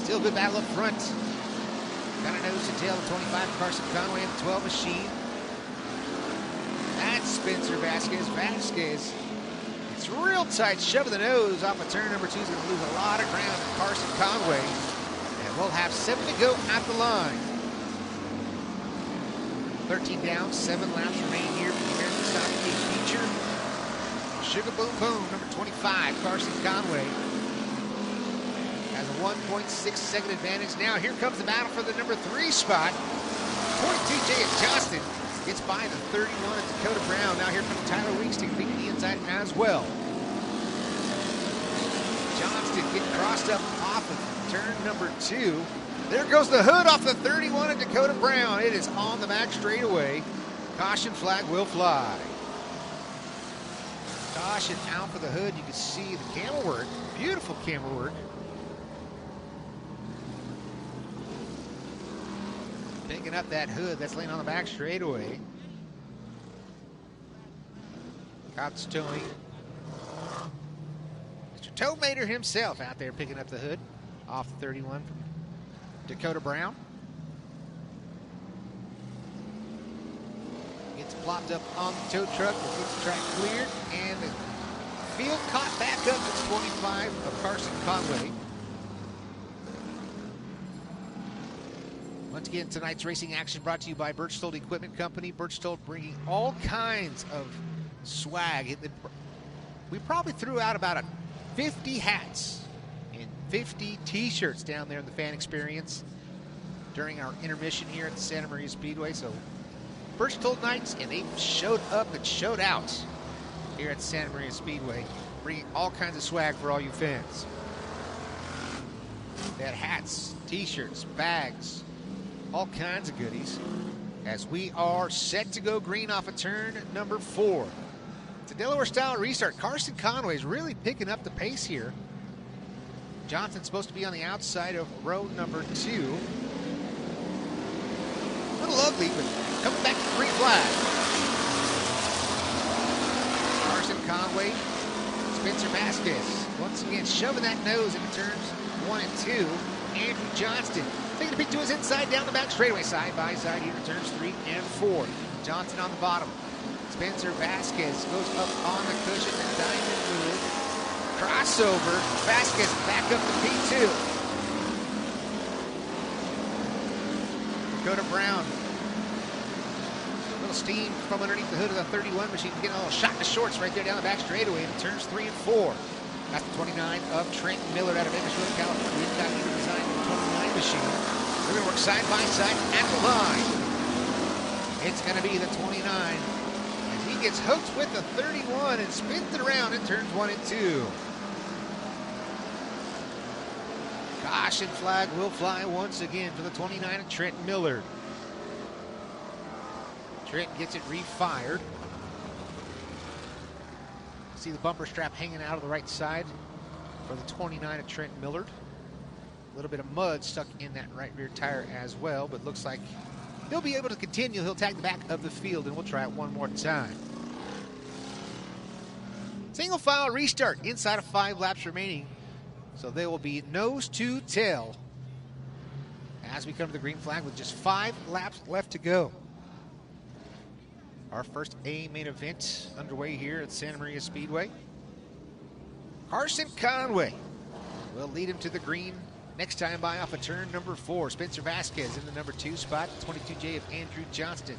Still a good battle up front. Got a nose to tail the 25 Carson Conway and the 12 machine. That's Spencer Vasquez. Vasquez, it's real tight. Shove of the nose off of turn number 2. He's going to lose a lot of ground to Carson Conway. And we'll have 7 to go at the line. 13 down, 7 laps remaining here for the American Stock feature. Sugar Boom Boom, number 25, Carson Conway, has a 1.6-second advantage. Now here comes the battle for the number 3 spot. 22 J.S. Johnston gets by the 31 of Dakota Brown. Now here comes Tyler Weeks to beat the inside as well. Johnston getting crossed up off of turn number 2. There goes the hood off the 31 of Dakota Brown. It is on the back straightaway. Caution flag will fly. Caution out for the hood. You can see the camera work. Beautiful camera work. Picking up that hood that's laying on the back straightaway. Cops towing. Mr. Towmater himself out there picking up the hood off the 31 from Dakota Brown. Gets plopped up on the tow truck. Gets the track cleared. And the field caught back up to 25 of Carson Conway. Once again, tonight's racing action brought to you by Berchtold Equipment Company. Berchtold bringing all kinds of swag. We probably threw out about 50 hats and 50 t-shirts down there in the fan experience during our intermission here at the Santa Maria Speedway. So Berchtold nights, and they showed up and showed out here at Santa Maria Speedway, bringing all kinds of swag for all you fans. They had hats, t-shirts, bags, all kinds of goodies as we are set to go green off of turn number 4. It's a Delaware style restart. Carson Conway is really picking up the pace here. Johnson's supposed to be on the outside of row number 2. A little ugly, but coming back to the green flag. Carson Conway, Spencer Vasquez, once again shoving that nose into turns 1 and 2. Andrew Johnston taking a peek to his inside down the back straightaway, side by side here in turns 3 and 4. Johnson on the bottom. Spencer Vasquez goes up on the cushion, and diamond move. Crossover. Vasquez back up to P2. Dakota Brown. A little steam from underneath the hood of the 31 machine. Getting a little shot in the shorts right there down the back straightaway in turns 3 and 4. That's the 29 of Trent Miller out of Bakersfield, California. He's got either design for the 29 machine. They're going to work side by side at the line. It's going to be the 29 as he gets hooked with the 31 and spins it around in turns 1 and 2. Caution flag will fly once again for the 29 of Trent Miller. Trent gets it refired. See the bumper strap hanging out of the right side for the 29 of Trent Millard. A little bit of mud stuck in that right rear tire as well, but looks like he'll be able to continue. He'll tag the back of the field, and we'll try it one more time. Single file restart inside of 5 laps remaining. So they will be nose to tail as we come to the green flag with just 5 laps left to go. Our first A main event underway here at Santa Maria Speedway. Carson Conway will lead him to the green next time by off of turn number 4. Spencer Vasquez in the number 2 spot. 22J of Andrew Johnston.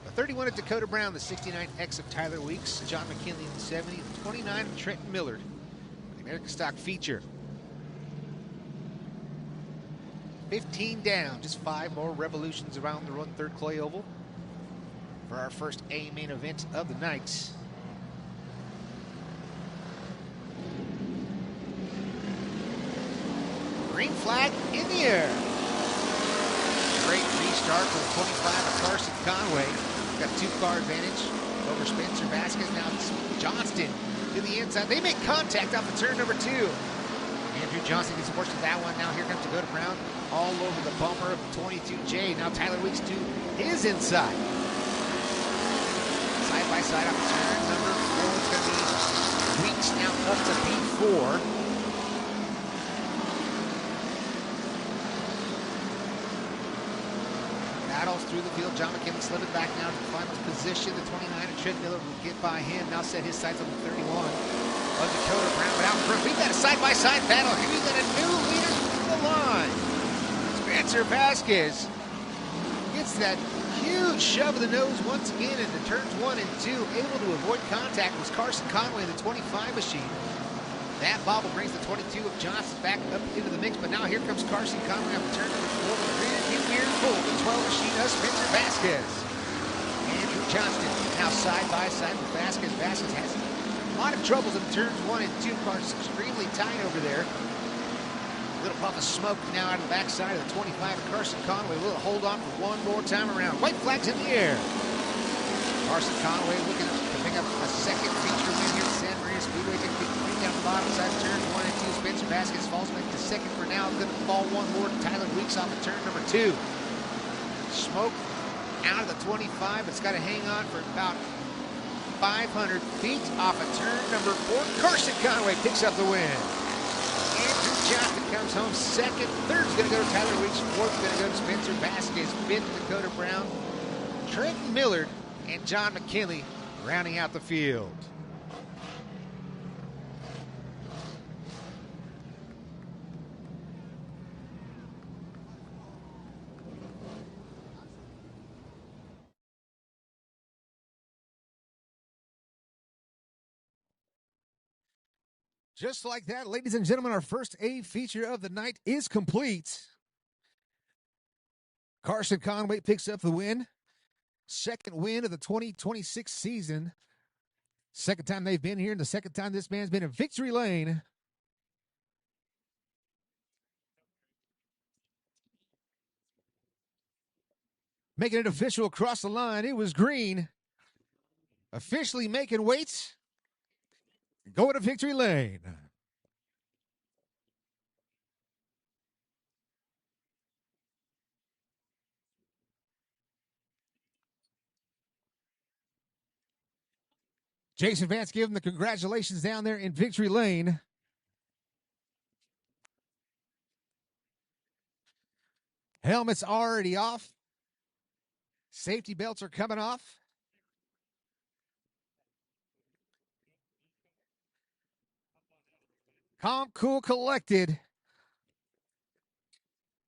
The 31 of Dakota Brown. The 69X of Tyler Weeks. John McKinley in the 70. The 29 of Trenton Millard. The American Stock feature. 15 down. Just 5 more revolutions around the 1/3 clay oval for our first A main event of the night. Green flag in the air. Great restart for the 25 of Carson Conway. Got 2-car advantage over Spencer Vasquez. Now it's Johnston to the inside. They make contact off of turn number 2. Andrew Johnston gets forced to that one. Now here comes Dakota Brown all over the bumper of the 22J. Now Tyler Weeks to his inside. Side by side off of turn number 4. It's going to be Weeks now up to P4. Battles through the field. John McKinley slipping back now to the final position. The 29 of Trent Miller will get by him. Now set his sights on the 31 of Dakota Brown. But out front, we've got a side-by-side battle. We've got a new leader to the line. Spencer Vasquez gets that huge shove of the nose once again into turns 1 and 2. Able to avoid contact was Carson Conway, the 25 machine. That bobble brings the 22 of Johnson back up into the mix, but now here comes Carson Conway up turn number 4. In here full, the 12 machine of Spencer Vasquez. Andrew Johnston now side by side with Vasquez. Vasquez has a lot of troubles in turns 1 and 2. Cars extremely tight over there. A little puff of smoke now out of the backside of the 25 of Carson Conway. Will hold on for one more time around. White flags in the air. Carson Conway looking to pick up a second feature win here at Santa Maria Speedway. Taking it down the bottom side of turns 1 and 2. Spencer Vasquez falls back to second for now. Going to fall one more to Tyler Weeks off of turn number 2. Smoke out of the 25. It's got to hang on for about 500 feet off of turn number 4. Carson Conway picks up the win. Andrew Johnston comes home second. Third's going to go to Tyler Weeks. Fourth going to go to Spencer Vasquez. Fifth, Dakota Brown. Trenton Millard and John McKinley rounding out the field. Just like that, ladies and gentlemen, our first A feature of the night is complete. Carson Conway picks up the win. Second win of the 2026 season. Second time they've been here, and the second time this man's been in victory lane. Making it official across the line, it was green. Officially making weight. Going to victory lane. Jason Vance giving the congratulations down there in victory lane. Helmets already off. Safety belts are coming off. Calm, cool, collected.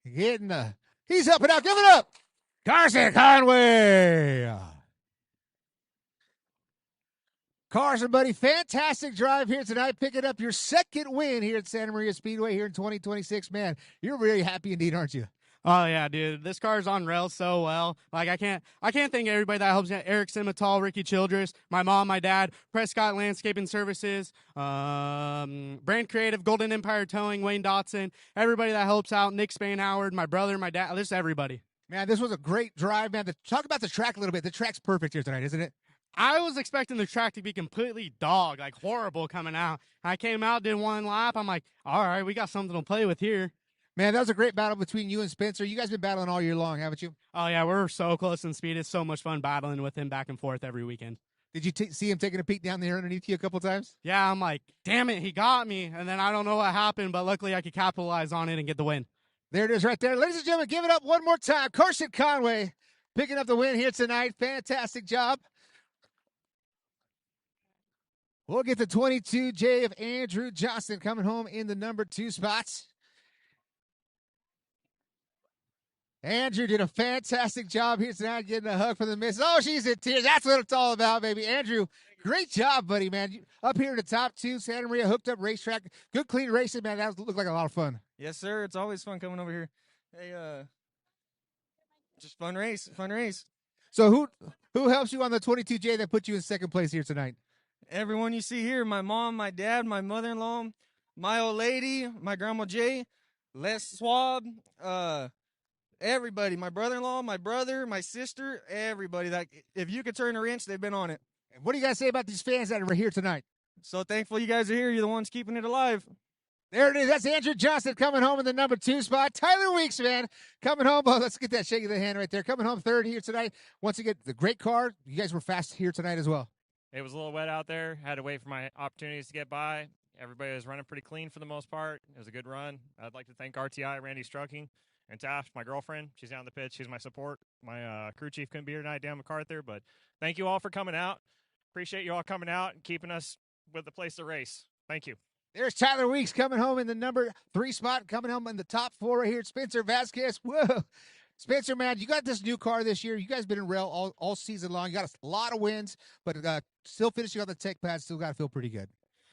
He's up and out. Give it up. Carson Conway. Carson, buddy, fantastic drive here tonight. Picking up your second win here at Santa Maria Speedway here in 2026. Man, you're really happy indeed, aren't you? Oh yeah, dude. This car's on rails so well. Like I can't thank everybody that helps me. Eric Simatal, Ricky Childress, my mom, my dad, Prescott Landscaping Services, Brand Creative, Golden Empire Towing, Wayne Dotson, everybody that helps out, Nick Spain Howard, my brother, my dad, just everybody. Man, this was a great drive, man. Talk about the track a little bit. The track's perfect here tonight, isn't it? I was expecting the track to be completely dog, like horrible coming out. I came out, did one lap. I'm like, all right, we got something to play with here. Man, that was a great battle between you and Spencer. You guys been battling all year long, haven't you? Oh, yeah, we're so close in speed. It's so much fun battling with him back and forth every weekend. Did you see him taking a peek down there underneath you a couple times? Yeah, I'm like, damn it, he got me. And then I don't know what happened, but luckily I could capitalize on it and get the win. There it is right there. Ladies and gentlemen, give it up one more time. Carson Conway picking up the win here tonight. Fantastic job. We'll get the 22J of Andrew Johnston coming home in the number 2 spots. Andrew did a fantastic job here tonight getting a hug from the missus. Oh, she's in tears. That's what it's all about, baby. Andrew, great job, buddy, man. Up here in the top 2, Santa Maria hooked up racetrack. Good, clean racing, man. That looked like a lot of fun. Yes, sir. It's always fun coming over here. Hey, just fun race. So who helps you on the 22J that put you in second place here tonight? Everyone you see here, my mom, my dad, my mother-in-law, my old lady, my grandma Jay, Les Swab, everybody, my brother-in-law, my brother, my sister, everybody. That if you could turn a wrench, they've been on it. What do you guys say about these fans that are here tonight? So thankful you guys are here. You're the ones keeping it alive. There it is. That's Andrew Johnston coming home in the number 2 spot. Tyler Weeks, man, coming home. Oh, let's get that shake of the hand right there. Coming home third here tonight. Once again, the great car. You guys were fast here tonight as well. It was a little wet out there. Had to wait for my opportunities to get by. Everybody was running pretty clean for the most part. It was a good run. I'd like to thank RTI, Randy Strucking, and Taft, my girlfriend. She's down the pitch. She's my support. My crew chief couldn't be here tonight, Dan MacArthur. But thank you all for coming out. Appreciate you all coming out and keeping us with the place to race. Thank you. There's Tyler Weeks coming home in the number 3 spot, coming home in the top 4 right here. Spencer Vasquez. Whoa. Spencer, man, you got this new car this year. You guys been in rail all season long. You got a lot of wins, but still finishing on the tech pad. Still got to feel pretty good.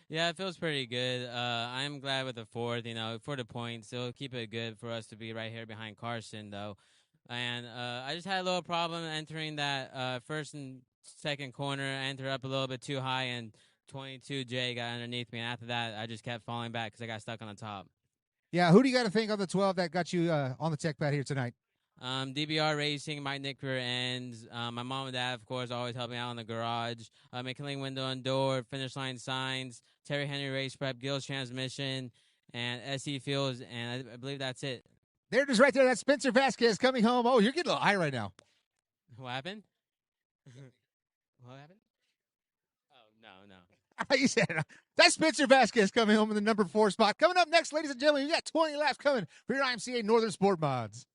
Yeah, it feels pretty good. I'm glad with the fourth, for the points. It'll keep it good for us to be right here behind Carson, though. And I just had a little problem entering that first and second corner. I entered up a little bit too high, and 22J got underneath me. And after that, I just kept falling back because I got stuck on the top. Yeah, who do you got to think on the 12 that got you on the tech pad here tonight? DBR Racing, Mike Nicker, and my mom and dad, of course, always help me out in the garage. McKinley Window and Door, Finish Line Signs, Terry Henry Race Prep, Gills Transmission, and SE Fields, and I believe that's it. There it is right there. That's Spencer Vasquez coming home. Oh, you're getting a little high right now. What happened? What happened? Oh, no. You said that's Spencer Vasquez coming home in the number 4 spot. Coming up next, ladies and gentlemen, we got 20 laps coming for your IMCA Northern Sport Mods.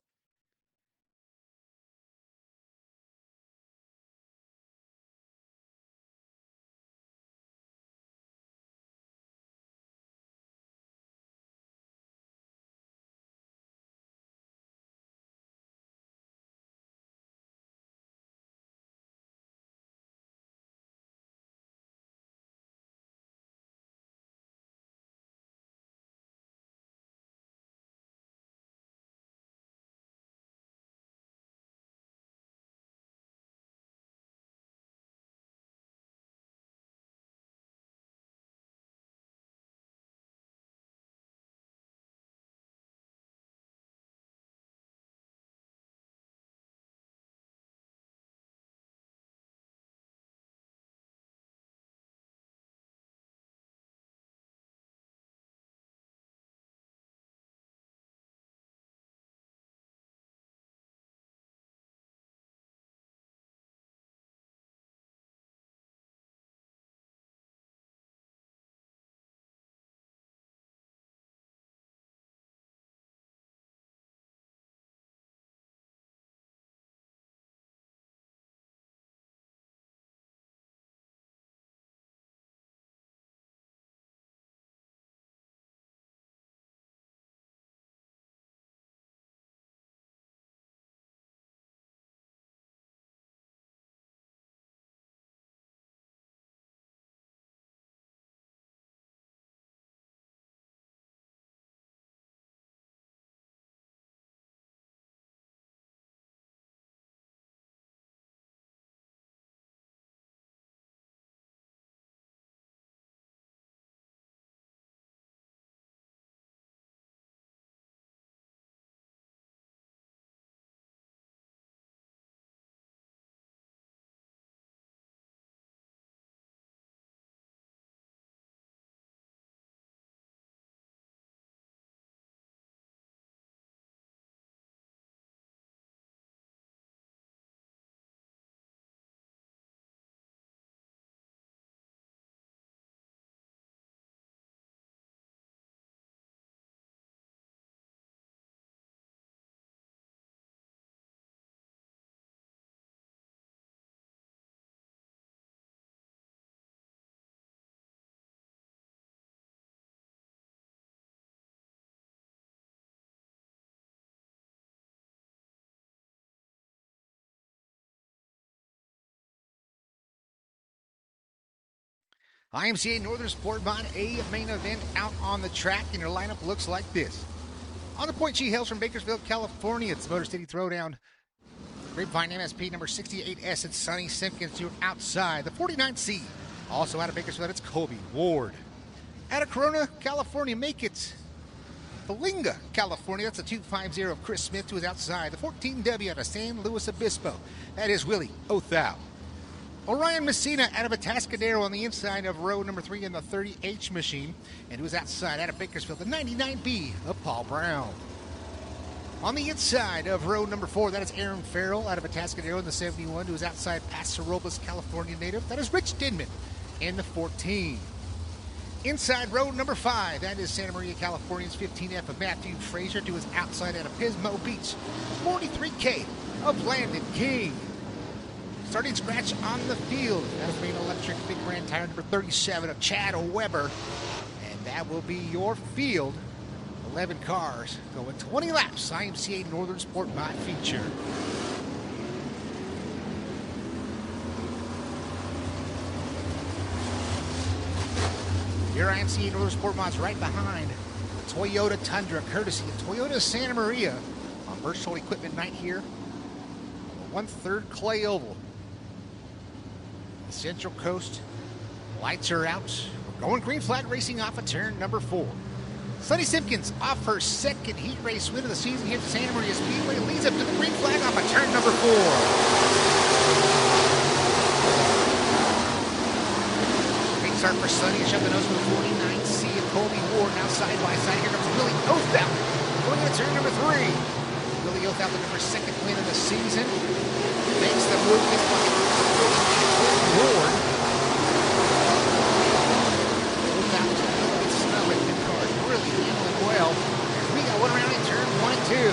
IMCA Northern Sport Mod, a main event out on the track, and your lineup looks like this. On the point, she hails from Bakersfield, California. It's Motor City Throwdown. Grapevine MSP number 68S. It's Sonny Simpkins to outside. The 49C. Also out of Bakersfield, it's Kobe Ward. Out of Corona, California, make it. Falinga, California. That's a 250 of Chris Smith to his outside. The 14W out of San Luis Obispo. That is Willie Othau. Orion Messina out of Atascadero on the inside of row number 3 in the 30H machine. And who's outside out of Bakersfield, the 99B of Paul Brown. On the inside of row number 4, that is Aaron Farrell out of Atascadero in the 71, who is outside Paso Robles, California native. That is Rich Denman in the 14. Inside row number 5, that is Santa Maria, California's 15F of Matthew Frazier to his outside out of Pismo Beach. 43K of Landon King. Starting scratch on the field. That is Main Electric Big Brand Tire number 37 of Chad Weber. And that will be your field. 11 cars going 20 laps. IMCA Northern SportMod feature. Your IMCA Northern SportMod's right behind the Toyota Tundra, courtesy of Toyota Santa Maria on Berchtold Equipment Night here on the 1/3 Clay Oval. The Central Coast lights are out. We're going green flag racing off of turn number 4. Sunny Simpkins off her second heat race win of the season here at Santa Maria Speedway, leads up to the green flag off of turn number 4. Great start for Sunny, shut the nose for the 49C of Colby Ward. Now side by side, here comes Willie Othell going into turn number 3. Willie Othell looking for second win of the season. Makes the move, gets by Colby Ward. Othell is smelling the cars, really handling well. We got one around in turn 1 and 2.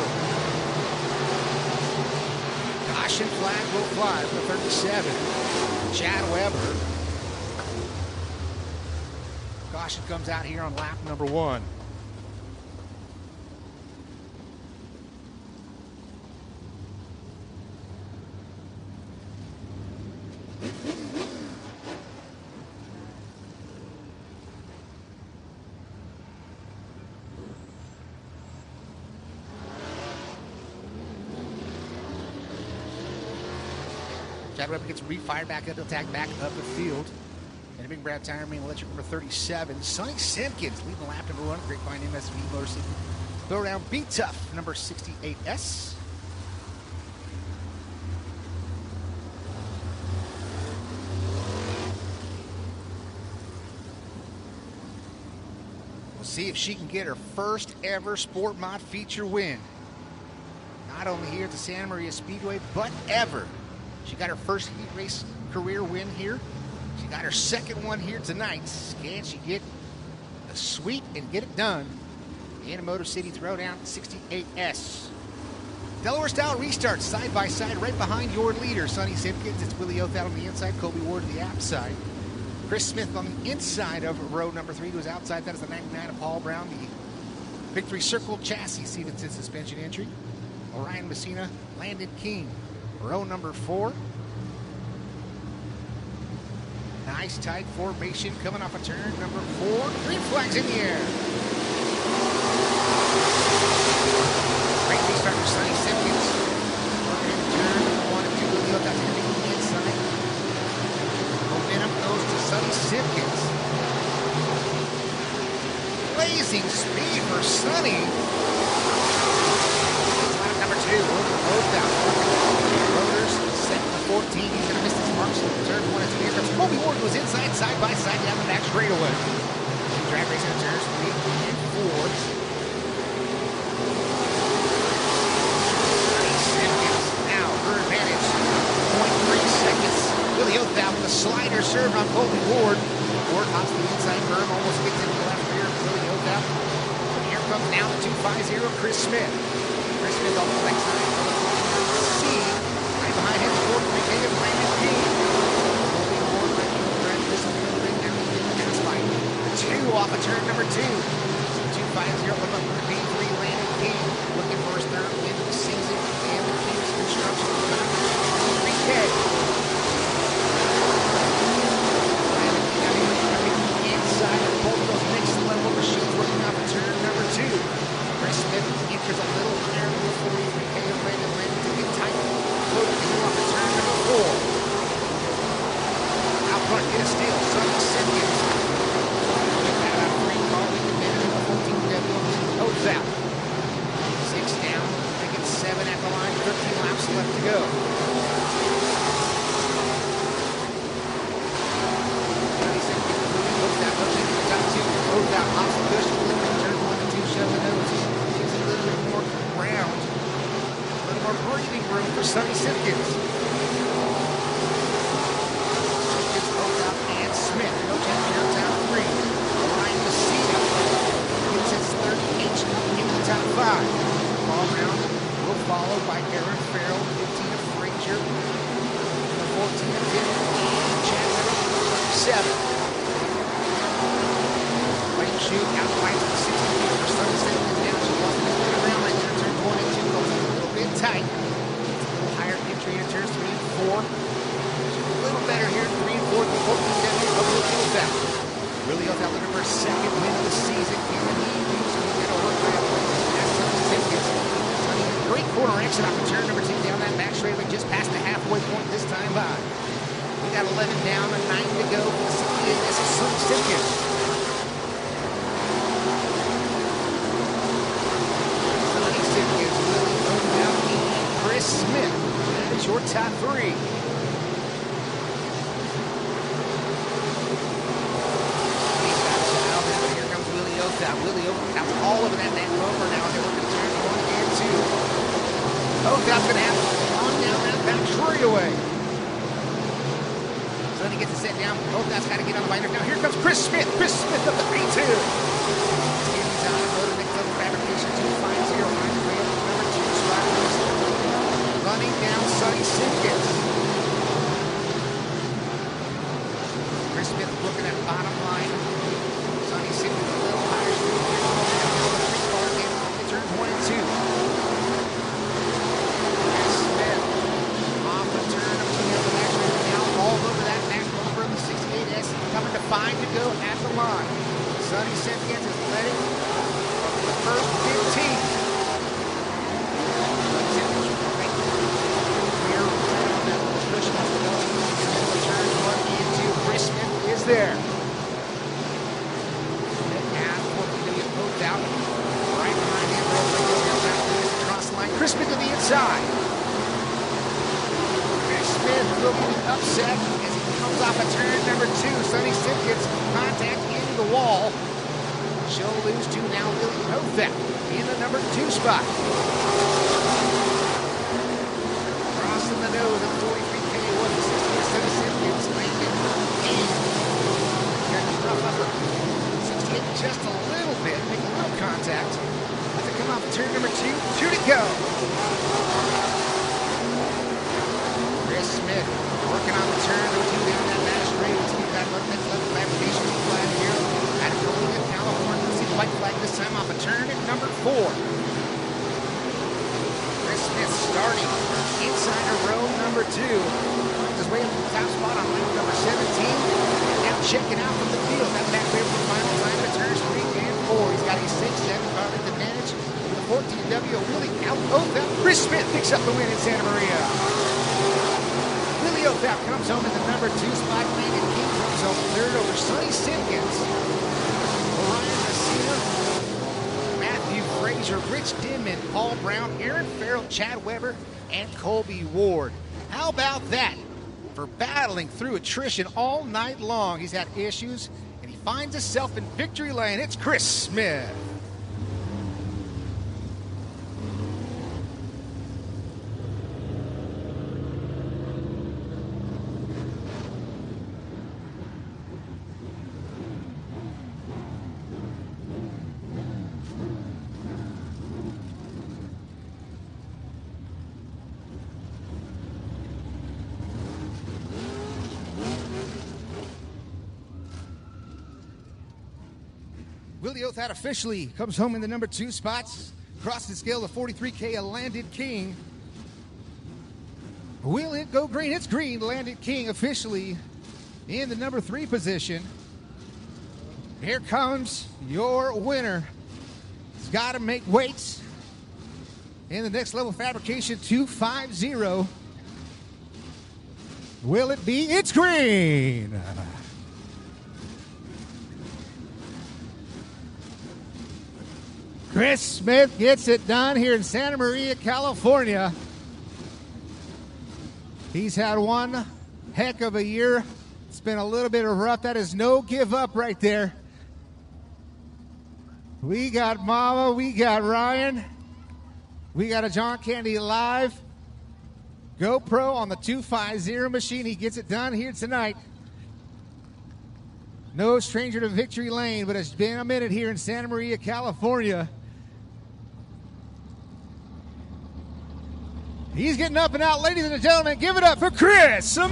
Caution flag will fly for 37. Chad Weber. Caution comes out here on lap number 1. Chad Weber gets refired back up to attack back up the field. And a big Brad Tire main electric number 37. Sonny Simpkins leading lap number 1. Grapevine MSV Motorcycle. Go around Be Tough number 68S. We'll see if she can get her first ever SportMod feature win. Not only here at the Santa Maria Speedway, but ever. She got her first heat race career win here. She got her second one here tonight. Can she get a sweep and get it done in a Motor City Throwdown 68S? Delaware style restart side by side right behind your leader, Sonny Simpkins. It's Willie Othell on the inside, Colby Ward on the outside. Chris Smith on the inside of row number 3 goes outside. That is the 99 of Paul Brown, the Victory Circle chassis Stevenson suspension entry. Orion Messina, Landon King. Row number 4. Nice tight formation coming off of turn number 4. Green flags in the air. Great restart for Sonny Simpkins. Turn 1 and 2. Willie Othell to the inside. Momentum goes to Sonny Simpkins. Blazing speed for Sonny. Lap number 2. Othell. Rotors set for 14. He's going to miss his marks in turn 1 and 2. Here comes Colby Ward, was inside, side by side down the back straightaway. Drag racing turns 3 and 4. Simpkins now her advantage. 0.3 seconds. Willie Othell with a slider serve on Colby Ward. Ward hops the inside berm, almost gets into the left rear of Willie Othell. And here comes now the 250 Chris Smith. Chris Smith on the right side. Right behind him, fourth brigade of Landon King. Colby Ward, right to the front, just a little bit down the pass fight. 2 off of turn number 2. 250 from up for B3, Landon King. Looking for his third win of the season. And the King's Construction. 3K. Landon King out here coming inside of both of those mixed level machines working off of turn number 2. Chris Smith enters a little higher than the 43K of Landon to get tight. Off of turn number 4. Out front, get a steal. Sonny Simpkins. Get that out of green ball. We can manage the 14 Othell. 6 down. They get 7 at the line. 13 laps left to go. Sonny Simpkins moving. Othell goes into the top 2. Othell hops the cushion. Turn 1 and 2. Shut the nose. Gives a little bit more ground. More breathing room for Sonny Simpkins. Simpkins, Othell, and Smith. No chance here in top 3. Orion Messina gets his third H in the top 5. Paul Brown will follow by Aaron Farrell, 15 of Frazier, the 14 of Tim, and Chad Weber, 7. Lane shoot out wide to the 60 for Sonny Simpkins down 11 down, 9 to go for the 68. This is Sonny Simpkins. Sonny Simpkins, Willie Oakout, and Chris Smith. That is your top three. Here comes Willie Oakout. Willie Oakout's all over that bumper now. They're looking to turn 1 and 2. Oakout's going to have on down that back straightaway. Sonny gets it set down. Oakout's got to get on the binder. Now here comes Chris Smith. Chris Smith up the 3-2. He's on motor next level fabrication 250. Number 2 spot. Running down Sonny Simpkins. Chris Smith looking at bottom line. Sonny Simpkins a little higher. They turn 1 and 2. Chris Smith off the turn of 2 on the back straight now all over that back bumper of the 68S. Coming to 5 to go at the line. Sonny Simpkins is letting the first 15. Chris Smith is there. Out right behind him. Across the line. Chris Smith to the inside. Chris Smith will be upset as he comes off a turn number 2. Sonny Simpkins contact into the wall. She'll lose to now Willie Oakout in the number 2 spot. Crossing the nose of 43K was the 60th. Sonny Simpkins landed in. Just a little bit, make a little contact. As it come off turn number 2, 2 to go. Chris Smith working on the turn number 2 down that back straight. He's got next level fabrication flag here at Berchtold, California. See the white flag this time off a turn at number 4. Chris Smith starting inside of row number 2. Finds his way up to the top spot on lane number 17. Now checking out from the field. That back there for the final time. Turns 3 and 4. He's got a 6-7 car advantage. With a 14W, Willie Oakout. Chris Smith picks up the win in Santa Maria. Willie Oakout comes home in the number 2 spot. Landon King comes home third over Sonny Simpkins. Ryan Messina, Matthew Frazier, Rich Denman, Paul Brown, Aaron Farrell, Chad Weber, and Colby Ward. How about that? For battling through attrition all night long. He's had issues. Finds himself in victory lane. It's Chris Smith. Willie Oakout officially comes home in the number 2 spots. Across the scale of 43K, a Landon King. Will it go green? It's green. Landon King officially in the number 3 position. Here comes your winner. He's got to make weights in the next level fabrication 250. Will it be? It's green. Chris Smith gets it done here in Santa Maria, California. He's had one heck of a year. It's been a little bit of rough. That is no give up right there. We got Mama, we got Ryan. We got a John Candy Live GoPro on the 250 machine. He gets it done here tonight. No stranger to victory lane, but it's been a minute here in Santa Maria, California. He's getting up and out, ladies and gentlemen. Give it up for Chris Smith.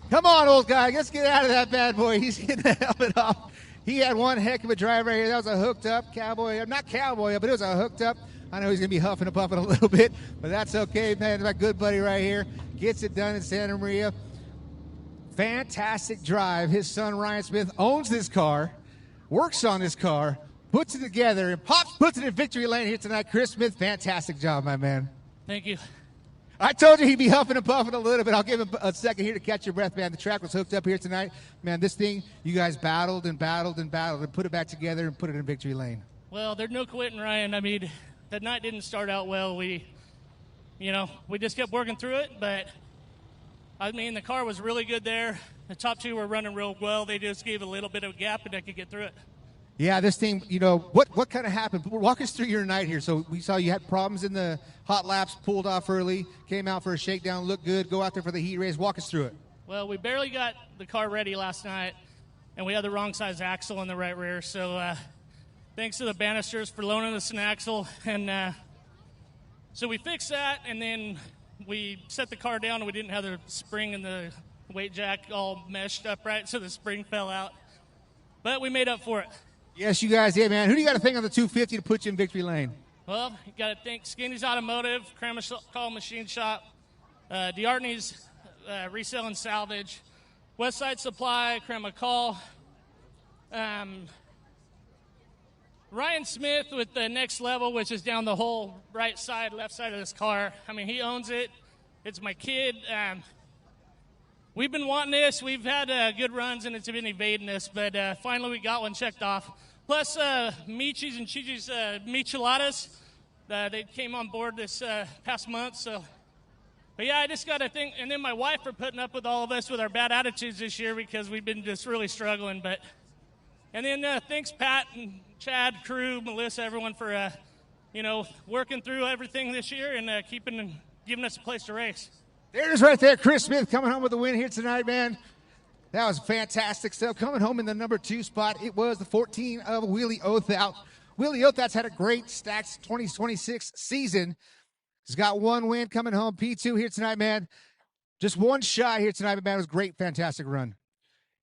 Come on, old guy. Let's get out of that bad boy. He's getting the helmet off. He had one heck of a drive right here. That was a hooked up cowboy. Not cowboy, but it was a hooked up. I know he's going to be huffing and puffing a little bit, but that's okay, man. My good buddy right here gets it done in Santa Maria. Fantastic drive. His son, Ryan Smith, owns this car, works on this car, puts it together, and Pops puts it in victory lane here tonight. Chris Smith, fantastic job, my man. Thank you. I told you he'd be huffing and puffing a little bit. I'll give him a second here to catch your breath, man. The track was hooked up here tonight. Man, this thing, you guys battled and battled and battled and put it back together and put it in victory lane. Well, there's no quitting, Ryan. I mean, the night didn't start out well. We just kept working through it, but I mean, the car was really good there. The top two were running real well. They just gave a little bit of a gap, and I could get through it. Yeah, this thing, what kind of happened? Walk us through your night here. So we saw you had problems in the hot laps, pulled off early, came out for a shakedown, looked good, go out there for the heat race. Walk us through it. Well, we barely got the car ready last night, and we had the wrong size axle in the right rear. So thanks to the Bannisters for loaning us an axle. And so we fixed that, and then we set the car down, and we didn't have the spring and the weight jack all meshed up right, so the spring fell out. But we made up for it. Yes, you guys did, man. Who do you got to think on the 250 to put you in victory lane? Well, you got to thank Skinny's Automotive, Call Machine Shop, DeArtney's Resale and Salvage, Westside Supply, Call, Ryan Smith with the Next Level, which is down the whole right side, left side of this car. I mean, he owns it. It's my kid. We've been wanting this. We've had good runs, and it's been evading us, but finally we got one checked off. Plus, Michi's and Chichi's Micheladas, they came on board this past month. So, but yeah, I just got to think, and then my wife for putting up with all of us with our bad attitudes this year because we've been just really struggling. But, and then thanks Pat and Chad, crew, Melissa, everyone for working through everything this year and giving us a place to race. There it is right there. Chris Smith coming home with the win here tonight, man. That was fantastic stuff. Coming home in the number 2 spot, it was the 14 of Willie Othout. Willie Othout's had a great Stacks 2026 season. He's got one win coming home, P2 here tonight, man. Just one shy here tonight, but man, it was a great, fantastic run.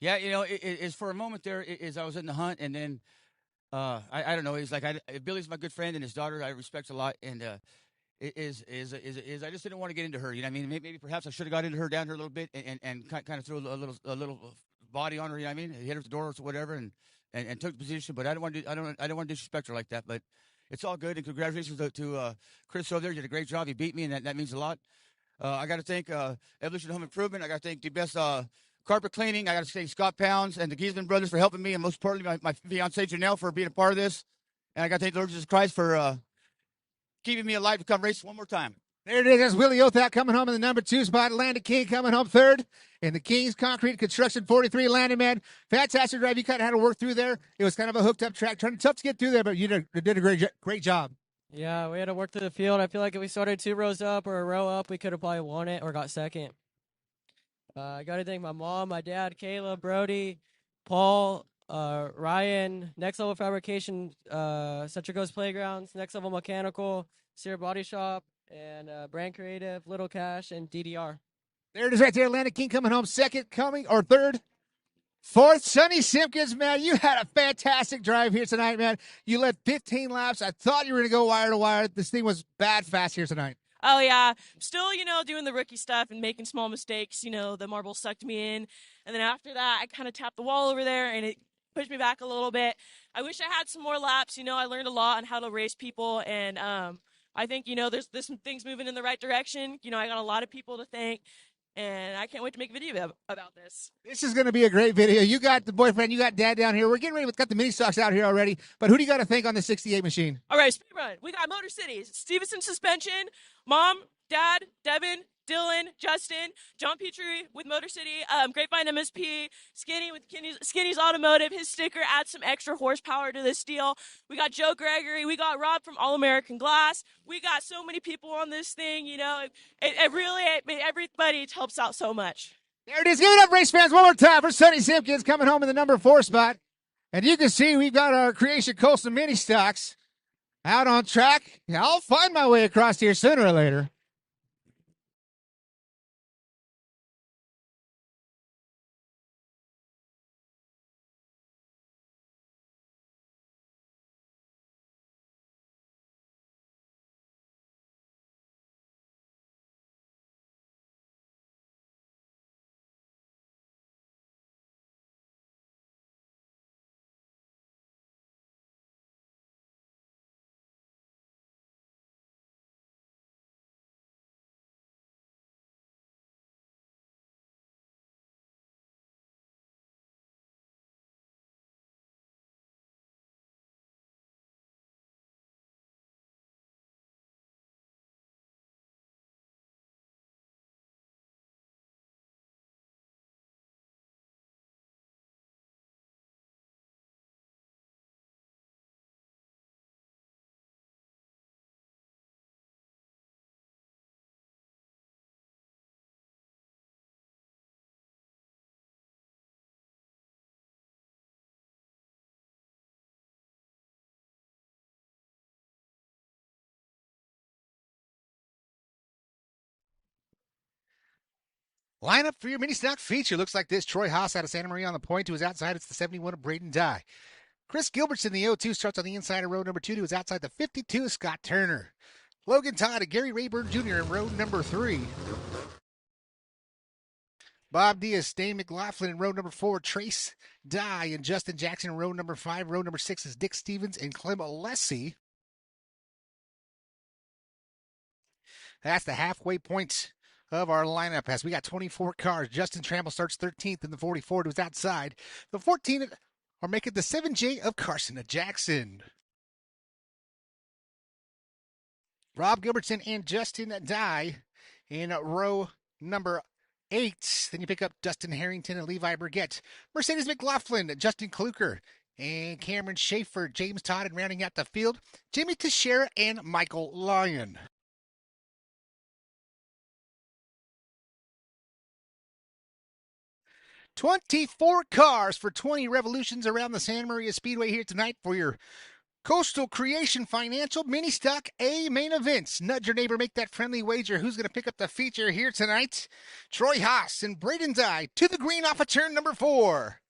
Yeah, it's for a moment there, I was in the hunt, and then I don't know. He's like, Billy's my good friend, and his daughter I respect a lot, and I just didn't want to get into her. You know what I mean? Maybe perhaps I should have got into her down here a little bit and kind of threw a little body on her. You know what I mean? Hit her with the door or whatever, and took the position. But I don't want to disrespect her like that. But it's all good. And congratulations to Chris over there. You did a great job. He beat me, and that means a lot. I got to thank Evolution Home Improvement. I got to thank the best carpet cleaning. I got to thank Scott Pounds and the Giesman brothers for helping me, and most importantly, my fiance Janelle for being a part of this. And I got to thank the Lord Jesus Christ for keeping me alive to come race one more time. There it is. That's Willie Othout coming home in the number 2 spot. Landon King coming home third. And the Kings Concrete Construction 43. Landon, man, fantastic drive. You kind of had to work through there. It was kind of a hooked up track. Tough to get through there, but you did a great job. Yeah, we had to work through the field. I feel like if we started 2 rows up or a row up, we could have probably won it or got second. I got to thank my mom, my dad, Kayla, Brody, Paul, Ryan, Next Level Fabrication, Central Coast Playgrounds, Next Level Mechanical, Sierra Body Shop, and Brand Creative, Little Cash, and DDR. There it is right there. Landon King coming home third. Fourth, Sonny Simpkins, man, you had a fantastic drive here tonight, man. You led 15 laps. I thought you were going to go wire to wire. This thing was bad fast here tonight. Oh, yeah. Still, doing the rookie stuff and making small mistakes. The marble sucked me in. And then after that, I kind of tapped the wall over there, and it pushed me back a little bit. I wish I had some more laps. I learned a lot on how to race people, and I think, there's some things moving in the right direction. I got a lot of people to thank, and I can't wait to make a video about this. This is going to be a great video. You got the boyfriend, you got dad down here. We're getting ready. We've got the mini stocks out here already, but who do you got to thank on the 68 machine? All right, speed run. We got Motor Cities, Stevenson Suspension, Mom, Dad, Devin, Dylan, Justin, John Petrie with Motor City, Grapevine MSP, Skinny with Skinny's Automotive. His sticker adds some extra horsepower to this deal. We got Joe Gregory. We got Rob from All American Glass. We got so many people on this thing. Everybody helps out so much. There it is. Give it up, race fans, one more time for Sonny Simpkins coming home in the number 4 spot. And you can see we've got our Creation Coastal mini stocks out on track. I'll find my way across here sooner or later. Lineup for your mini stock feature looks like this. Troy Haas out of Santa Maria on the point to his outside. It's the 71 of Braden Dye. Chris Gilbertson, the 0-2, starts on the inside of row number 2 to his outside. The 52 is Scott Turner. Logan Todd and Gary Rayburn Jr. in row number 3. Bob Diaz, Dane McLaughlin in row number 4. Trace Dye and Justin Jackson in row number 5. Row number 6 is Dick Stevens and Clem Alessi. That's the halfway point of our lineup as we got 24 cars. Justin Trammell starts 13th in the 44 to his outside. The 14 are making the 7J of Carson Jackson. Rob Gilbertson and Justin Dye in row number 8. Then you pick up Dustin Harrington and Levi Burgett. Mercedes McLaughlin, Justin Kluker, and Cameron Schaefer, James Todd, and rounding out the field, Jimmy Teixeira and Michael Lyon. "24 cars for 20 revolutions around the Santa Maria Speedway here tonight for your Coastal Creation Financial Mini Stock A main events. Nudge your neighbor, make that friendly wager. Who's going to pick up the feature here tonight? Troy Haas and Braden Dye to the green off of turn number 4.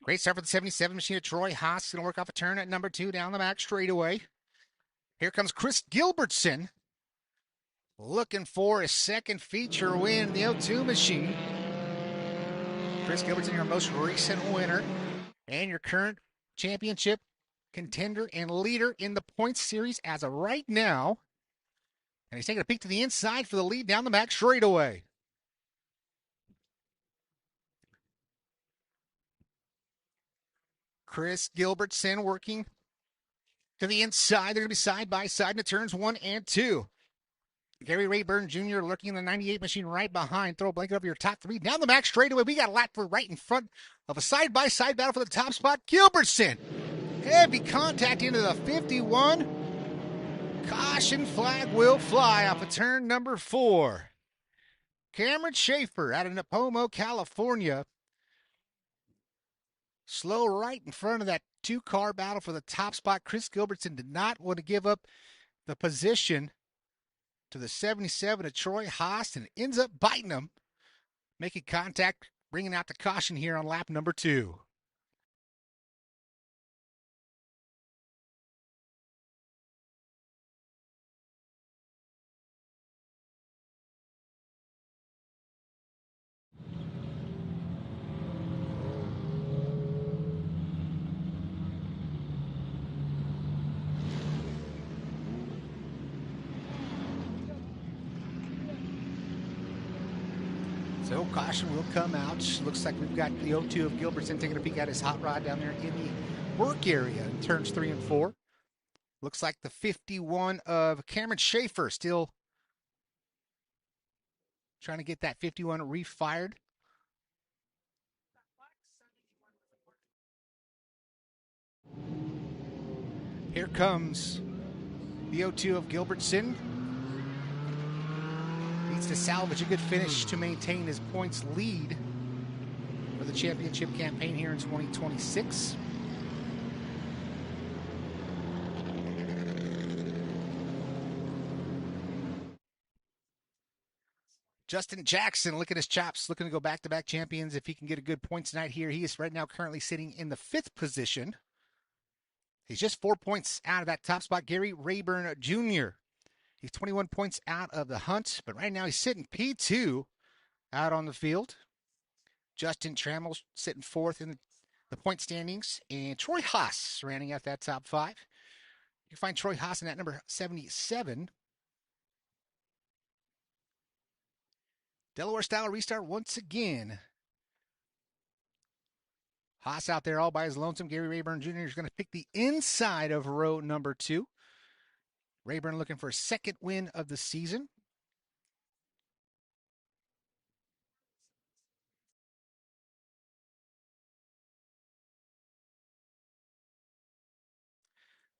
Great start for the 77 machine of Troy Haas. Going to work off a turn at number 2 down the back straightaway. Here comes Chris Gilbertson, looking for his second feature win, the 0-2 machine. Chris Gilbertson, your most recent winner and your current championship contender and leader in the points series as of right now. And he's taking a peek to the inside for the lead down the back straightaway. Chris Gilbertson working to the inside. They're going to be side by side in the turns 1 and 2. Gary Rayburn Jr. lurking in the 98 machine right behind. Throw a blanket over your top 3. Down the back straightaway. We got a lap for right in front of a side-by-side battle for the top spot. Gilbertson. Heavy contact into the 51. Caution flag will fly off of turn number 4. Cameron Schaefer out of Nipomo, California. Slow right in front of that 2-car battle for the top spot. Chris Gilbertson did not want to give up the position to the 77 of Troy Haas and ends up biting him, making contact, bringing out the caution here on lap number 2. So caution will come out. Looks like we've got the 0-2 of Gilbertson taking a peek at his hot rod down there in the work area in turns 3 and 4. Looks like the 51 of Cameron Schaefer still trying to get that 51 refired. Here comes the 0-2 of Gilbertson. Needs to salvage a good finish to maintain his points lead for the championship campaign here in 2026. Justin Jackson licking his chops, looking to go back-to-back champions if he can get a good point tonight here. He is right now currently sitting in the 5th position. He's just 4 points out of that top spot. Gary Rayburn Jr. He's 21 points out of the hunt, but right now he's sitting P2 out on the field. Justin Trammell sitting 4th in the point standings, and Troy Haas rounding out that top 5. You can find Troy Haas in that number 77. Delaware style restart once again. Haas out there all by his lonesome. Gary Rayburn Jr. is going to pick the inside of row number 2. Rayburn looking for a second win of the season.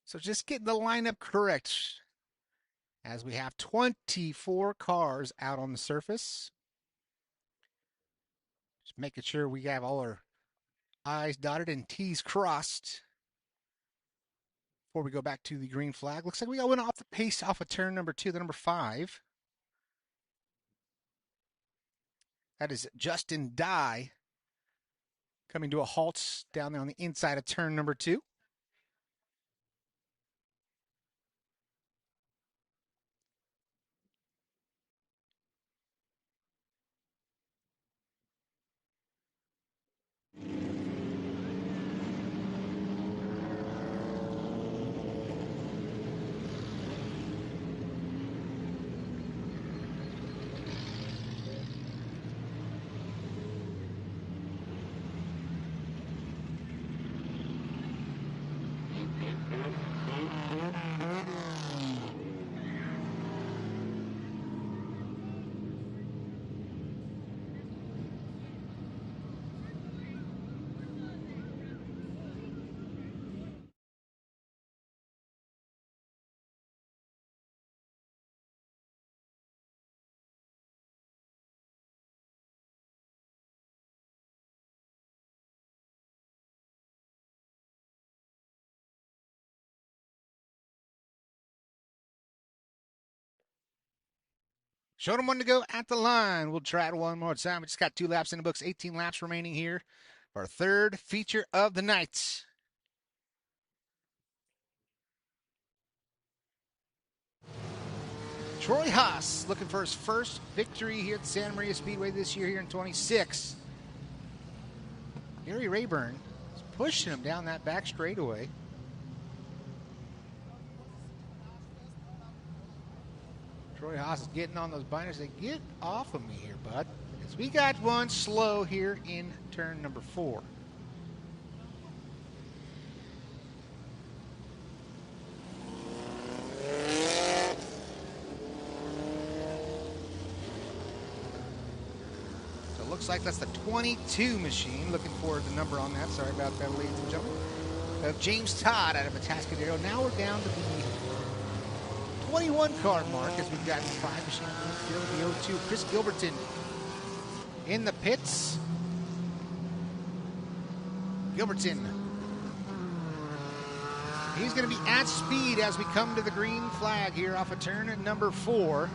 So just getting the lineup correct as we have 24 cars out on the surface. Just making sure we have all our I's dotted and T's crossed. before we go back to the green flag. Looks like we got one off the pace off of turn number 2, the number 5. That is Justin Dye coming to a halt down there on the inside of turn number 2. Showed him one to go at the line. We'll try it one more time. We just got 2 laps in the books, 18 laps remaining here for our third feature of the night. Troy Haas looking for his first victory here at Santa Maria Speedway this year here in 26. Gary Rayburn is pushing him down that back straightaway. Troy Haas is getting on those binders. They get off of me here, bud. Because we got one slow here in turn number 4. So it looks like that's the 22 machine. Looking for the number on that. Sorry about that, ladies and gentlemen. Of James Todd out of Atascadero. Now we're down to the 21 car mark as we've got 5 machines in the field. The 02, Chris Gilberton in the pits. Gilberton. He's going to be at speed as we come to the green flag here off of turn number 4.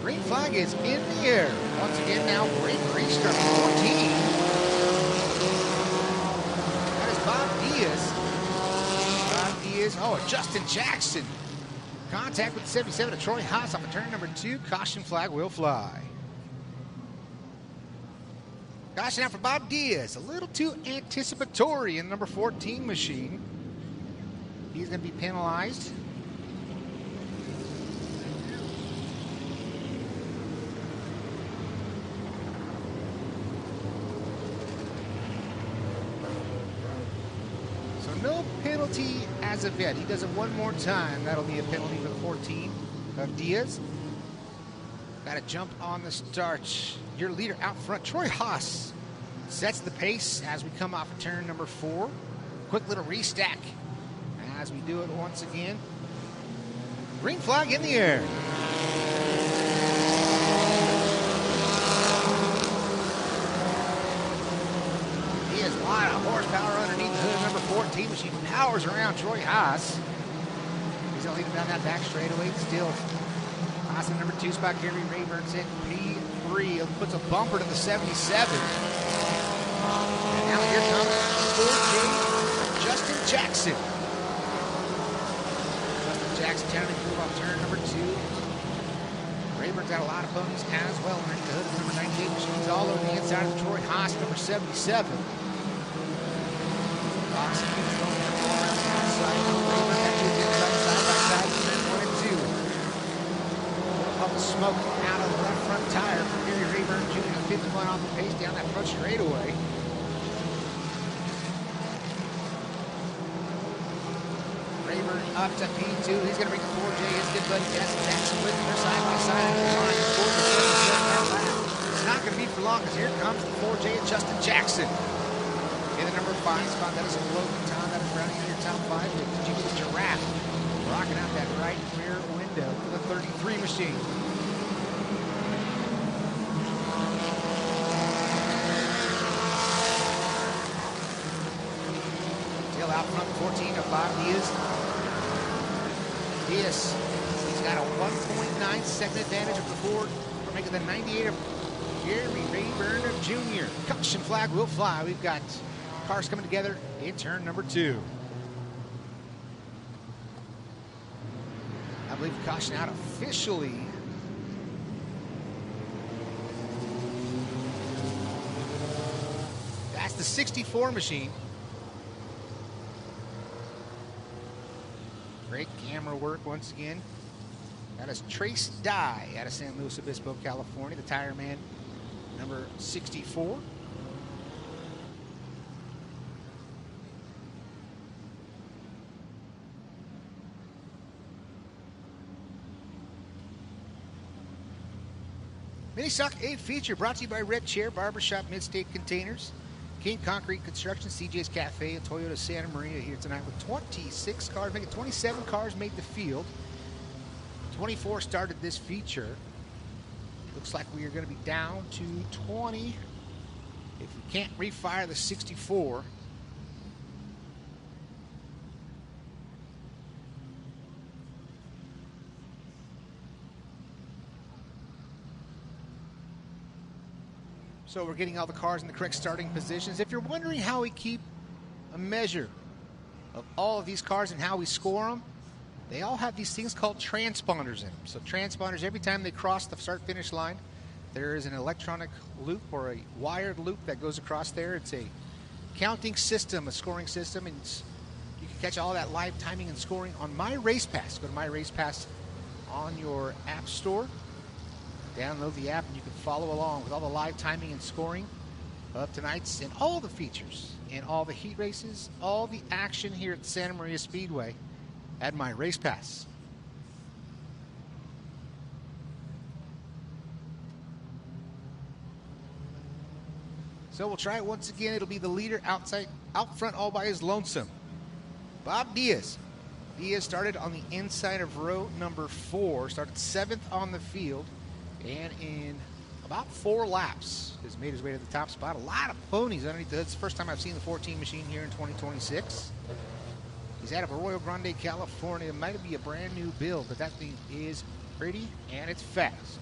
Green flag is in the air. Once again now, great restart. 14. Bob Diaz. Oh, Justin Jackson. Contact with the 77 of Troy Haas off of turn number 2. Caution flag will fly. Caution out for Bob Diaz. A little too anticipatory in the number 14 machine. He's going to be penalized. No penalty as of yet. He does it one more time. That'll be a penalty for the 14 of Diaz. Got to jump on the start. Your leader out front, Troy Haas, sets the pace as we come off of turn number 4. Quick little restack as we do it once again. Green flag in the air. A lot of horsepower underneath the hood of number 14 machine. Powers around Troy Haas. He's going to lead him down that back straightaway. Still, Haas in number 2 spot. Gary Rayburn's in P3. It puts a bumper to the 77. And now here comes 4J Justin Jackson. Justin Jackson trying to move off turn number 2. Rayburn's got a lot of ponies as well underneath the hood of number 98 machines all over the inside of Troy Haas, number 77. Smoke out of the left front tire for Gary Rayburn Jr. 51 off the pace down that front straightaway. Rayburn up to P2. He's going to bring the 4J. His good buddy Jackson with him. They're side by side. It's not going to be for long because here comes the 4J of Justin Jackson. In the number 5 spot, that is a Logan Tom. That is rounding out your top 5 with Jimmy the Giraffe. Rocking out that right rear window for the 33 machine. 14 of Bob Diaz. Diaz, he's got a 1.9 second advantage of the Ford for making the 98 of Gary Rayburn Jr. Caution flag will fly. We've got cars coming together in turn number 2. I believe caution out officially. That's the 64 machine. Great camera work once again. That is Trace Dye out of San Luis Obispo, California, the tire man, number 64. Mini Stock 8 feature brought to you by Red Chair Barbershop Midstate Containers, King Concrete Construction, CJ's Cafe, and Toyota Santa Maria here tonight with 26 cars, making 27 cars made the field. 24 started this feature. Looks like we are going to be down to 20 if we can't refire the 64. So we're getting all the cars in the correct starting positions. If you're wondering how we keep a measure of all of these cars and how we score them, they all have these things called transponders in them. So transponders, every time they cross the start-finish line, there is an electronic loop or a wired loop that goes across there. It's a counting system, a scoring system, and you can catch all that live timing and scoring on My Race Pass. Go to My Race Pass on your app store. Download the app and you can follow along with all the live timing and scoring of tonight's and all the features and all the heat races, all the action here at the Santa Maria Speedway at My Race Pass. So we'll try it once again. It'll be the leader out front all by his lonesome. Bob Diaz. Diaz started on the inside of row number 4, started 7th on the field. And in about 4 laps has made his way to the top spot. A lot of ponies underneath the hood. It's the first time I've seen the 14 machine here in 2026. He's out of Arroyo Grande, California. It might be a brand new build, but that thing is pretty and it's fast.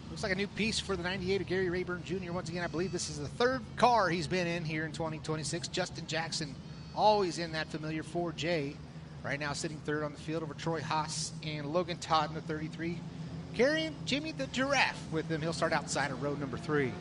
Looks like a new piece for the 98 of Gary Rayburn Jr. Once again, I believe this is the 3rd car he's been in here in 2026. Justin Jackson always in that familiar 4J. Right now sitting 3rd on the field over Troy Haas and Logan Todd in the 33. Carrying Jimmy the Giraffe with him. He'll start outside of road number 3.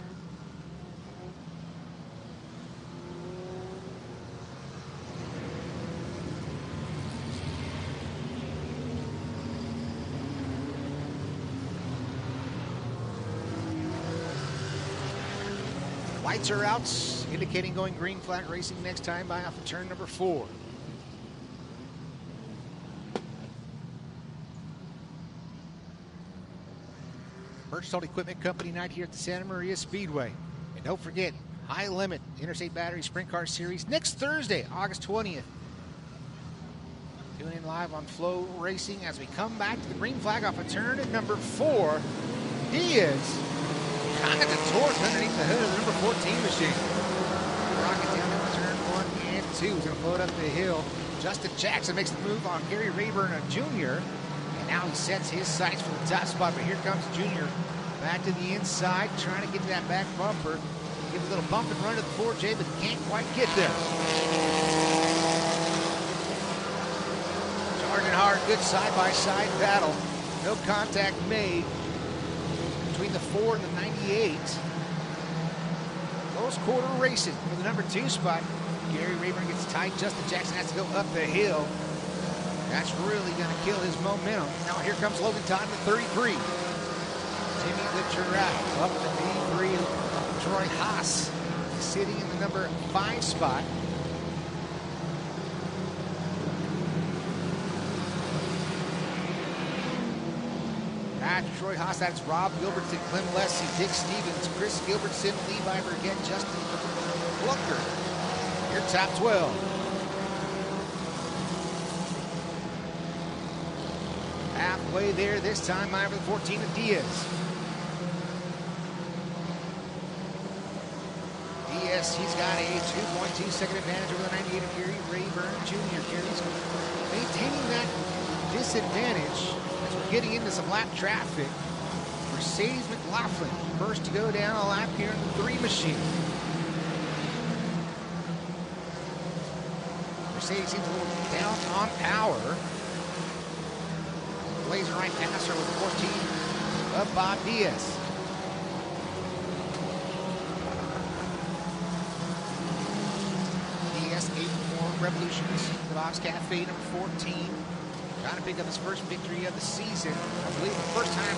Lights are out, indicating going green flag racing next time by off of turn number 4. Berchtold Equipment Company night here at the Santa Maria Speedway. And don't forget, High Limit Interstate Battery Sprint Car Series next Thursday, August 20th. Tune in live on Flow Racing as we come back to the green flag off of turn at number 4. He is kind of contorted underneath the hood of the number 14 machine. Rocket down into turn 1 and 2. He's going to float up the hill. Justin Jackson makes the move on Gary Rayburn Jr. And now he sets his sights for the top spot. But here comes Jr. back to the inside, trying to get to that back bumper. Give a little bump and run to the 4J, but can't quite get there. Charging hard, good side-by-side battle. No contact made between the 4 and the 98. Close quarter racing for the number 2 spot. Gary Rayburn gets tight. Justin Jackson has to go up the hill. That's really going to kill his momentum. Now here comes Logan Todd in the 33. Jimmy the Giraffe up to B3. Troy Haas sitting in the number 5 spot. After Troy Haas, that's Rob Gilbertson, Clem Lessie, Dick Stevens, Chris Gilbertson, Levi Burgett, Justin Clunker. Your top 12. Halfway there this time, mine for the 14 of Diaz. Diaz, he's got a 2.2 second advantage over the 98 of Gary Rayburn Jr. Gary's maintaining that disadvantage as we're getting into some lap traffic. Mercedes McLaughlin first to go down a lap here in the 3 machine. Mercedes seems a little down on power. Blazing right past her with 14 of Bob Diaz. Diaz 8-4 Revolutions, the Box Cafe number 14. Trying to pick up his first victory of the season. I believe the first time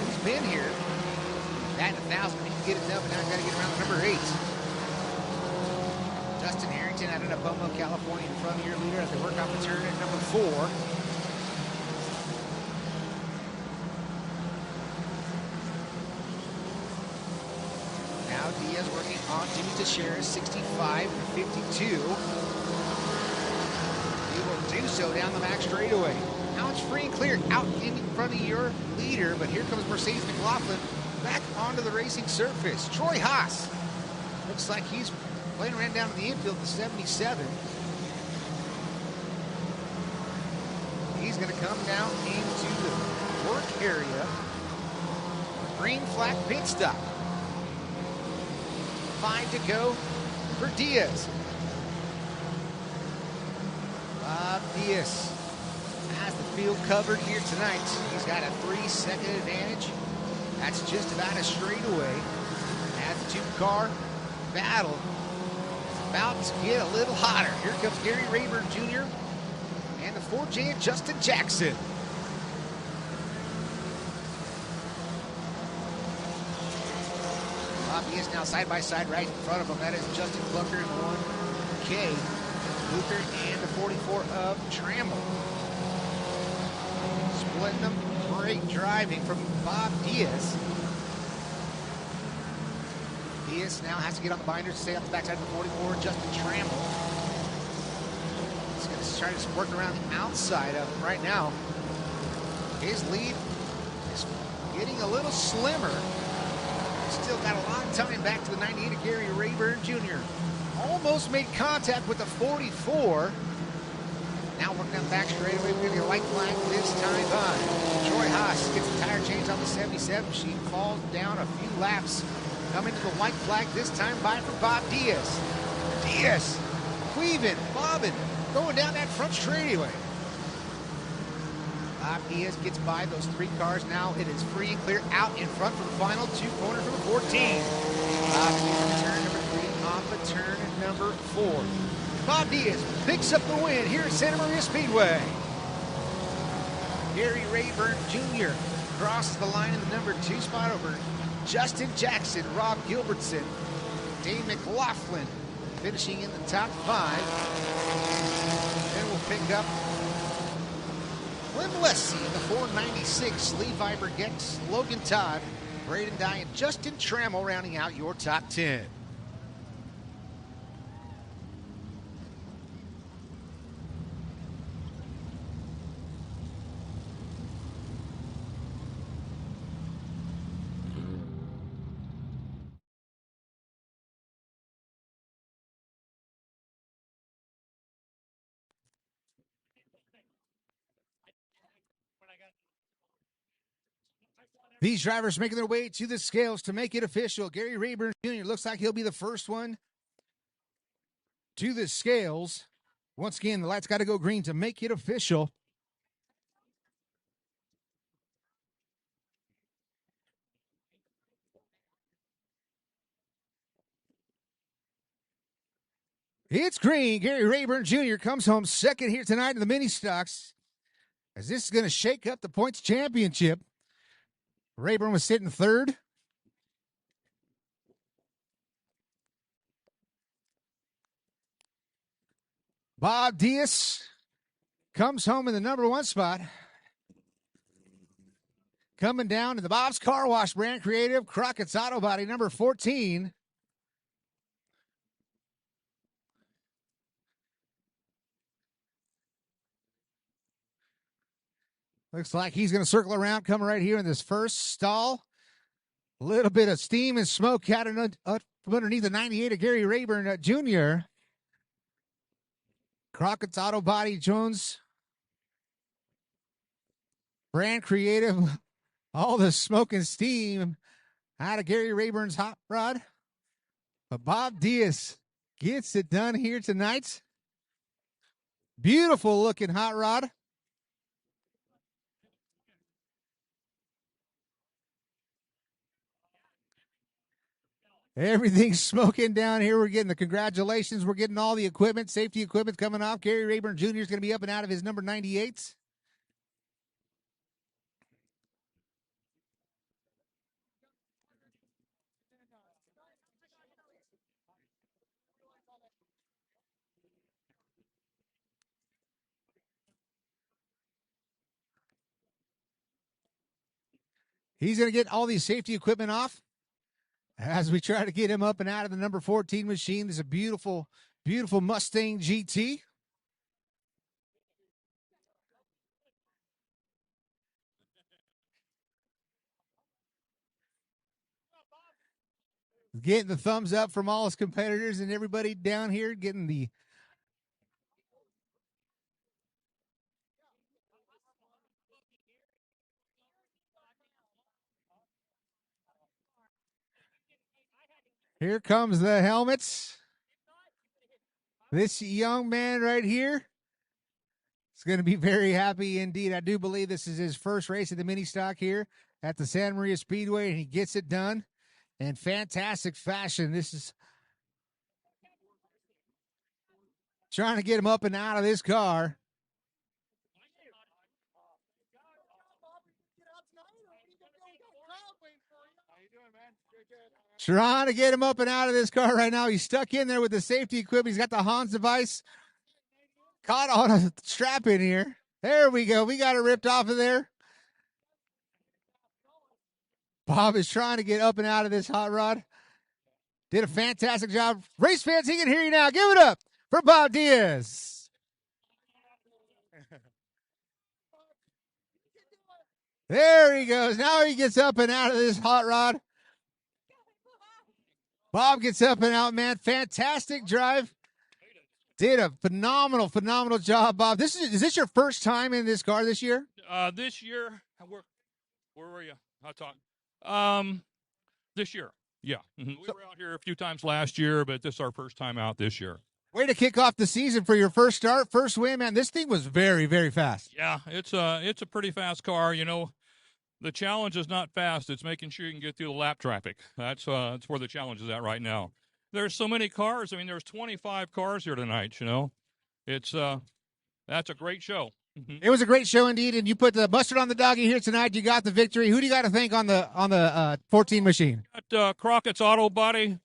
he's been here. That 1,000, he can get it done, but now he's got to get around the number 8. Justin Harrington out of Nipomo, California, in front of your leader as they work off the turn at number 4. Now Diaz working on Jimmy Teixeira, 65-52. He will do so down the back straightaway. Now it's free and clear out in front of your leader, but here comes Mercedes McLaughlin back onto the racing surface. Troy Haas looks like he's playing around down in the infield to 77. He's going to come down into the work area. Green flag pit stop. 5 to go for Diaz. Bob Diaz has the field covered here tonight. He's got a 3-second advantage. That's just about a straightaway. As the 2-car battle about to get a little hotter. Here comes Gary Rayburn Jr. and the 4J of Justin Jackson. Bobby is now side by side right in front of him. That is Justin Clucker in 1K. Luker and the 44 of Trammell. Splitting them. Great driving from Bob Diaz. Diaz now has to get on the binders to stay off the backside of the 44. Justin Trammell. He's going to try to work around the outside of him right now. His lead is getting a little slimmer. Still got a lot of time back to the 98 of Gary Rayburn Jr. Almost made contact with the 44. Now working down the back straightaway. We're going to get a white flag this time by. Troy Haas gets the tire change on the 77 machine. Falls down a few laps. Coming to the white flag this time by for Bob Diaz. Diaz weaving, bobbing, going down that front straightaway. Bob Diaz gets by those 3 cars. Now it is free and clear out in front for the final 2 corners from the 14. Bob Diaz turn number 3 off the turn number 4. Bob Diaz picks up the win here at Santa Maria Speedway. Gary Rayburn Jr. crosses the line in the number 2 spot over Justin Jackson, Rob Gilbertson, Dave McLaughlin finishing in the top 5. Then we'll pick up Clem Lessie in the 496, Levi Burgett, Logan Todd, Braden Dye, and Justin Trammell rounding out your top 10. These drivers making their way to the scales to make it official. Gary Rayburn Jr. looks like he'll be the first one to the scales. Once again, the lights got to go green to make it official. It's green. Gary Rayburn Jr. comes home second here tonight in the mini stocks, as this is going to shake up the points championship. Rayburn was sitting third. Bob Diaz comes home in the number 1 spot. Coming down to the Bob's Car Wash brand creative, Crockett's Auto Body, number 14. Looks like he's going to circle around, coming right here in this first stall. A little bit of steam and smoke out from underneath the 98 of Gary Rayburn Jr. Crockett's Auto Body Jones. Brand creative. All the smoke and steam out of Gary Rayburn's hot rod. But Bob Diaz gets it done here tonight. Beautiful looking hot rod. Everything's smoking down here. We're getting the congratulations. We're getting all the equipment, safety equipment coming off. Gary Rayburn Jr. is going to be up and out of his number 98. He's going to get all these safety equipment off as we try to get him up and out of the number 14 machine. This is a beautiful, beautiful Mustang GT. Getting the thumbs up from all his competitors and everybody down here, getting the here comes the helmets. This young man right here is going to be very happy indeed. I do believe this is his first race at the mini stock here at the Santa Maria Speedway, and he gets it done in fantastic fashion. This is trying to get him up and out of this car. Trying to get him up and out of this car right now. He's stuck in there with the safety equipment. He's got the Hans device caught on a strap in here. There we go. We got it ripped off of there. Bob is trying to get up and out of this hot rod. Did a fantastic job. Race fans, he can hear you now. Give it up for Bob Diaz. There he goes. Now he gets up and out of this hot rod. Bob gets up and out, man. Fantastic drive. Did a phenomenal, phenomenal job, Bob. Is this your first time in this car this year? This year, where were you? I'll talk. This year, yeah. Mm-hmm. We were out here a few times last year, but this is our first time out this year. Way to kick off the season for your first start, first win, man. This thing was very, very fast. Yeah, it's a pretty fast car. You know, the challenge is not fast. It's making sure you can get through the lap traffic. That's where the challenge is at right now. There's so many cars. I mean, there's 25 cars here tonight, you know. It's that's a great show. Mm-hmm. It was a great show indeed, and you put the mustard on the doggy here tonight. You got the victory. Who do you got to thank on the 14 machine? Got Crockett's Auto Body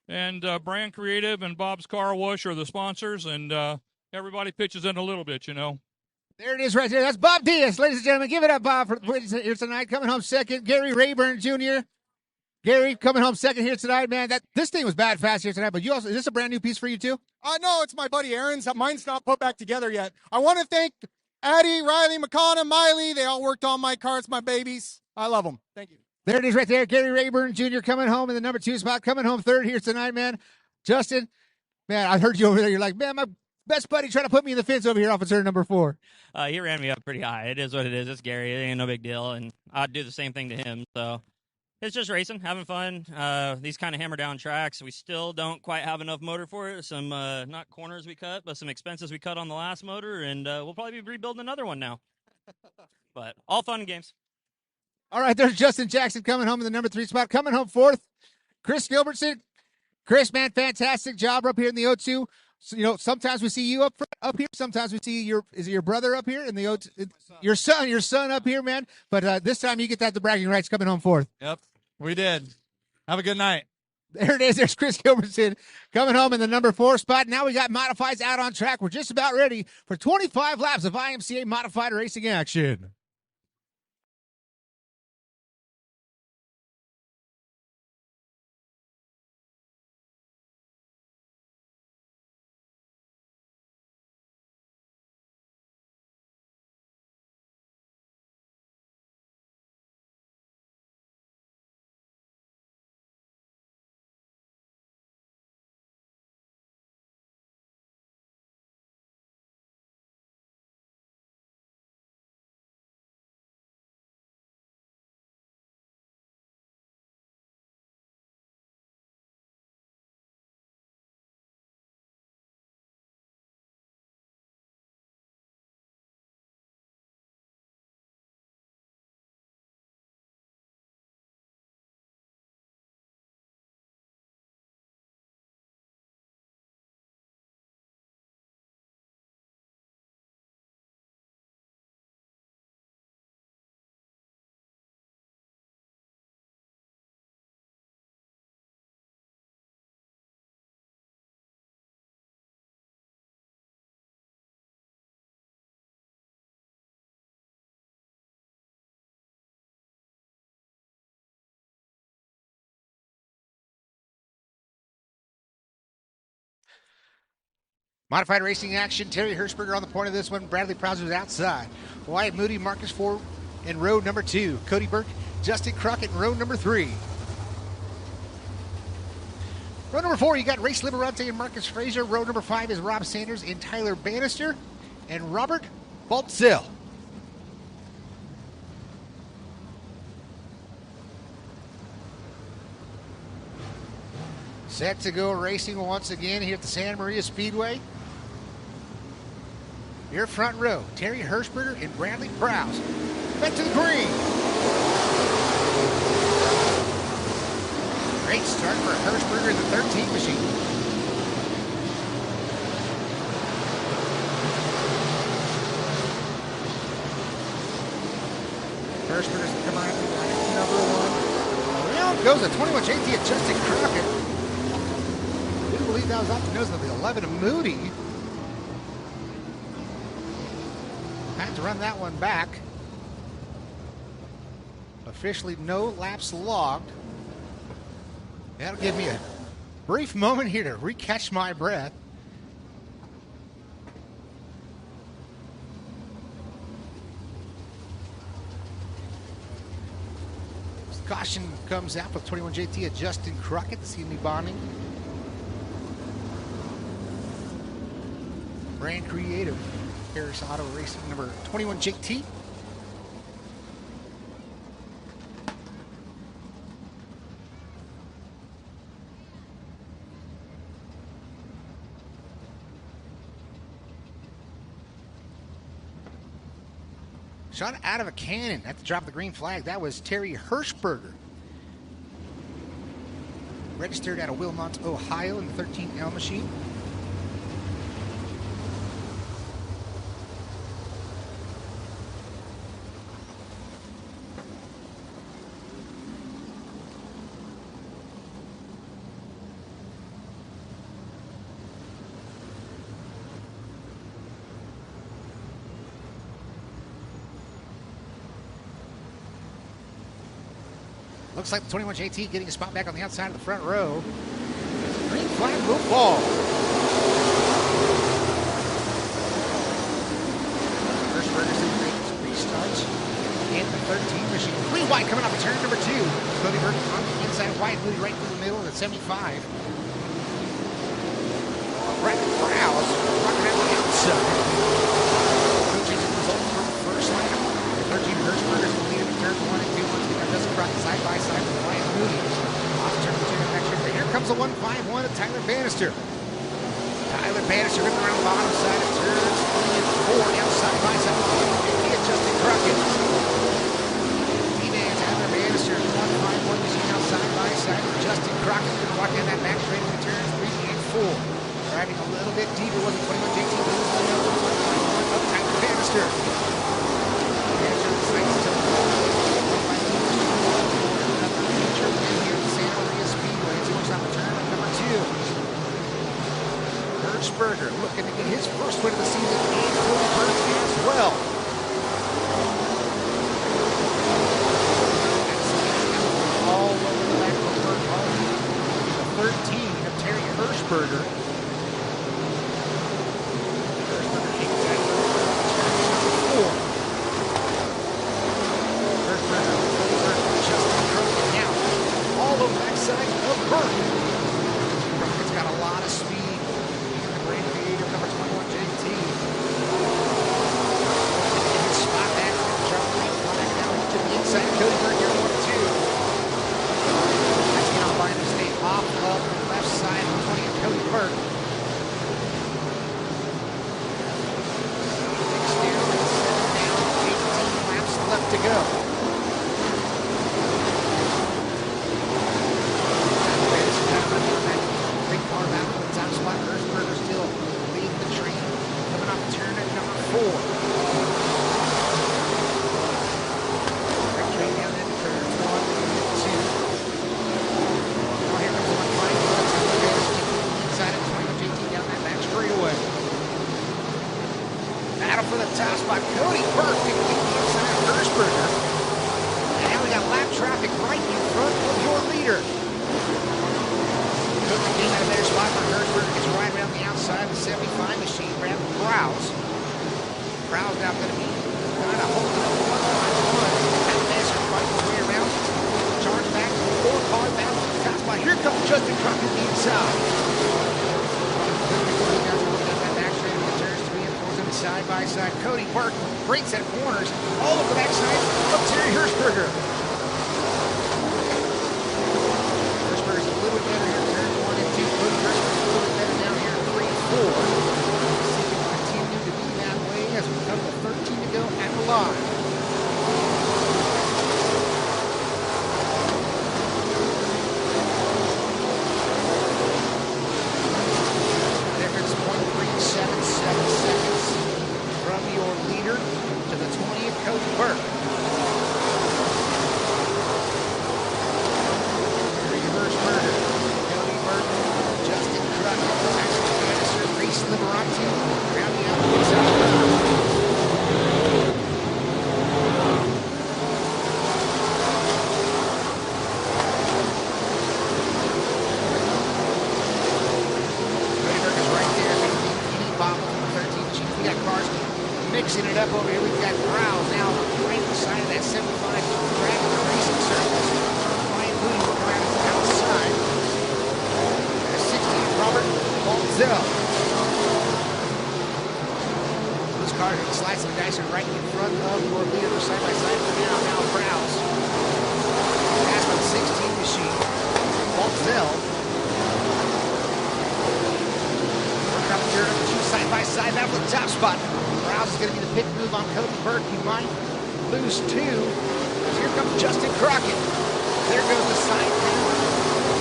and Brand Creative and Bob's Car Wash are the sponsors, and everybody pitches in a little bit, you know. There it is right there. That's Bob Diaz, ladies and gentlemen. Give it up, Bob, for here tonight. Coming home second, Gary Rayburn Jr. Gary coming home second here tonight, man. This thing was bad fast here tonight, but is this a brand new piece for you too? No, it's my buddy Aaron's. Mine's not put back together yet. I want to thank Addie, Riley, McConnell, Miley. They all worked on my cars, my babies. I love them. Thank you. There it is right there. Gary Rayburn Jr. coming home in the number 2 spot, coming home third here tonight, man. Justin, man, I heard you over there. You're like, man, my best buddy trying to put me in the fence over here off of turn number 4. He ran me up pretty high. It is what it is. It's Gary. It ain't no big deal. And I'd do the same thing to him. So it's just racing, having fun. These kind of hammer down tracks, we still don't quite have enough motor for it. Some, not corners we cut, but some expenses we cut on the last motor. And we'll probably be rebuilding another one now. But all fun and games. All right, there's Justin Jackson coming home in the number 3 spot. Coming home fourth, Chris Gilbertson. Chris, man, fantastic job up here in the O2. So, you know, sometimes we see you up here. Sometimes we see is it your brother up here in the O2? Your son up here, man. But this time you get the bragging rights coming home fourth. Yep, we did. Have a good night. There it is. There's Chris Gilbertson coming home in the number 4 spot. Now we got modifieds out on track. We're just about ready for 25 laps of IMCA modified racing action. Modified racing action. Terry Hirschberger on the point of this one. Bradley Prowse was outside. Wyatt Moody, Marcus Ford in row number 2. Cody Burke, Justin Crockett in row number 3. Row number 4, you got Race Liberante and Marcus Fraser. Row number 5 is Rob Sanders and Tyler Bannister and Robert Baltzell. Set to go racing once again here at the Santa Maria Speedway. Your front row, Terry Hirschberger and Bradley Prowse. Back to the green. Great start for Hirschberger in the 13 machine. Hirschberger's come out number 1. Down goes a 21 JT at Justin Crockett. I do believe that was off the nose of the 11 of Moody. Had to run that one back. Officially no laps logged. That'll give me a brief moment here to recatch my breath. Caution comes out with 21 JT at Justin Crockett, the CME bonding. Brand Creative, Harris Auto Racing number 21 JT. Shot out of a cannon at the drop of the green flag. That was Terry Hirschberger. Registered out of Wilmot, Ohio in the 13L machine. Looks like the 21 JT getting a spot back on the outside of the front row. Green flag will fall. Hirschberger's in great restarts. In the 13 machine. Green white coming off of turn number 2. Cody Burke on the inside. White moving right through the middle at 75. Bradley Prowse rocking out the outside. Coaching the result from the first lap. The 13 Hirschberger's in the lead in turn 1 and 2. Justin Crockett side by side with Wyatt Moody. Off turn 2 next year. Here comes a 151 of Tyler Bannister. Tyler Bannister going around the bottom side of turns 3 and 4. Now side by side with Justin Crockett. He-Man Tyler Bannister 151 machine now side by side with Justin Crockett. Going to walk down that back straight into turns 3 and 4. Driving a little bit deeper was the 21 JT of Tyler Bannister. Bannister decides to Hirschberger looking to get his first win of the season and Cody Burke as well. All over the back of Berchtold. The 13 of Terry Hirschberger. Hirschberger takes that number 4. Hirschberger, Justin Crockett now all over the backside of Burke. Crockett's got a lot of speed. Number 21 JT. His spot back down to the inside. Cody Burke here 1-2. That's going to find him stay off of the left side of 20 of Cody Burke. Down, 18 laps left to go. Big car back on the top spot. Hirschberger still leading the train. Coming off turn at number 4. Big train down into turns 1 and 2. Now here comes the 151. Inside of 21 JT down that back straightaway. Battle for the top spot. Cody Burke picking the inside of Hirschberger. And now we got lap traffic right in front of your leader. Cooking out of their spot for Hirschberger. Gets right around the outside of the 75. Cody Burke. Great set of corners. All over the backside of Terry Hirschberger. Hirschberger's a little bit better here. Turn 1 and 2. Cody Hirschberger's a little bit better down here. 3 and 4. See if it can continue to be that way as we come to 13 to go at the line. Mixing it up over here, we've got Browse now right beside of that 75 Dragon racing surface. Ryan Moody working around the outside. And a 16 Robert Balzel. Those cars are slicing and dicing right in front of your leader side by side for now. Now Browse. That's by the 16 machine. Balzel. Working up the turn, two side by side. That was the top spot. Browse is going to be the pick move on Cody Burke. He might lose 2. Here comes Justin Crockett. There goes the side camera.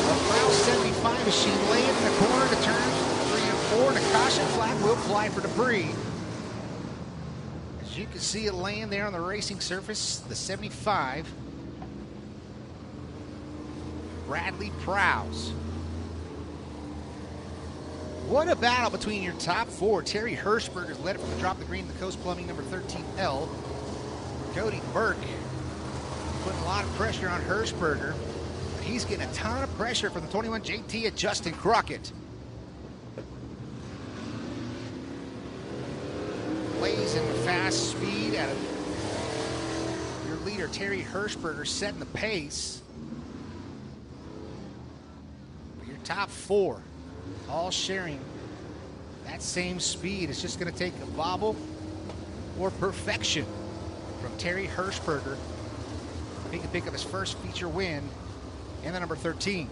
The Browse 75 machine laying in the corner to turn 3 and 4. And a caution flag will fly for debris. As you can see it laying there on the racing surface, the 75. Bradley Prowse. What a battle between your top 4. Terry Hirschberger's led it from the drop of the green, the Coast Plumbing number 13L. Cody Burke putting a lot of pressure on Hirschberger. But he's getting a ton of pressure from the 21 JT at Justin Crockett. Blazing fast speed out of your leader, Terry Hirschberger, setting the pace. But your top 4. All sharing that same speed. It's just going to take a bobble or perfection from Terry Hirschberger. He can pick up his first feature win and the number 13.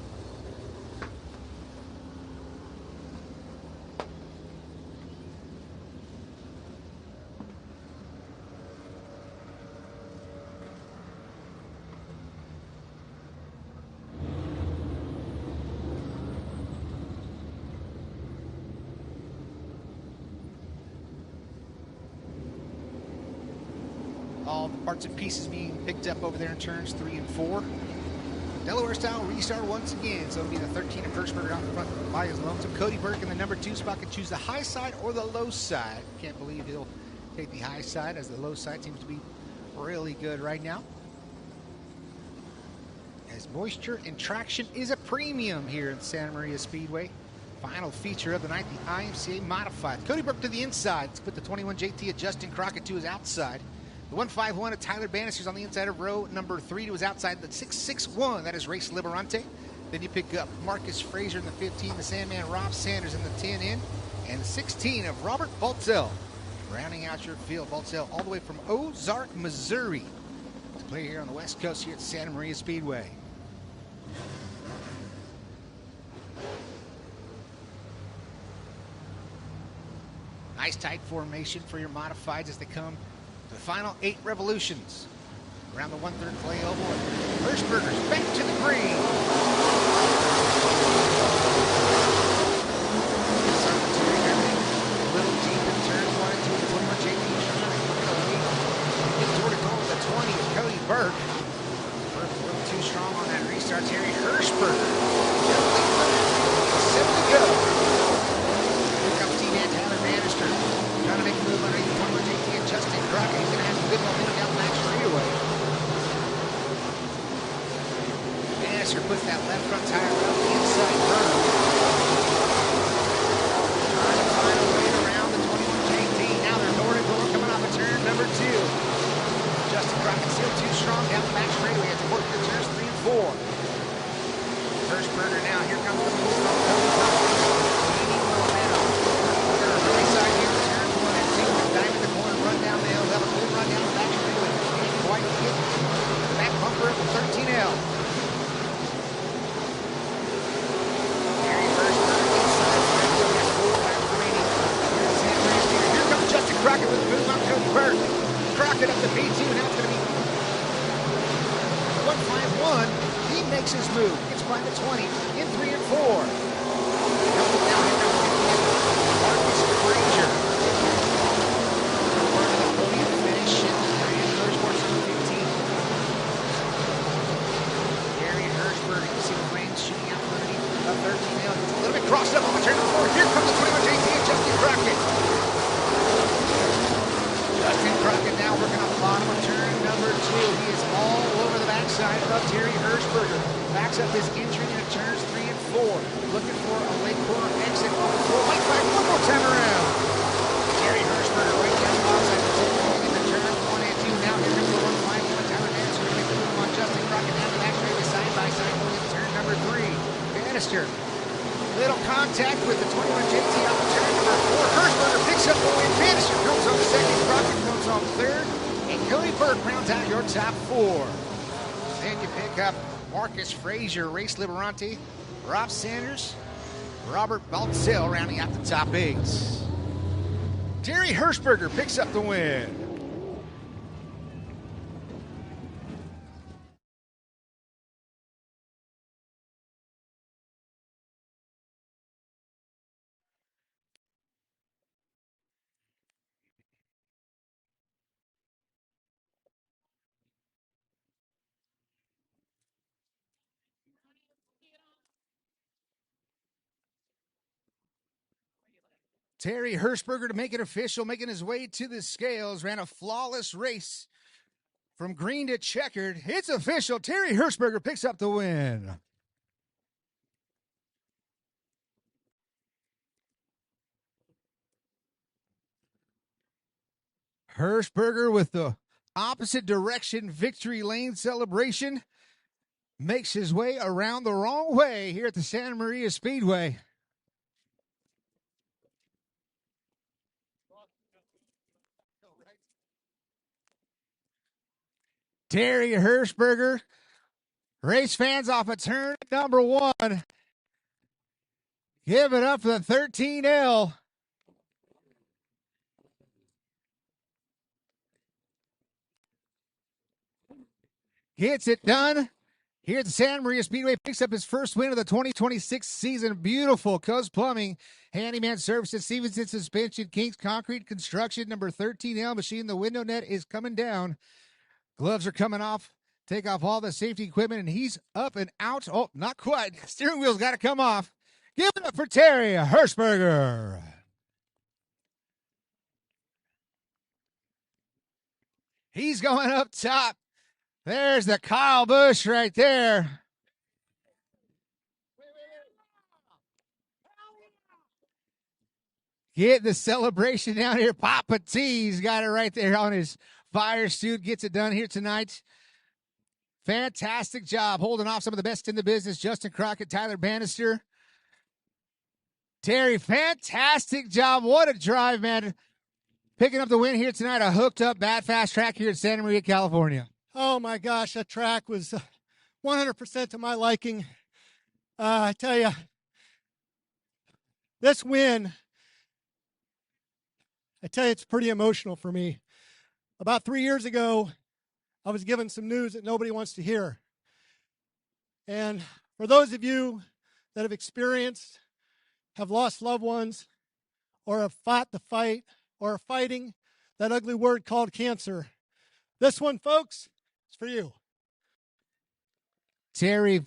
All the parts and pieces being picked up over there in turns 3 and 4. Delaware style restart once again. So it'll be the 13 of Hirschberger out in front by his lonesome. Cody Burke in the number 2 spot can choose the high side or the low side. Can't believe he'll take the high side, as the low side seems to be really good right now. As moisture and traction is a premium here in Santa Maria Speedway. Final feature of the night, the IMCA Modified. Cody Burke to the inside. Let's put the 21 JT of Justin Crockett to his outside. The 151 of Tyler Bannister's on the inside of row number 3 to his outside. The 661, that is Race Liberante. Then you pick up Marcus Frazier in the 15, the Sandman Rob Sanders in the 10 in, and the 16 of Robert Balzel. Rounding out your field, Balzel all the way from Ozark, Missouri, to play here on the West Coast here at Santa Maria Speedway. Nice tight formation for your modifieds as they come to the final 8 revolutions. Around the 1/3 clay oval, and Hirschberger's back to the green. A little deep in turns 1 and 2. The 21 JT trying to get away. Get toward it going to the 20 of Cody Burke. Burke a little too strong on that restart. Terry Hirschberger. 7 to go. Here comes T-Man Tyler Bannister. Trying to make a move underneath the 21 JT and Justin Crockett. He's going to have some good momentum down the back straightaway. Bannister puts that left front tire around the inside curve. Trying to find a way around the 21 JT. Now they're door to door coming off of turn number 2. Justin Crockett still too strong down the back straightaway. Has to work through turns 3 and 4. Hirschberger now. Here comes the move from Cody Burke. Gaining momentum. We're going to right side here. Turns 1 and 2. Dive in the corner, run down makes his move. Gets by the 20 in 3 and 4. Helping down here Marcus Frazier. Part of the podium finish in Motorsports number 15. Darian Hirschberg, you can see the flames shooting out from underneath up 13 now. It's a little bit crossed up on the turn number 4. Here comes the 21 JT and Justin Crockett. Justin Crockett now working on the bottom of turn number 2. He is all over the backside of Terry Hirschberger. Backs up his entry into turns 3 and 4. Looking for a late corner exit on the 4. White flag one more time around. Terry Hirschberger right down the outside. Into turn 1 and 2. Now here comes the 1-5 one. Tyler Bannister going to make the move on Justin Crockett down the back straight side by side going into turn number 3. Bannister. Little contact with the 21 JT on the turn number 4. Hirschberger picks up the win. Bannister comes on second. Crockett comes on third. And Cody Burke rounds out your top 4. Then you pick up Marcus Frazier, Race Liberante, Rob Sanders, Robert Baltzell rounding out the top 8. Terry Hirschberger picks up the win. Terry Hirschberger to make it official, making his way to the scales, ran a flawless race from green to checkered. It's official. Terry Hirschberger picks up the win. Hirschberger with the opposite direction victory lane celebration makes his way around the wrong way here at the Santa Maria Speedway. Terry Hirschberger, race fans off of turn number 1. Give it up for the 13L. Gets it done. Here at the Santa Maria Speedway, picks up his first win of the 2026 season. Beautiful. Coast Plumbing, Handyman Services, Stevenson Suspension, Kings Concrete Construction, number 13L machine. The window net is coming down. Gloves are coming off. Take off all the safety equipment, and he's up and out. Oh, not quite. Steering wheel's got to come off. Give it up for Terry Hirschberger. He's going up top. There's the Kyle Busch right there. Get the celebration down here. Papa T's got it right there on his fire suit. Gets it done here tonight. Fantastic job holding off some of the best in the business. Justin Crockett, Tyler Bannister. Terry, fantastic job. What a drive, man. Picking up the win here tonight. A hooked up bad fast track here in Santa Maria, California. Oh, my gosh, that track was 100% to my liking. I tell you, this win, I tell you, it's pretty emotional for me. About 3 years ago, I was given some news that nobody wants to hear. And for those of you that have experienced, have lost loved ones, or have fought the fight, or are fighting that ugly word called cancer, this one, folks, is for you. Terry,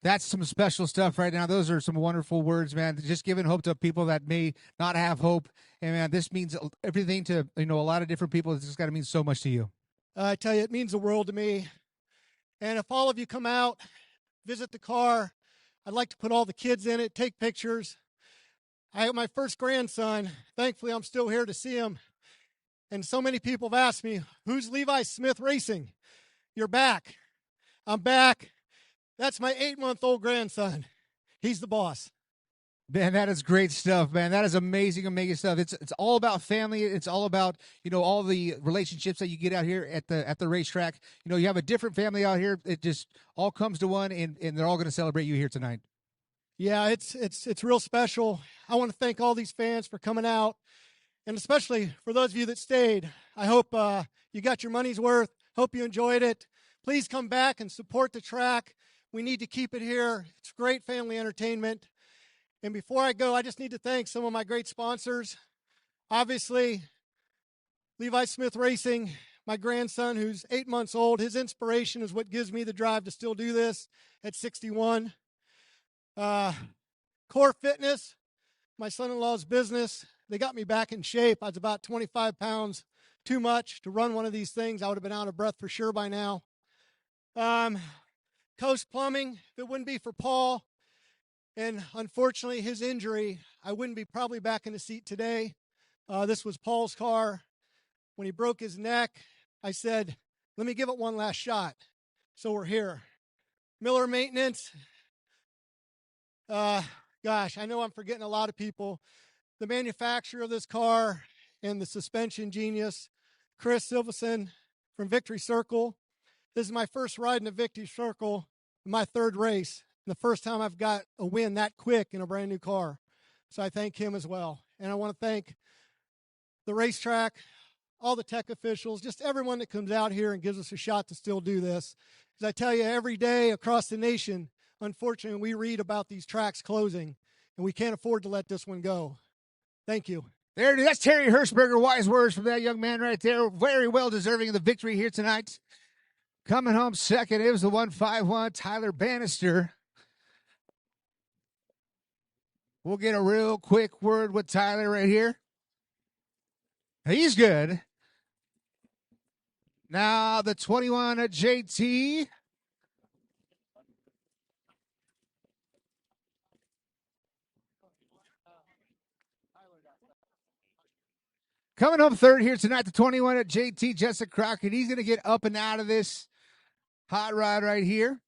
that's some special stuff right now. Those are some wonderful words, man. Just giving hope to people that may not have hope. And, man, this means everything to, a lot of different people. It's just got to mean so much to you. I tell you, it means the world to me. And if all of you come out, visit the car, I'd like to put all the kids in it, take pictures. I have my first grandson. Thankfully, I'm still here to see him. And so many people have asked me, who's Levi Smith Racing? You're back. I'm back. That's my 8-month-old grandson. He's the boss. Man, that is great stuff, man. That is amazing, amazing stuff. It's all about family. It's all about, all the relationships that you get out here at the racetrack. You have a different family out here. It just all comes to one, and they're all going to celebrate you here tonight. Yeah, it's real special. I want to thank all these fans for coming out, and especially for those of you that stayed. I hope you got your money's worth. Hope you enjoyed it. Please come back and support the track. We need to keep it here. It's great family entertainment. And before I go, I just need to thank some of my great sponsors. Obviously, Levi Smith Racing, my grandson who's 8 months old. His inspiration is what gives me the drive to still do this at 61. Core Fitness, my son-in-law's business. They got me back in shape. I was about 25 pounds too much to run one of these things. I would have been out of breath for sure by now. Coast Plumbing, if it wouldn't be for Paul and unfortunately his injury, I wouldn't be probably back in the seat today. This was Paul's car. When he broke his neck, I said, let me give it one last shot. So we're here. Miller Maintenance. Gosh, I know I'm forgetting a lot of people. The manufacturer of this car and the suspension genius, Chris Silverson from Victory Circle. This is my first ride in the Victory Circle, my third race, and the first time I've got a win that quick in a brand new car. So I thank him as well. And I want to thank the racetrack, all the tech officials, just everyone that comes out here and gives us a shot to still do this. As I tell you, every day across the nation, unfortunately, we read about these tracks closing, and we can't afford to let this one go. Thank you. There it is. That's Terry Hirschberger. Wise words from that young man right there. Very well deserving of the victory here tonight. Coming home second, it was the 151, Tyler Bannister. We'll get a real quick word with Tyler right here. He's good. Now the 21 at JT. Coming home third here tonight, the 21 at JT, Jessica Crockett. He's going to get up and out of this hot rod right here.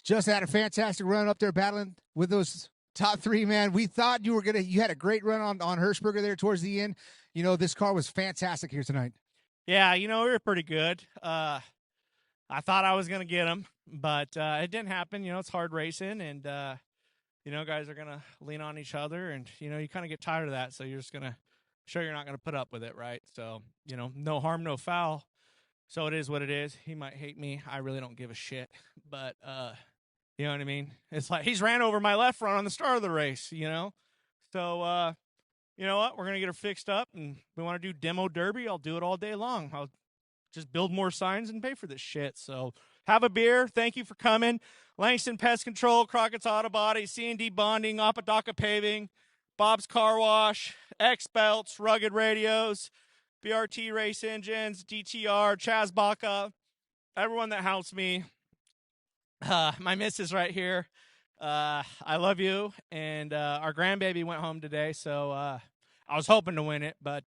Just had a fantastic run up there battling with those top three, man. We thought you had a great run on Hirschberger there towards the end. You know, this car was fantastic here tonight. Yeah, we were pretty good. I thought I was going to get him, but it didn't happen. It's hard racing, and, guys are going to lean on each other, and, you kind of get tired of that, so you're just going to show you're not going to put up with it, right? So, no harm, no foul. So it is what it is. He might hate me. I really don't give a shit, but, you know what I mean? It's like he's ran over my left front on the start of the race, So, you know what? We're going to get her fixed up, and we want to do demo derby. I'll do it all day long. I'll just build more signs and pay for this shit. So have a beer. Thank you for coming. Langston Pest Control, Crockett's Auto Body, C&D Bonding, Apodaca Paving, Bob's Car Wash, X-Belts, Rugged Radios, BRT Race Engines, DTR, Chaz Baca, everyone that helps me. My missus right here. I love you. And our grandbaby went home today, so I was hoping to win it, but,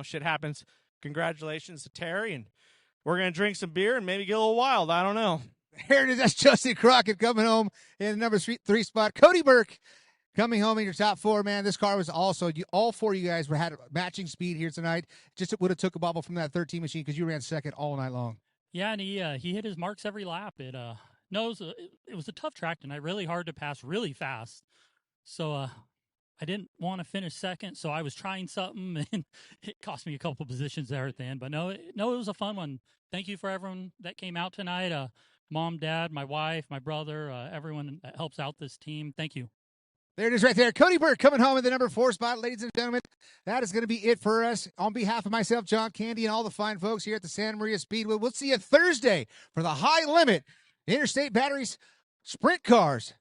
shit happens. Congratulations to Terry, and we're going to drink some beer and maybe get a little wild. I don't know. Here it is. That's Justin Crockett coming home in the number 3 spot. Cody Burke coming home in your top four, man. This car was also, all four of you guys had matching speed here tonight. Just would have took a bubble from that 13 machine because you ran second all night long. Yeah, and he hit his marks every lap. It was a tough track tonight, really hard to pass really fast. So I didn't want to finish second, so I was trying something, and it cost me a couple positions there at the end. But no, it was a fun one. Thank you for everyone that came out tonight. Mom, Dad, my wife, my brother, everyone that helps out this team. Thank you. There it is right there. Cody Burke coming home in the number 4 spot. Ladies and gentlemen, that is going to be it for us. On behalf of myself, John Candy, and all the fine folks here at the Santa Maria Speedway, we'll see you Thursday for the High Limit Interstate Batteries Sprint Cars